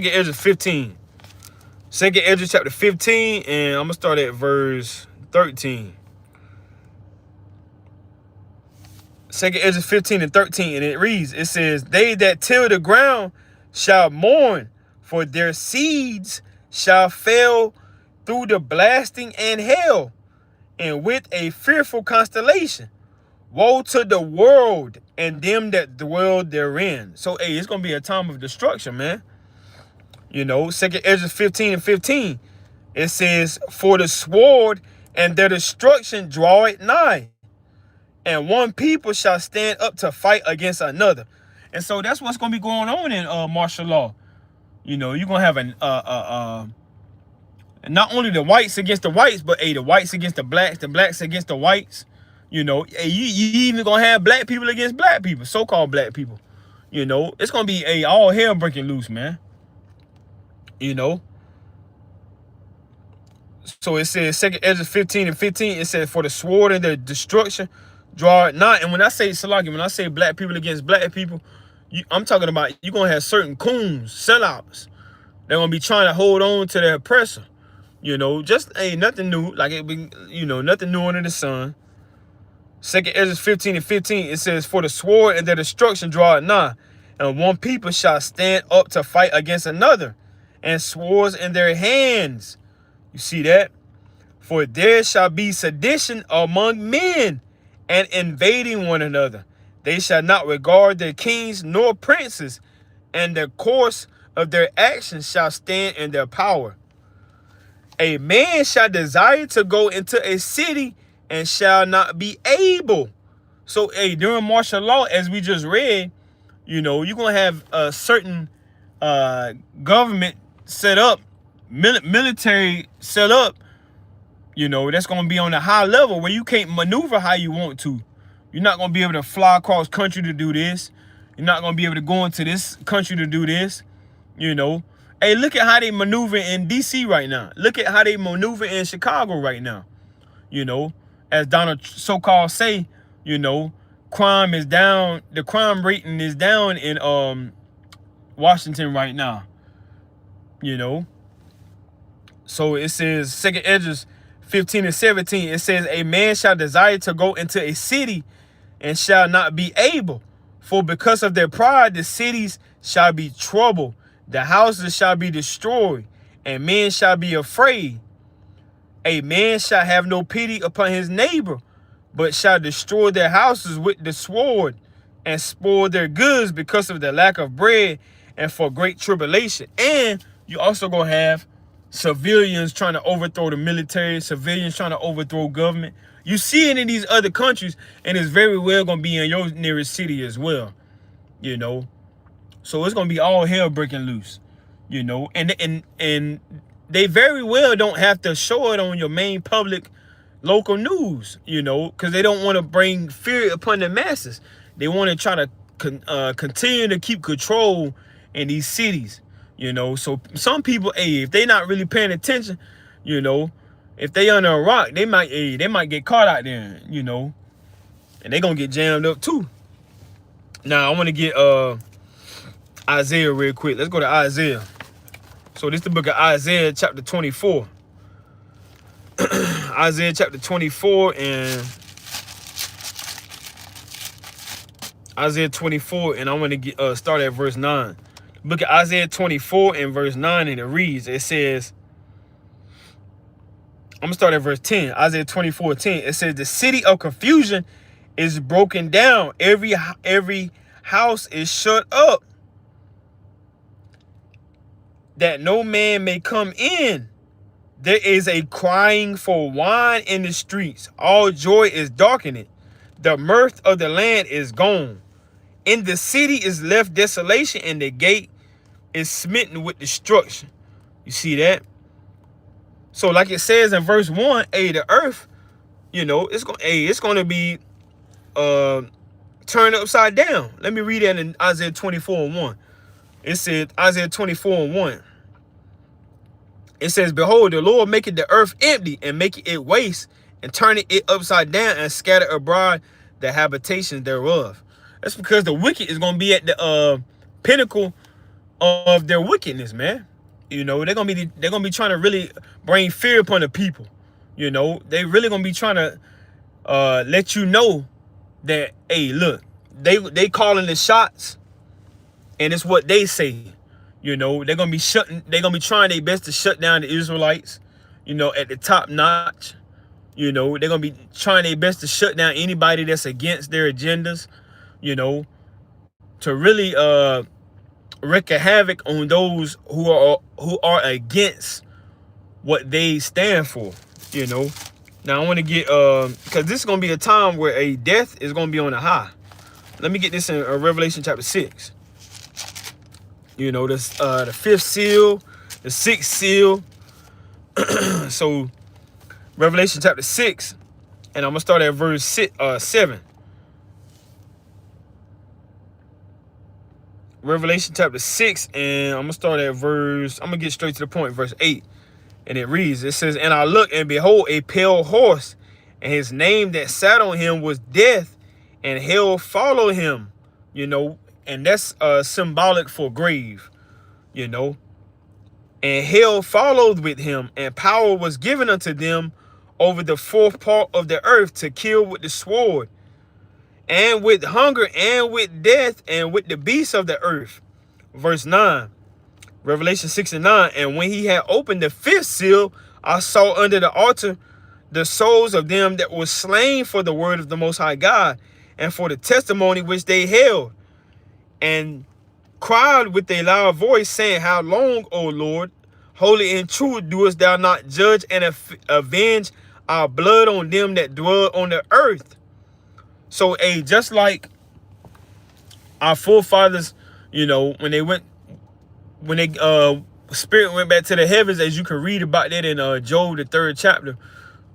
Ezra 15. 2 Ezra chapter 15, and I'm gonna start at verse 13. 2 Ezra 15 and 13, and it reads, it says, they that till the ground shall mourn, for their seeds shall fail through the blasting and hail, and with a fearful constellation. Woe to the world and them that dwell therein. So, hey, it's gonna be a time of destruction, man. You know, 2 Ezra 15 and 15, it says, for the sword and their destruction draweth nigh, and one people shall stand up to fight against another. And so that's what's going to be going on in martial law. You know, you're going to have not only the whites against the whites, but the whites against the blacks against the whites. You know, you even going to have black people against black people, so-called black people. You know, it's going to be all hell breaking loose, man. You know. So it says 2 Ezra 15 and 15, it says, for the sword and the destruction draw it not. And when I say Salaki, when I say black people against black people, I'm talking about you're going to have certain coons, sellouts. They're going to be trying to hold on to their oppressor. You know, just nothing new. Like it been, you know, nothing new under the sun. 2 Ezra 15 and 15, it says, for the sword and their destruction draw it nigh, and one people shall stand up to fight against another, and swords in their hands. You see that? For there shall be sedition among men, and invading one another. They shall not regard their kings nor princes, and the course of their actions shall stand in their power. A man shall desire to go into a city and shall not be able. So, during martial law, as we just read, you know, you're going to have a certain government set up, military set up, you know, that's going to be on a high level where you can't maneuver how you want to. You're not going to be able to fly across country to do this. You're not going to be able to go into this country to do this, you know. Hey, look at how they maneuver in D.C. right now. Look at how they maneuver in Chicago right now. You know, as Donald so-called say, you know, crime is down. The crime rating is down in Washington right now. You know. So it says 2 Ezra 15 and 17. It says, a man shall desire to go into a city and shall not be able. For because of their pride, the cities shall be troubled. The houses shall be destroyed, and men shall be afraid. A man shall have no pity upon his neighbor, but shall destroy their houses with the sword, and spoil their goods because of the lack of bread and for great tribulation. And you also gonna have civilians trying to overthrow the military, civilians trying to overthrow government. You see it in these other countries, and it's very well gonna be in your nearest city as well, you know. So it's gonna be all hell breaking loose, you know, and they very well don't have to show it on your main public local news, you know, because they don't want to bring fear upon the masses. They want to try to continue to keep control in these cities, you know. So some people, if they not really paying attention, you know, if they under a rock, they might get caught out there, you know, and they gonna get jammed up too. Now I want to get Isaiah real quick. Let's go to Isaiah. So this is the book of Isaiah chapter 24. Isaiah chapter 24, and Isaiah 24, and I want to get start at verse 9. Look at Isaiah 24 and verse 9, and it reads, it says, I'm going to start at verse 10. Isaiah 24:10. It says, the city of confusion is broken down. Every house is shut up, that no man may come in. There is a crying for wine in the streets. All joy is darkened. The mirth of the land is gone. In the city is left desolation, and the gate is smitten with destruction. You see that? So like it says in verse 1, the earth, it's going to be turned upside down. Let me read that in Isaiah 24:1. It said, Isaiah 24:1. It says, behold, the Lord maketh the earth empty, and maketh it waste, and turneth it upside down, and scatter abroad the habitations thereof. That's because the wicked is going to be at the pinnacle of their wickedness, man. They're gonna be trying to really bring fear upon the people. They really gonna be trying to let you know that, hey, look, they calling the shots, and it's what they say. They're gonna be trying their best to shut down the Israelites, at the top notch. They're gonna be trying their best to shut down anybody that's against their agendas, to really wreak a havoc on those who are against what they stand for. Now I want to get because this is gonna be a time where a death is gonna be on the high. Let me get this in Revelation chapter 6. The fifth seal, the sixth seal. So Revelation chapter 6, and I'm gonna start at verse 7. Revelation chapter 6, and I'm gonna get straight to the point, verse 8. And it reads, it says, and I looked, and behold, a pale horse, and his name that sat on him was Death, and hell followed him. And that's symbolic for grave. And hell followed with him, and power was given unto them over the fourth part of the earth, to kill with the sword, and with hunger, and with death, and with the beasts of the earth. Verse 9, Revelation 6:9. And when he had opened the fifth seal, I saw under the altar the souls of them that were slain for the word of the Most High God, and for the testimony which they held, and cried with a loud voice, saying, how long, O Lord, holy and true, doest thou not judge and avenge our blood on them that dwell on the earth? So, just like our forefathers, when spirit went back to the heavens, as you can read about that in Job, the 3rd chapter,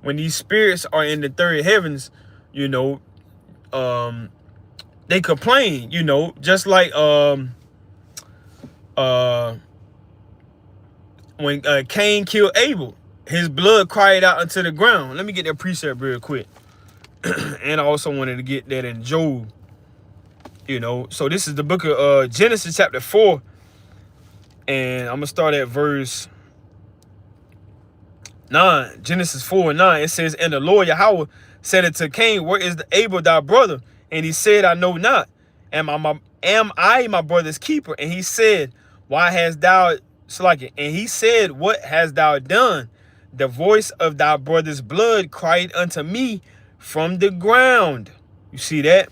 when these spirits are in the third heavens, they complain, just like when Cain killed Abel, his blood cried out unto the ground. Let me get that precept real quick. And I also wanted to get that in Job. So this is the book of Genesis chapter 4. And I'm going to start at verse 9. Genesis 4:9. It says, and the Lord Yahweh said unto Cain, where is the Abel thy brother? And he said, I know not. Am I my brother's keeper? And he said, why hast thou slaked? And he said, what hast thou done? The voice of thy brother's blood cried unto me from the ground. You see that?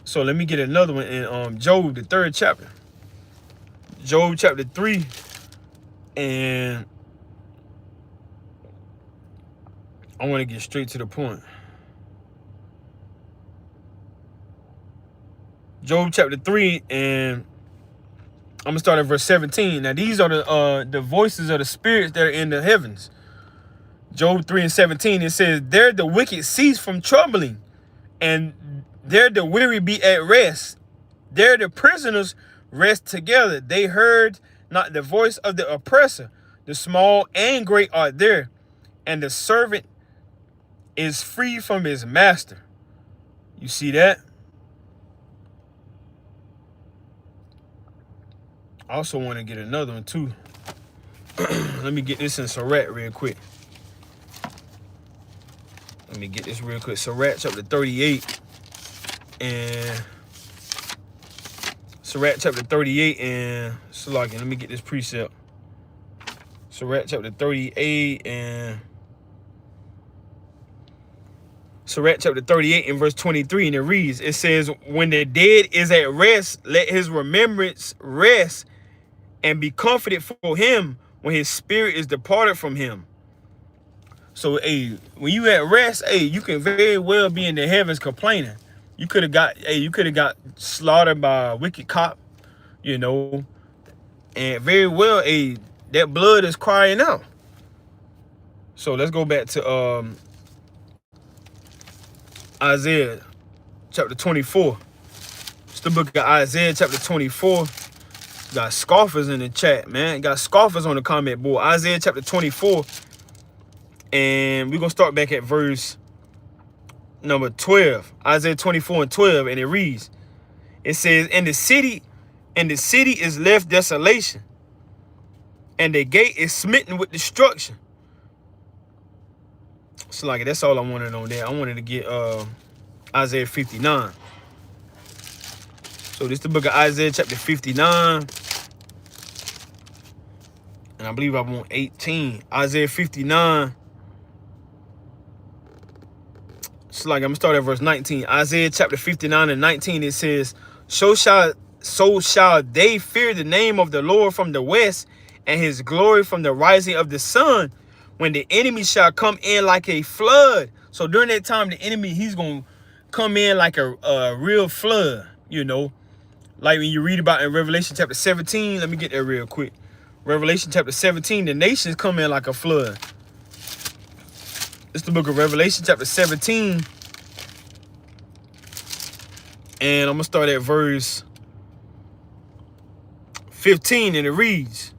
So let me get another one in Job, the 3rd chapter. Job chapter 3, and I want to get straight to the point. Job chapter 3, and I'm gonna start at verse 17. Now these are the voices of the spirits that are in the heavens. Job 3:17. It says, there the wicked cease from troubling, and there the weary be at rest. There the prisoners rest together. They heard not the voice of the oppressor. The small and great are there, and the servant is free from his master. You see that? I also want to get another one too. Let me get this in Sirach real quick. Let me get this real quick. Sirach chapter 38. And Sirach chapter 38 and Salakia. Let me get this precept. Sirach chapter 38 and Sirach chapter 38 and verse 23, and it reads, it says, when the dead is at rest, let his remembrance rest and be comforted for him when his spirit is departed from him. So, hey, when you at rest, hey, you can very well be in the heavens complaining. You could have got slaughtered by a wicked cop, you know, and very well, hey, that blood is crying out. So let's go back to Isaiah chapter 24. It's the book of Isaiah chapter 24. Got scoffers in the chat, man. Got scoffers on the comment board. Isaiah chapter 24. And we're going to start back at verse number 12. Isaiah 24 and 12. And it reads, it says, and the city is left desolation, and the gate is smitten with destruction. So like that's all I wanted on there. I wanted to get Isaiah 59. So this is the book of Isaiah chapter 59. And I believe I want 18. Isaiah 59. So like I'm gonna start at verse 19. Isaiah chapter 59 and 19, it says, so shall they fear the name of the Lord from the west, and his glory from the rising of the sun, when the enemy shall come in like a flood. So during that time, the enemy, he's going to come in like a real flood, you know. Like when you read about in Revelation chapter 17, let me get there real quick. Revelation chapter 17, the nations come in like a flood. It's the book of Revelation chapter 17. And I'm going to start at verse 15, and it reads,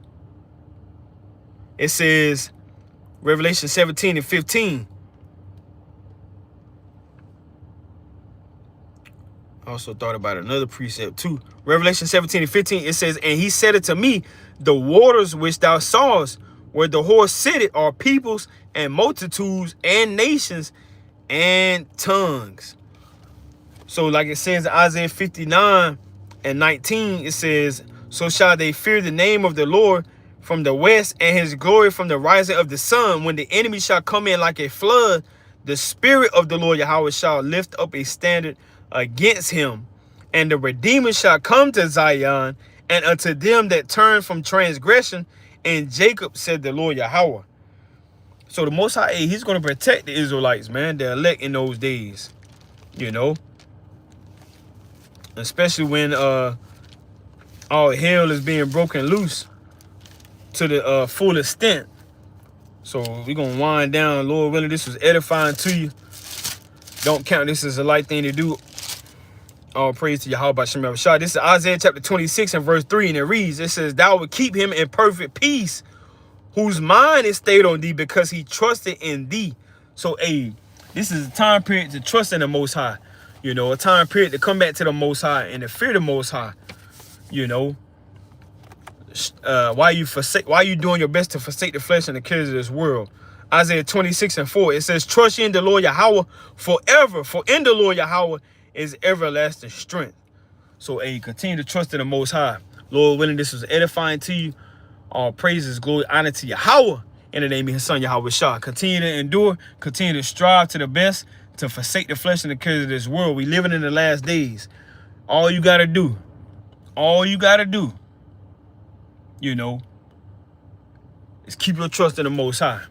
it says, Revelation 17 and 15. I also thought about another precept too. Revelation 17 and 15, it says, and he said unto me, the waters which thou sawest, where the horse sitteth, are peoples and multitudes and nations and tongues. So like it says in Isaiah 59 and 19, it says, so shall they fear the name of the Lord from the west, and his glory from the rising of the sun. When the enemy shall come in like a flood, the spirit of the Lord Yahweh shall lift up a standard against him. And the Redeemer shall come to Zion, and unto them that turn from transgression, and Jacob, said the Lord Yahweh. So the Most High, he's going to protect the Israelites, man, the elect in those days, you know. Especially when all hell is being broken loose to the full extent. So we're going to wind down. Lord willing, this was edifying to you. Don't count this as a light thing to do. All praise to Yahweh Shem Shah. This is Isaiah chapter 26 and verse 3, and it reads, it says, thou will keep him in perfect peace, whose mind is stayed on thee, because he trusted in thee. So, hey, this is a time period to trust in the Most High. You know, a time period to come back to the Most High and to fear the Most High. You know, why you doing your best to forsake the flesh and the cares of this world? Isaiah 26 and 4, it says, trust ye in the Lord Yahweh forever, for in the Lord Yahweh is everlasting strength. So, hey, continue to trust in the Most High. Lord willing, this was edifying to you. All praises, glory, honor to Yahweh in the name of his son, Yahweh Shah. Continue to endure, continue to strive to the best, to forsake the flesh and the cares of this world. We living in the last days. All you got to do, you know, is keep your trust in the Most High.